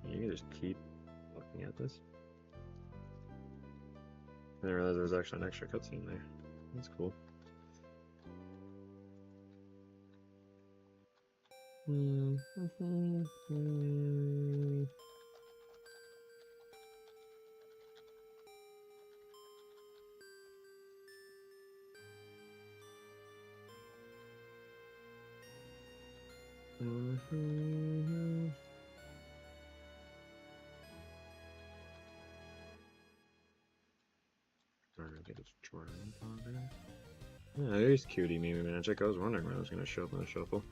You can just keep looking at this. I didn't realize there was actually an extra cutscene there. That's cool. Yeah, there's cutie Mimi Magic. I was wondering when I was gonna show up in the shuffle.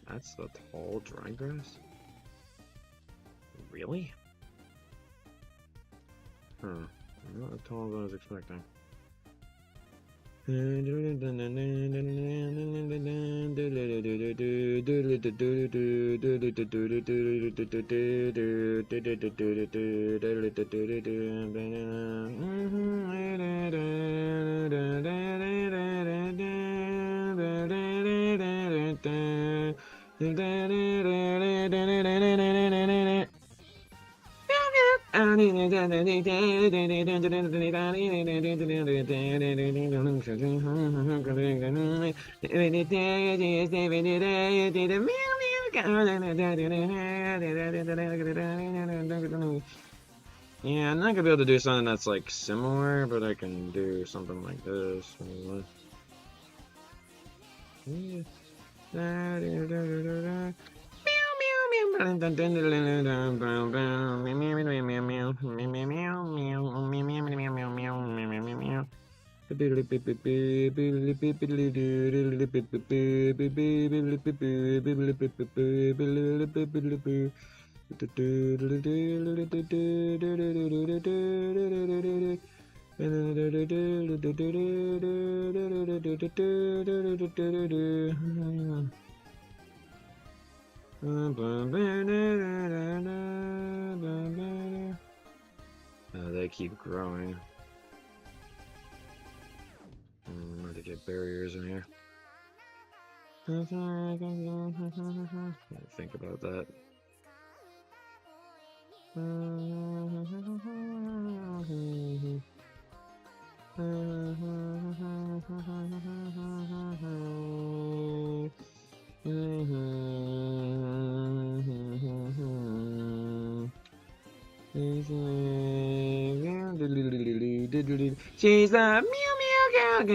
That's the tall dry grass? Really? Huh. Not as tall as I was expecting. Yeah, I'm not gonna be able to do something that's like similar, but I can do something like this. They keep growing. I'm going to get barriers in here. Think about that. She's a meow meow girl.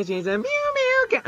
She's a meow meow girl.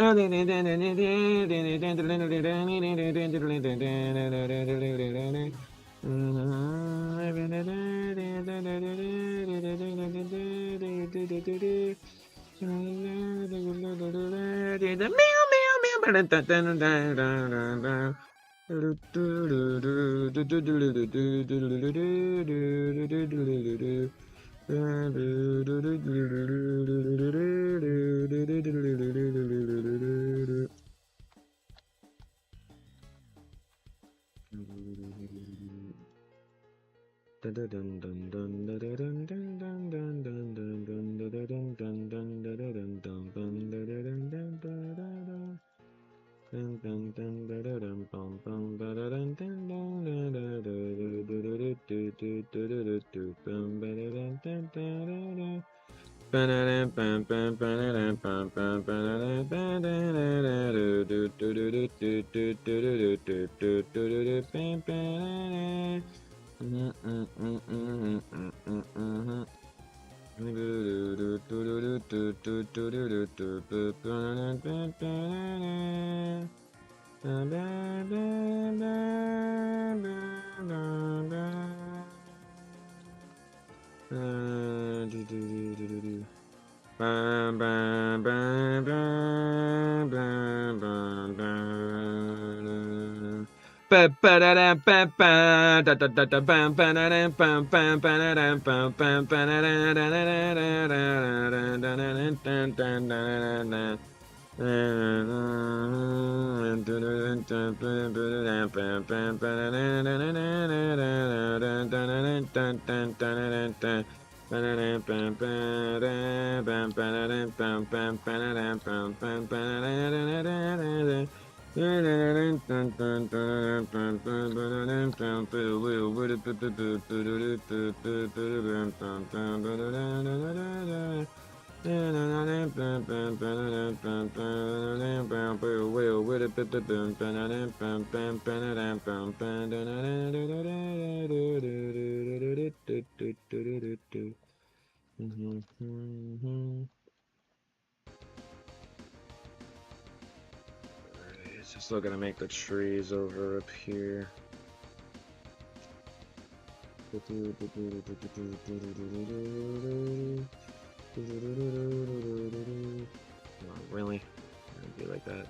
So still gonna make the trees over up here. Not really. It'd be like that.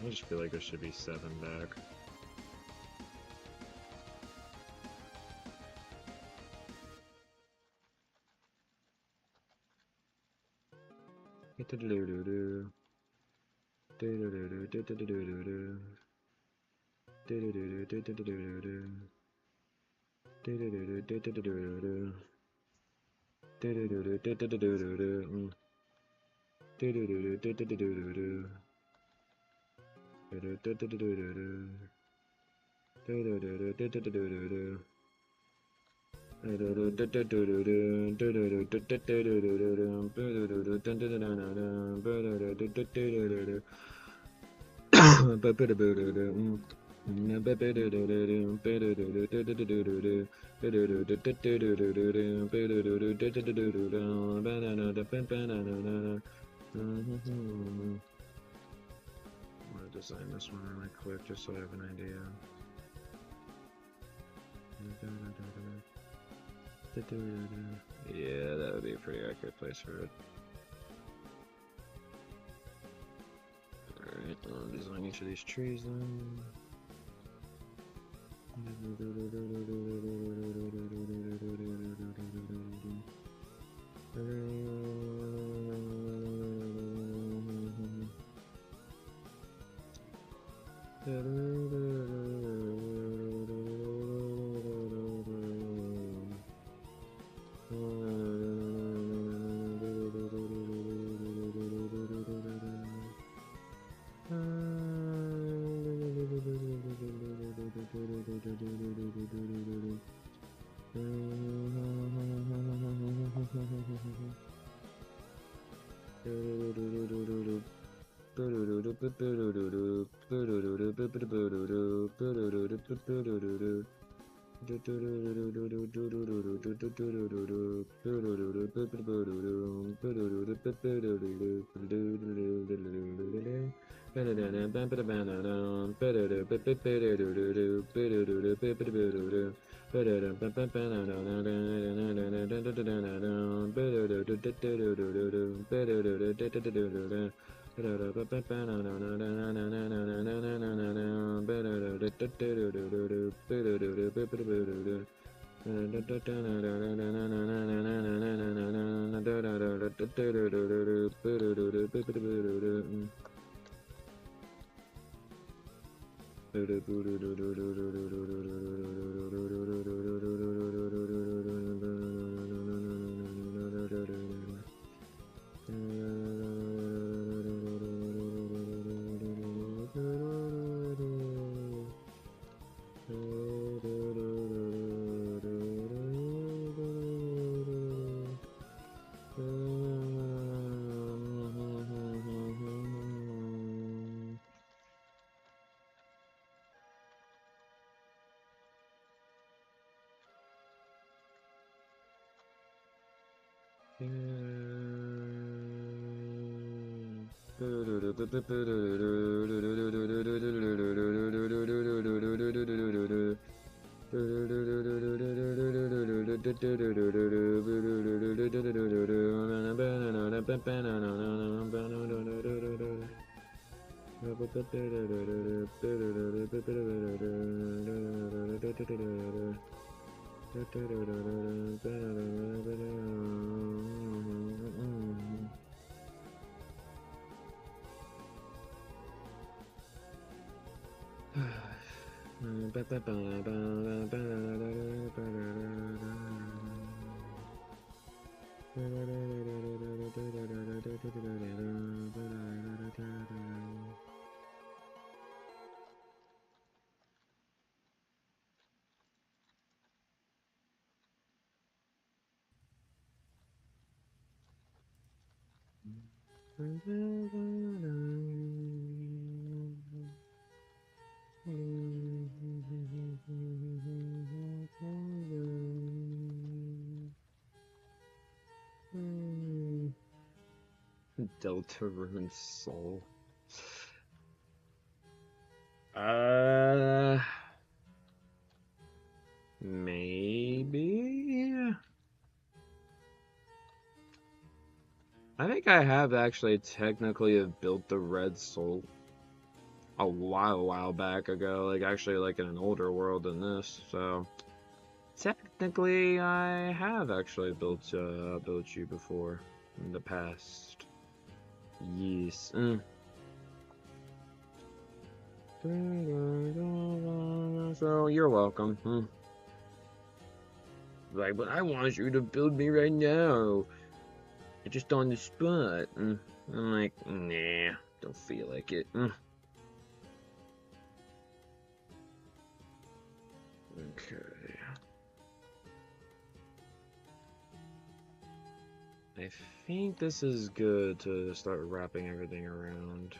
I just feel like there should be 7 back. I'm gonna design this one really quick just so I have an idea. Yeah, that would be a pretty accurate place for it. Alright, I'll design each of these trees then. Deltarune soul. Uh, Maybe. I think I have actually technically have built the red soul a while back ago, like actually like in an older world than this. So technically, I have actually built you before in the past. Yes. So you're welcome. Like, but I want you to build me right now. Just on the spot. I'm like, nah, don't feel like it. Okay. I think this is good to start wrapping everything around.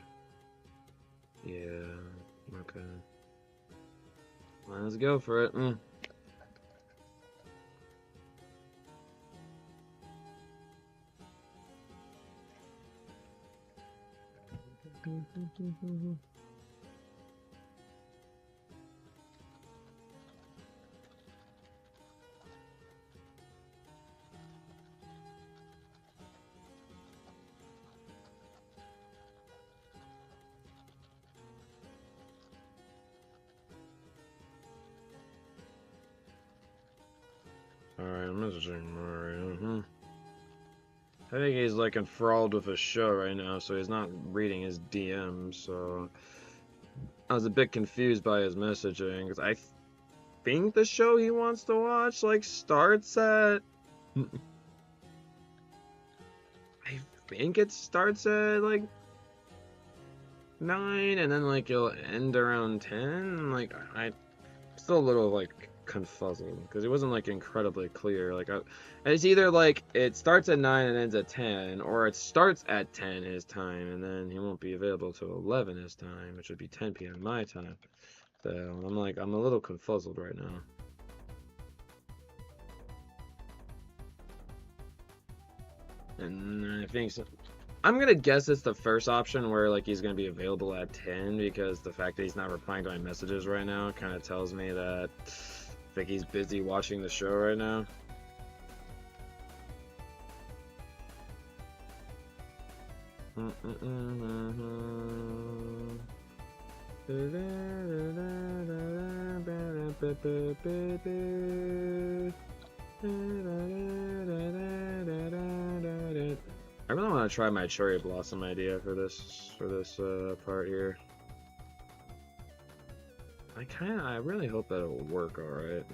Yeah, okay. Let's go for it. Alright, I'm messaging Mario. I think he's like enthralled with his show right now, so he's not reading his DMs, so I was a bit confused by his messaging, because I think the show he wants to watch, like, starts at... I think it starts at, like, 9, and then, like, it'll end around 10, like, I'm still a little, like, confuzzled, because it wasn't, like, incredibly clear, like, it's either, like, it starts at 9 and ends at 10, or it starts at 10 his time, and then he won't be available till 11 his time, which would be 10 p.m. my time, so I'm a little confuzzled right now. And I'm gonna guess it's the first option where like he's gonna be available at 10 because the fact that he's not replying to my messages right now kind of tells me that I think he's busy watching the show right now. I really want to try my cherry blossom idea for this part here. I really hope that it will work all right.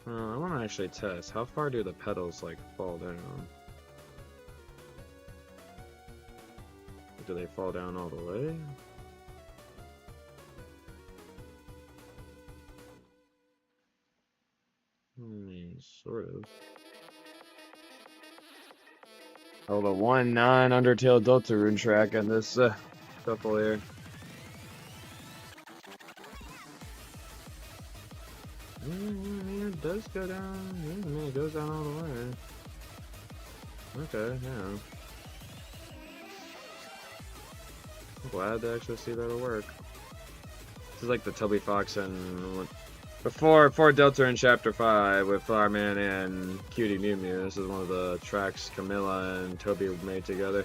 I want to actually test how far do the petals like fall down. Do they fall down all the way? Sort of. Oh, the 1/9 Undertale Deltarune track on this couple here. Yeah, it does go down. Yeah, I mean, it goes down all the way. Okay, yeah. I'm glad to actually see that'll work. This is like the Toby Fox and before Deltarune Chapter 5 with Flowerman and Cutie Mew Mew. This is one of the tracks Camilla and Toby made together.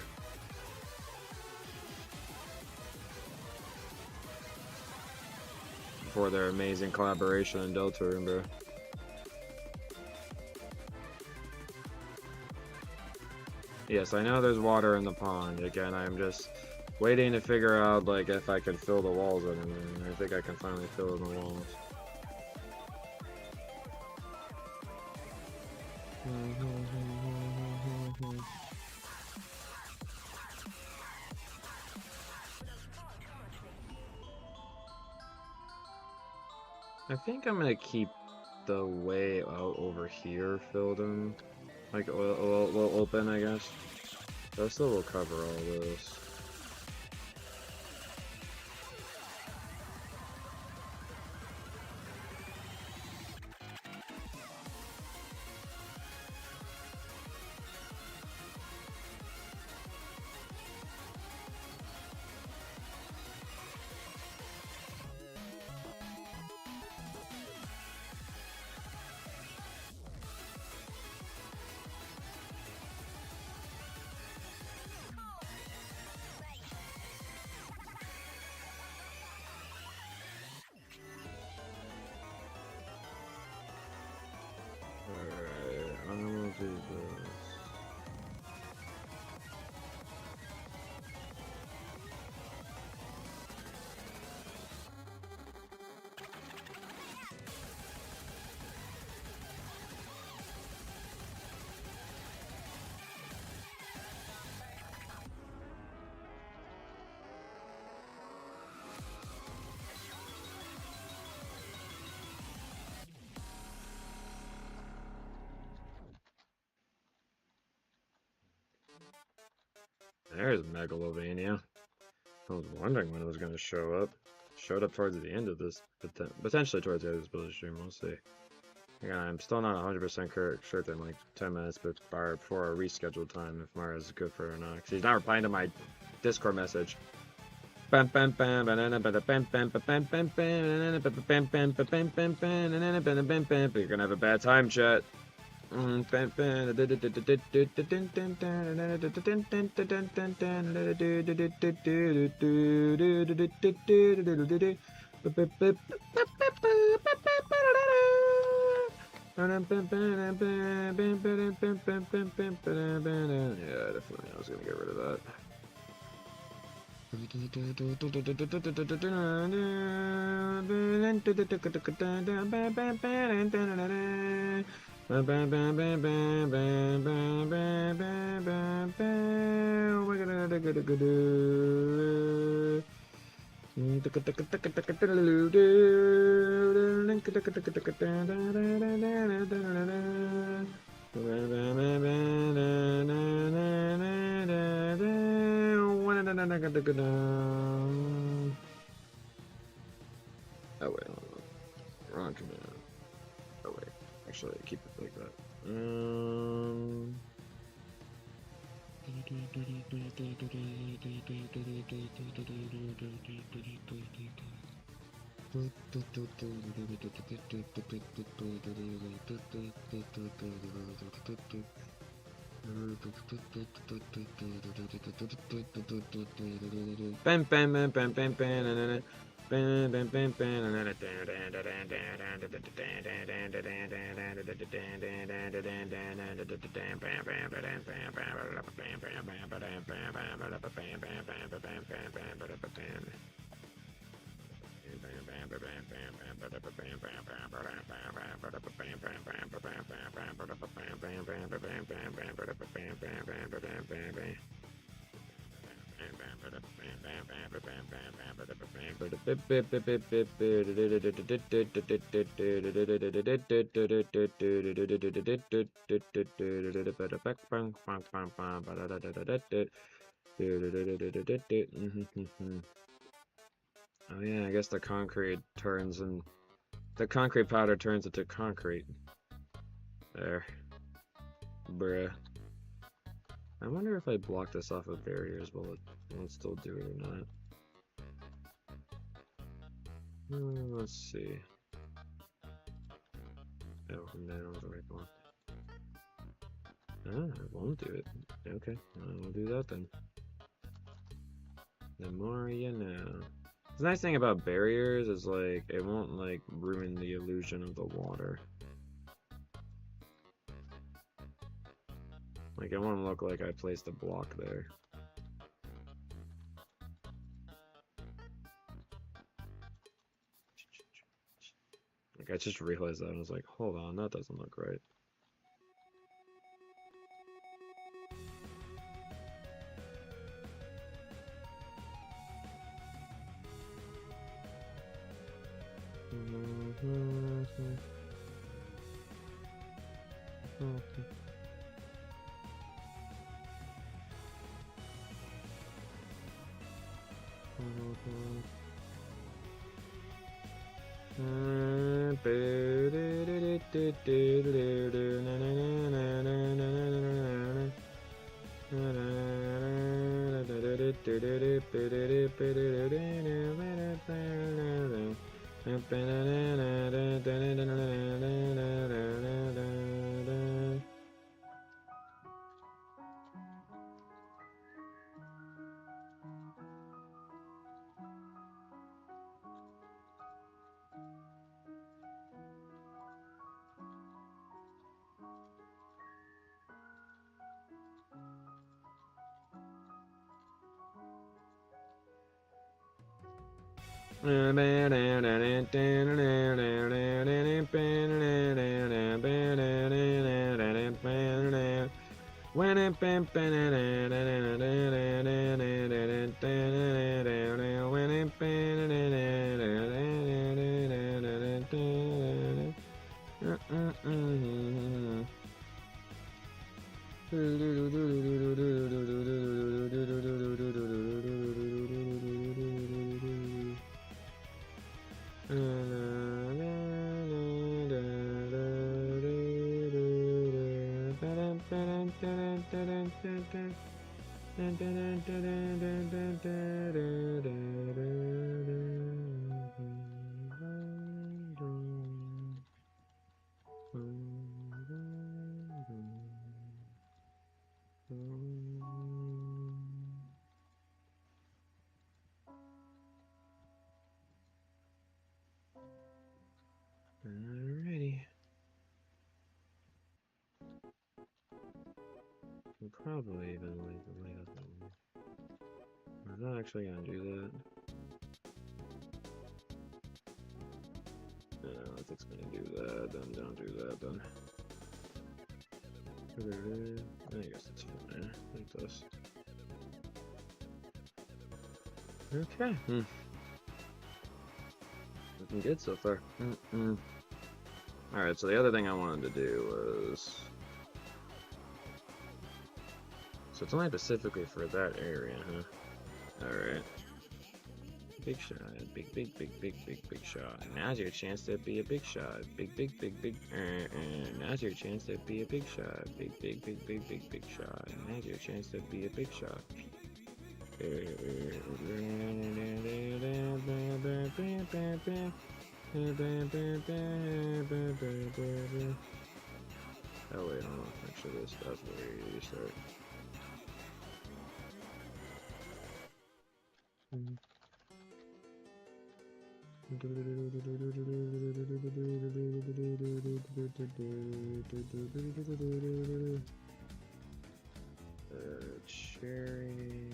For their amazing collaboration in Deltarune, bro. Yes, I know there's water in the pond. Again, I'm just waiting to figure out like if I can fill the walls or anything. I think I can finally fill in the walls. I think I'm gonna keep the way out over here filled in, like open, I guess. That still will cover all this. Alright, I'm gonna do this. There's Megalovania. I was wondering when it was going to show up. Showed up towards the end of this, potentially towards the end of this build stream, we'll see. Again, I'm still not 100% sure that in like 10 minutes before our rescheduled time if Mara's good for it or not. Because he's not replying to my Discord message. You're gonna have a bad time, chat. Yeah, definitely. I was gonna get rid of that. Oh wait, hold on. Wrong command. Oh wait, actually keep it like that. Um. Bam bam bam bam bam bam. Bam bam bam bam. Oh yeah, I guess the concrete turns and the concrete powder turns into concrete. There. Bruh. I wonder if I block this off with barriers, will it still do it or not? Let's see. Oh, no, the right one. Ah, it won't do it. Okay, I'll do that then. The more you know. The nice thing about barriers is like it won't like ruin the illusion of the water. Like it won't look like I placed a block there. Like I just realized that and I was like, hold on, that doesn't look right. Alrighty. We'll probably even leave the light up. We're not actually gonna do that. No, I think it's gonna do that, then don't do that then. I guess it's fine, like this. Okay. Looking good so far. Alright, so the other thing I wanted to do was... So it's only specifically for that area, huh? Alright. Big shot. Big shot. Now's your chance to be a big shot. Big. Now's your chance to be a big shot. Big shot. Now's your chance to be a big shot. Oh wait, hold on. Actually, that's where you start. Cherry.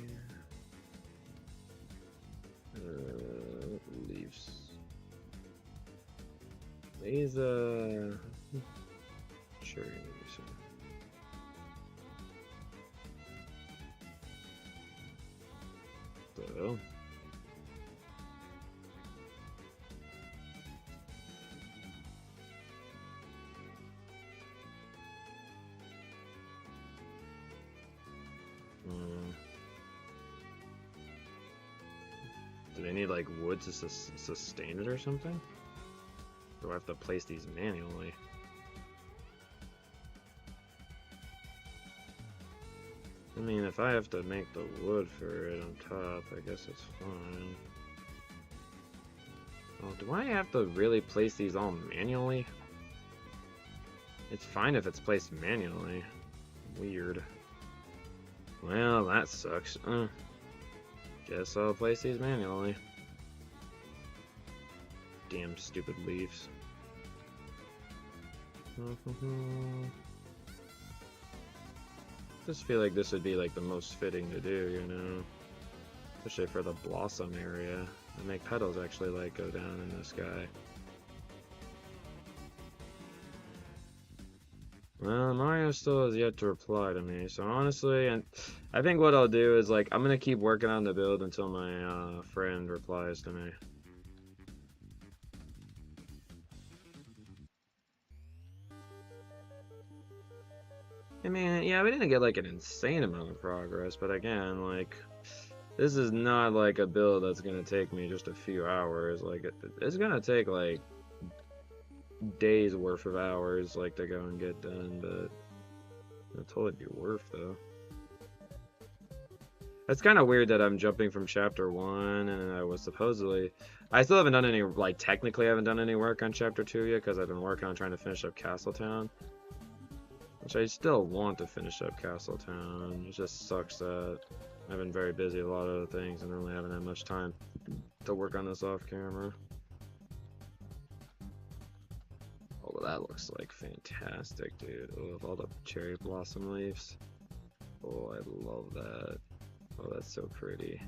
Leaves. These cherry leaves. So. Do they need like wood to sustain it or something? Or do I have to place these manually? I mean, if I have to make the wood for it on top, I guess it's fine. Oh, do I have to really place these all manually? It's fine if it's placed manually. Weird. Well, that sucks. Guess I'll place these manually. Damn stupid leaves. Just feel like this would be like the most fitting to do, you know? Especially for the blossom area. And make petals actually like go down in the sky. Well, Mario still has yet to reply to me, so honestly, and I think what I'll do is, like, I'm gonna keep working on the build until my friend replies to me. I mean, yeah, we didn't get, like, an insane amount of progress, but again, like, this is not, like, a build that's gonna take me just a few hours. Like, it's gonna take, like, days worth of hours, like, to go and get done, but it'll totally be worth, though. It's kind of weird that I'm jumping from chapter 1, and I was supposedly... I still haven't done any, like, technically I haven't done any work on chapter 2 yet, because I've been working on trying to finish up Castletown. Which I still want to finish up Castletown. It just sucks that I've been very busy with a lot of other things, and really haven't had much time to work on this off camera. Oh, well, that looks like fantastic, dude. Oh, with all the cherry blossom leaves. Oh, I love that. Oh, that's so pretty.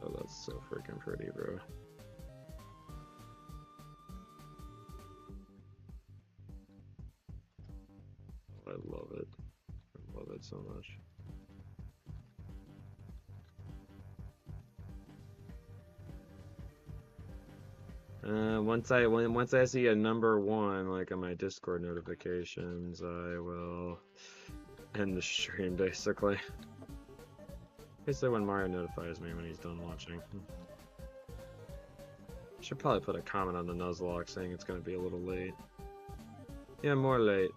Oh, that's so freaking pretty, bro. I love it. I love it so much. Once I see a number 1 like on my Discord notifications, I will end the stream basically. Basically when Mario notifies me when he's done watching. Should probably put a comment on the Nuzlocke saying it's gonna be a little late. Yeah, more late.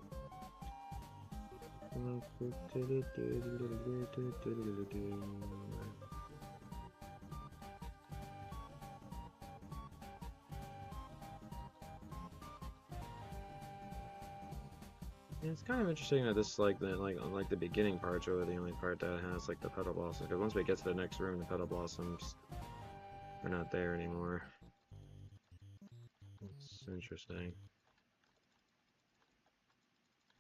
Yeah, it's kind of interesting that this like the beginning parts are the only part that has like the petal blossoms. Because once we get to the next room, the petal blossoms are not there anymore. It's interesting.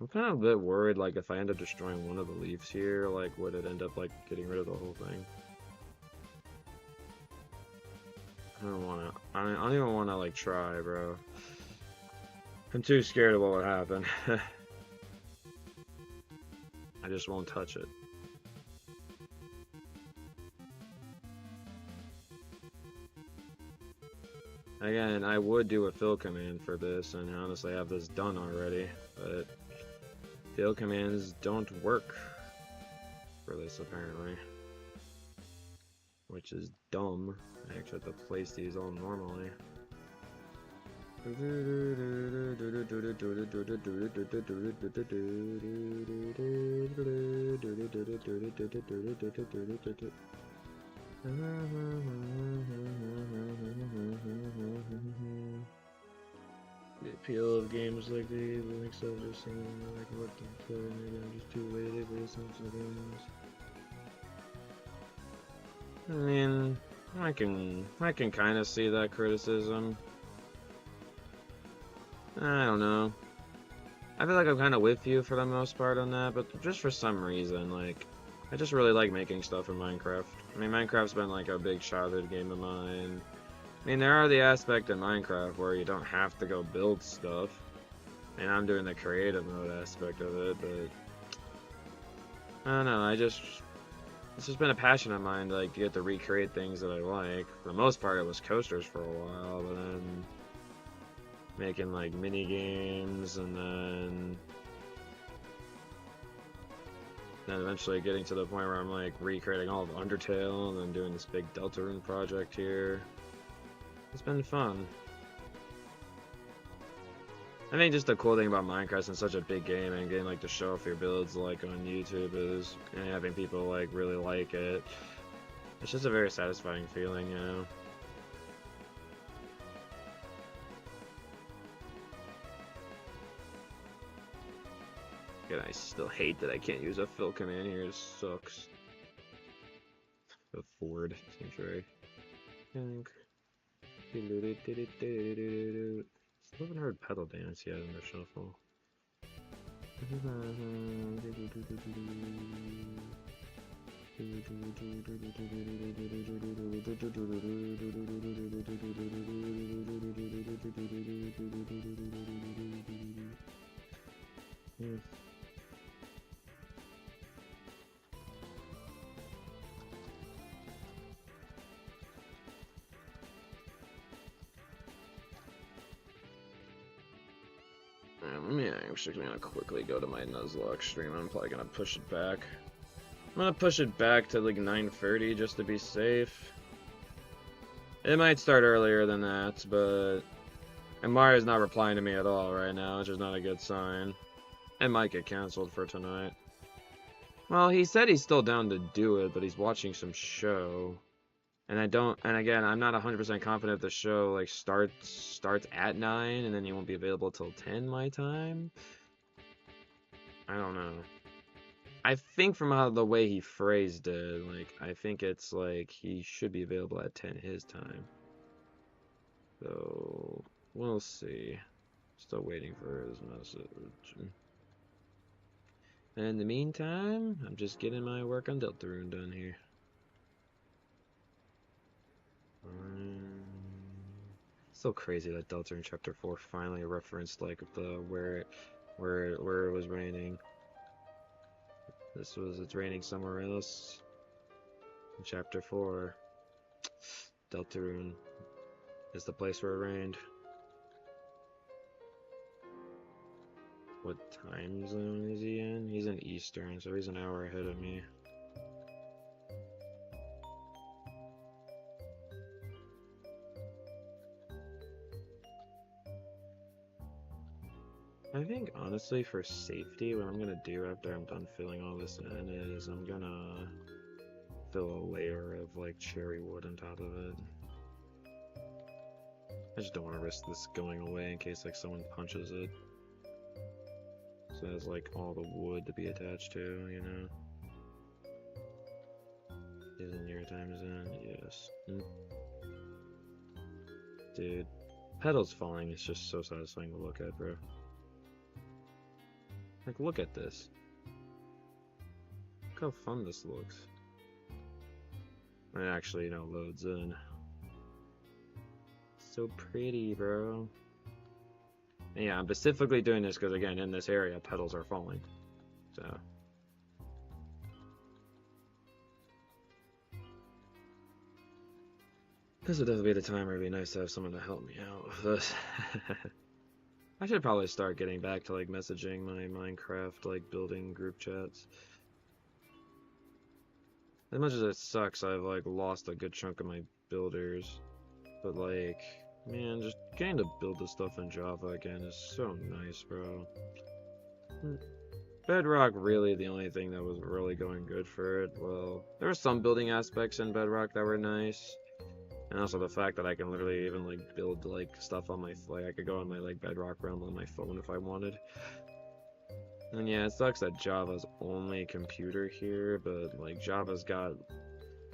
I'm kind of a bit worried, like, if I end up destroying one of the leaves here, like, would it end up, like, getting rid of the whole thing? I don't even wanna, like, try, bro. I'm too scared of what would happen. I just won't touch it. Again, I would do a fill command for this, and honestly have this done already, but fill commands don't work for this apparently, which is dumb. I actually have to place these all normally. The appeal of games like these, like so just saying like what to play, maybe I'm just too lazy for some games. I mean, I can kind of see that criticism. I don't know. I feel like I'm kind of with you for the most part on that, but just for some reason, like, I just really like making stuff in Minecraft. I mean, Minecraft's been like a big childhood game of mine. I mean, there are the aspect in Minecraft where you don't have to go build stuff. And I'm doing the creative mode aspect of it, but I don't know, it's just been a passion of mine, like, to get to recreate things that I like. For the most part, it was coasters for a while, but then making, like, mini games, and then eventually getting to the point where I'm, like, recreating all of Undertale, and then doing this big Deltarune project here. It's been fun. I think just the cool thing about Minecraft is such a big game, and getting like to show off your builds like on YouTube is, and having people like really like it. It's just a very satisfying feeling, you know. And I still hate that I can't use a fill command here. It sucks. The forward seems very. Still haven't heard pedal dance yet in the shuffle. Yeah, I'm actually gonna quickly go to my Nuzlocke stream. I'm probably gonna push it back. I'm gonna push it back to like 9:30 just to be safe. It might start earlier than that, but and Mario's not replying to me at all right now, which is not a good sign. It might get canceled for tonight. Well, he said he's still down to do it, but he's watching some show. And again, I'm not 100% confident if the show like starts at 9 and then he won't be available till 10 my time. I don't know. I think from how the way he phrased it, like I think it's like he should be available at 10 his time. So we'll see. Still waiting for his message. And in the meantime, I'm just getting my work on Deltarune done here. So crazy that Deltarune Chapter 4 finally referenced like the where it was raining. It's raining somewhere else. In Chapter 4, Deltarune is the place where it rained. What time zone is he in? He's in Eastern, so he's an hour ahead of me. I think, honestly, for safety, what I'm gonna do after I'm done filling all this in is I'm gonna fill a layer of, like, cherry wood on top of it. I just don't want to risk this going away in case, like, someone punches it. So it has, like, all the wood to be attached to, you know? Isn't your time zone? Yes. Dude, petals falling is just so satisfying to look at, bro. Like, look at this. Look how fun this looks. It actually, you know, loads in. So pretty, bro. And yeah, I'm specifically doing this because, again, in this area, petals are falling. So. This would definitely be the time where it'd be nice to have someone to help me out with this. I should probably start getting back to like messaging my Minecraft like building group chats. As much as it sucks, I've like lost a good chunk of my builders. But like, man, just getting to build this stuff in Java again is so nice, bro. Bedrock really the only thing that was really going good for it. Well, there were some building aspects in Bedrock that were nice. And also the fact that I can literally even like build like stuff on my like I could go on my like Bedrock realm on my phone if I wanted. And yeah, it sucks that Java's only computer here, but like Java's got.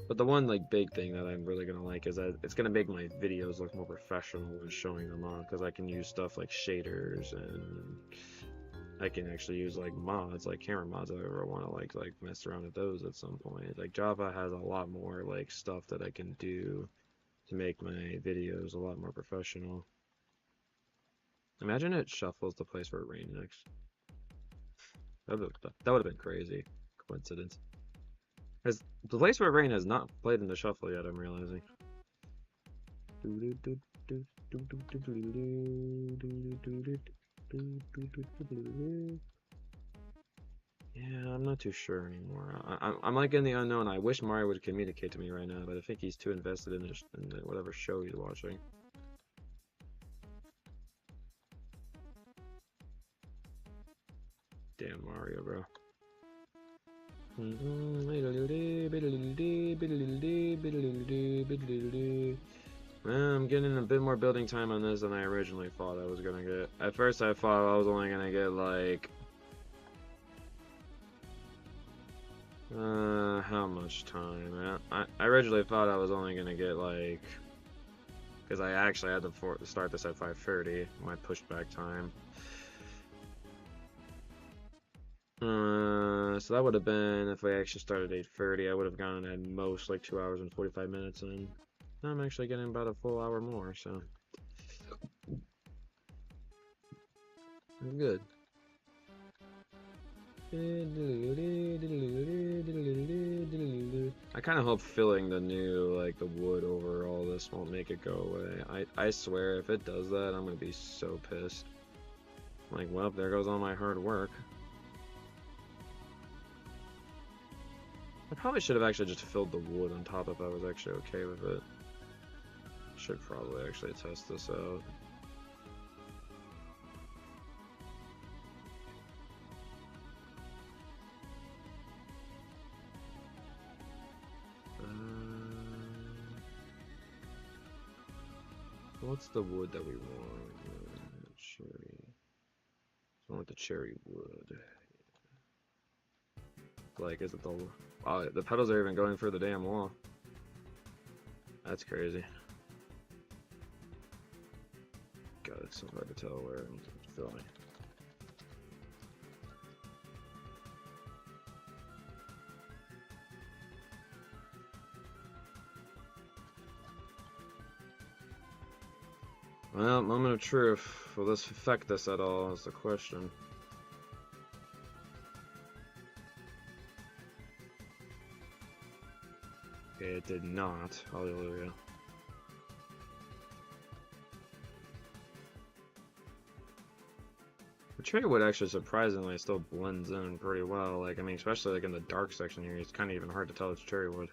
But the one like big thing that I'm really gonna like is that it's gonna make my videos look more professional when showing them on, because I can use stuff like shaders and I can actually use like mods, like camera mods if I ever want to like mess around with those at some point. Like Java has a lot more like stuff that I can do to make my videos a lot more professional. Imagine it shuffles the place where it rained next. That would have been crazy. Coincidence. Because the place where it rained has not played in the shuffle yet, I'm realizing. Yeah, I'm not too sure anymore. I'm like in the unknown. I wish Mario would communicate to me right now, but I think he's too invested in whatever show he's watching. Damn Mario, bro. Well, I'm getting a bit more building time on this than I originally thought I was gonna get. At first I thought I was only gonna get like how much time? I originally thought I was only gonna get like, because I actually had to start this at 5:30, my pushback time. So that would have been, if I actually started at 8:30, I would have gone at most like 2 hours and 45 minutes in. Now I'm actually getting about a full hour more, so I'm good. I kind of hope filling the new, like, the wood over all this won't make it go away. I swear, if it does that, I'm gonna be so pissed. Like, well, there goes all my hard work. I probably should have actually just filled the wood on top if I was actually okay with it. Should probably actually test this out. What's the wood that we want? Cherry. I want the cherry wood. Like, is it the... Oh, the pedals are even going for the damn wall. That's crazy. God, it's so hard to tell where I'm filming. Well, moment of truth. Will this affect this at all is the question. Okay, it did not. Hallelujah. The cherry wood actually surprisingly still blends in pretty well. Like, I mean, especially like in the dark section here, it's kind of even hard to tell it's cherry wood.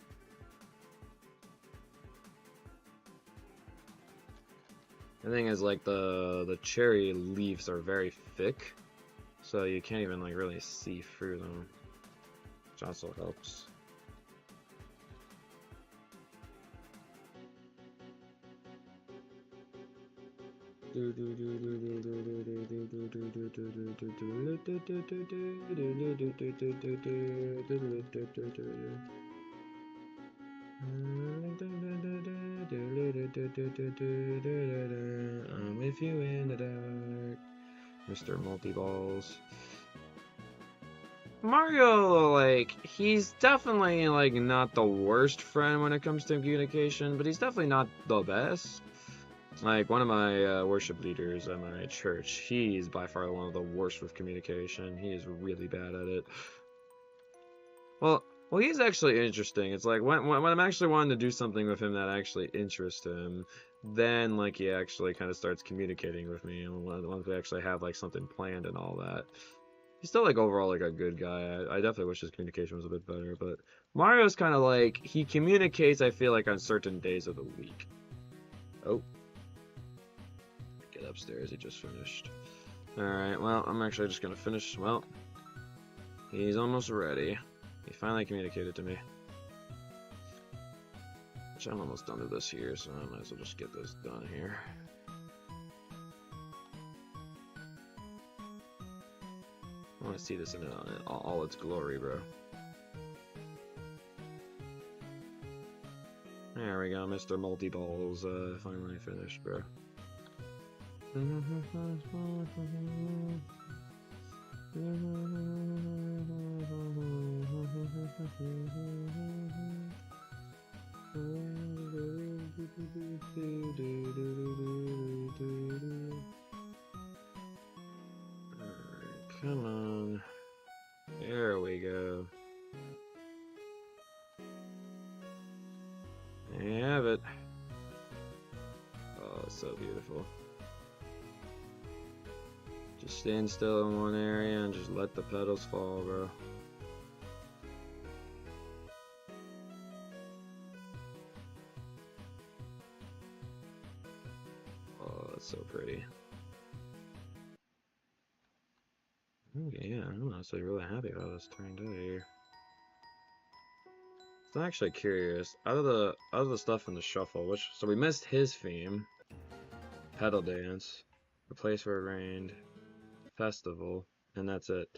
The thing is, like, the cherry leaves are very thick, so you can't even like really see through them, which also helps. I'm with you in the dark, Mr. Multiballs. Mario, like, he's definitely, like, not the worst friend when it comes to communication, but he's definitely not the best. Like, one of my worship leaders at my church, he's by far one of the worst with communication. He is really bad at it. Well, Well, he's actually interesting. It's like when I'm actually wanting to do something with him that actually interests him, then like he actually kind of starts communicating with me, and once we actually have like something planned and all that. He's still like overall like a good guy. I definitely wish his communication was a bit better, but Mario's kind of like he communicates, I feel like, on certain days of the week. Oh, get upstairs. He just finished. All right. Well, I'm actually just gonna finish. Well, he's almost ready. He finally communicated to me. Which I'm almost done with this here, so I might as well just get this done here. I want to see this in all its glory, bro. There we go, Mr. Multi-Balls, finally finished, bro. Come on. There we go. There you have it. Oh, it's so beautiful. Just stand still in one area and just let the petals fall, bro. Oh, that's so pretty. Okay, yeah, I'm honestly really happy how this turned out here. So I'm actually curious. Out of the stuff in the shuffle, so we missed his theme, pedal dance, the place where it rained, festival, and that's it.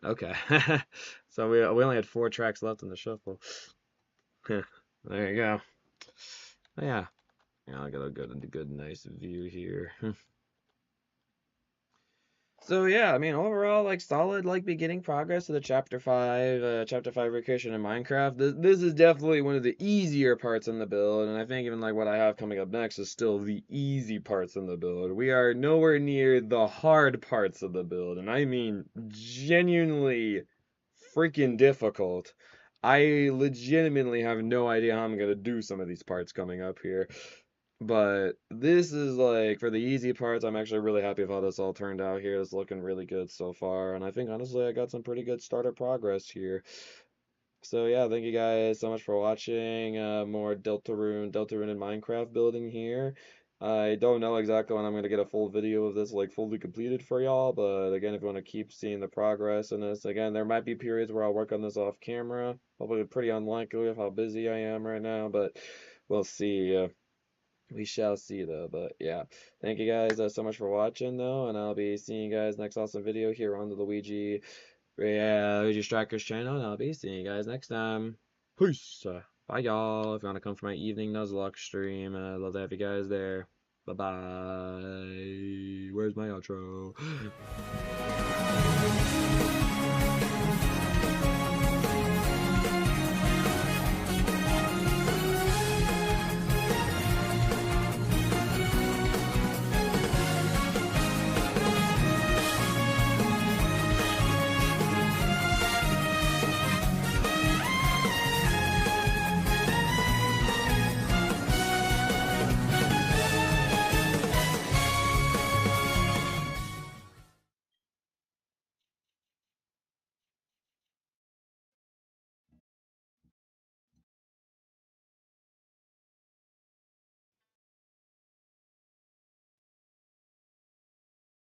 Okay, so we only had 4 tracks left in the shuffle. There you go. Oh, yeah, I got a good nice view here. So yeah, I mean overall like solid like beginning progress to the chapter 5 recreation in Minecraft. This is definitely one of the easier parts in the build, and I think even like what I have coming up next is still the easy parts in the build. We are nowhere near the hard parts of the build, and I mean genuinely freaking difficult. I legitimately have no idea how I'm gonna do some of these parts coming up here. But this is like, for the easy parts, I'm actually really happy with how this all turned out here. It's looking really good so far. And I think, honestly, I got some pretty good starter progress here. So yeah, thank you guys so much for watching. More Deltarune and Minecraft building here. I don't know exactly when I'm going to get a full video of this, like, fully completed for y'all. But again, if you want to keep seeing the progress in this, again, there might be periods where I'll work on this off camera. Probably pretty unlikely with how busy I am right now, but we'll see. We shall see though, but yeah. Thank you guys so much for watching though, and I'll be seeing you guys next awesome video here on the Luigi Strikers channel, and I'll be seeing you guys next time. Peace. Bye y'all. If you want to come for my evening Nuzlocke stream, I'd love to have you guys there. Bye bye. Where's my outro?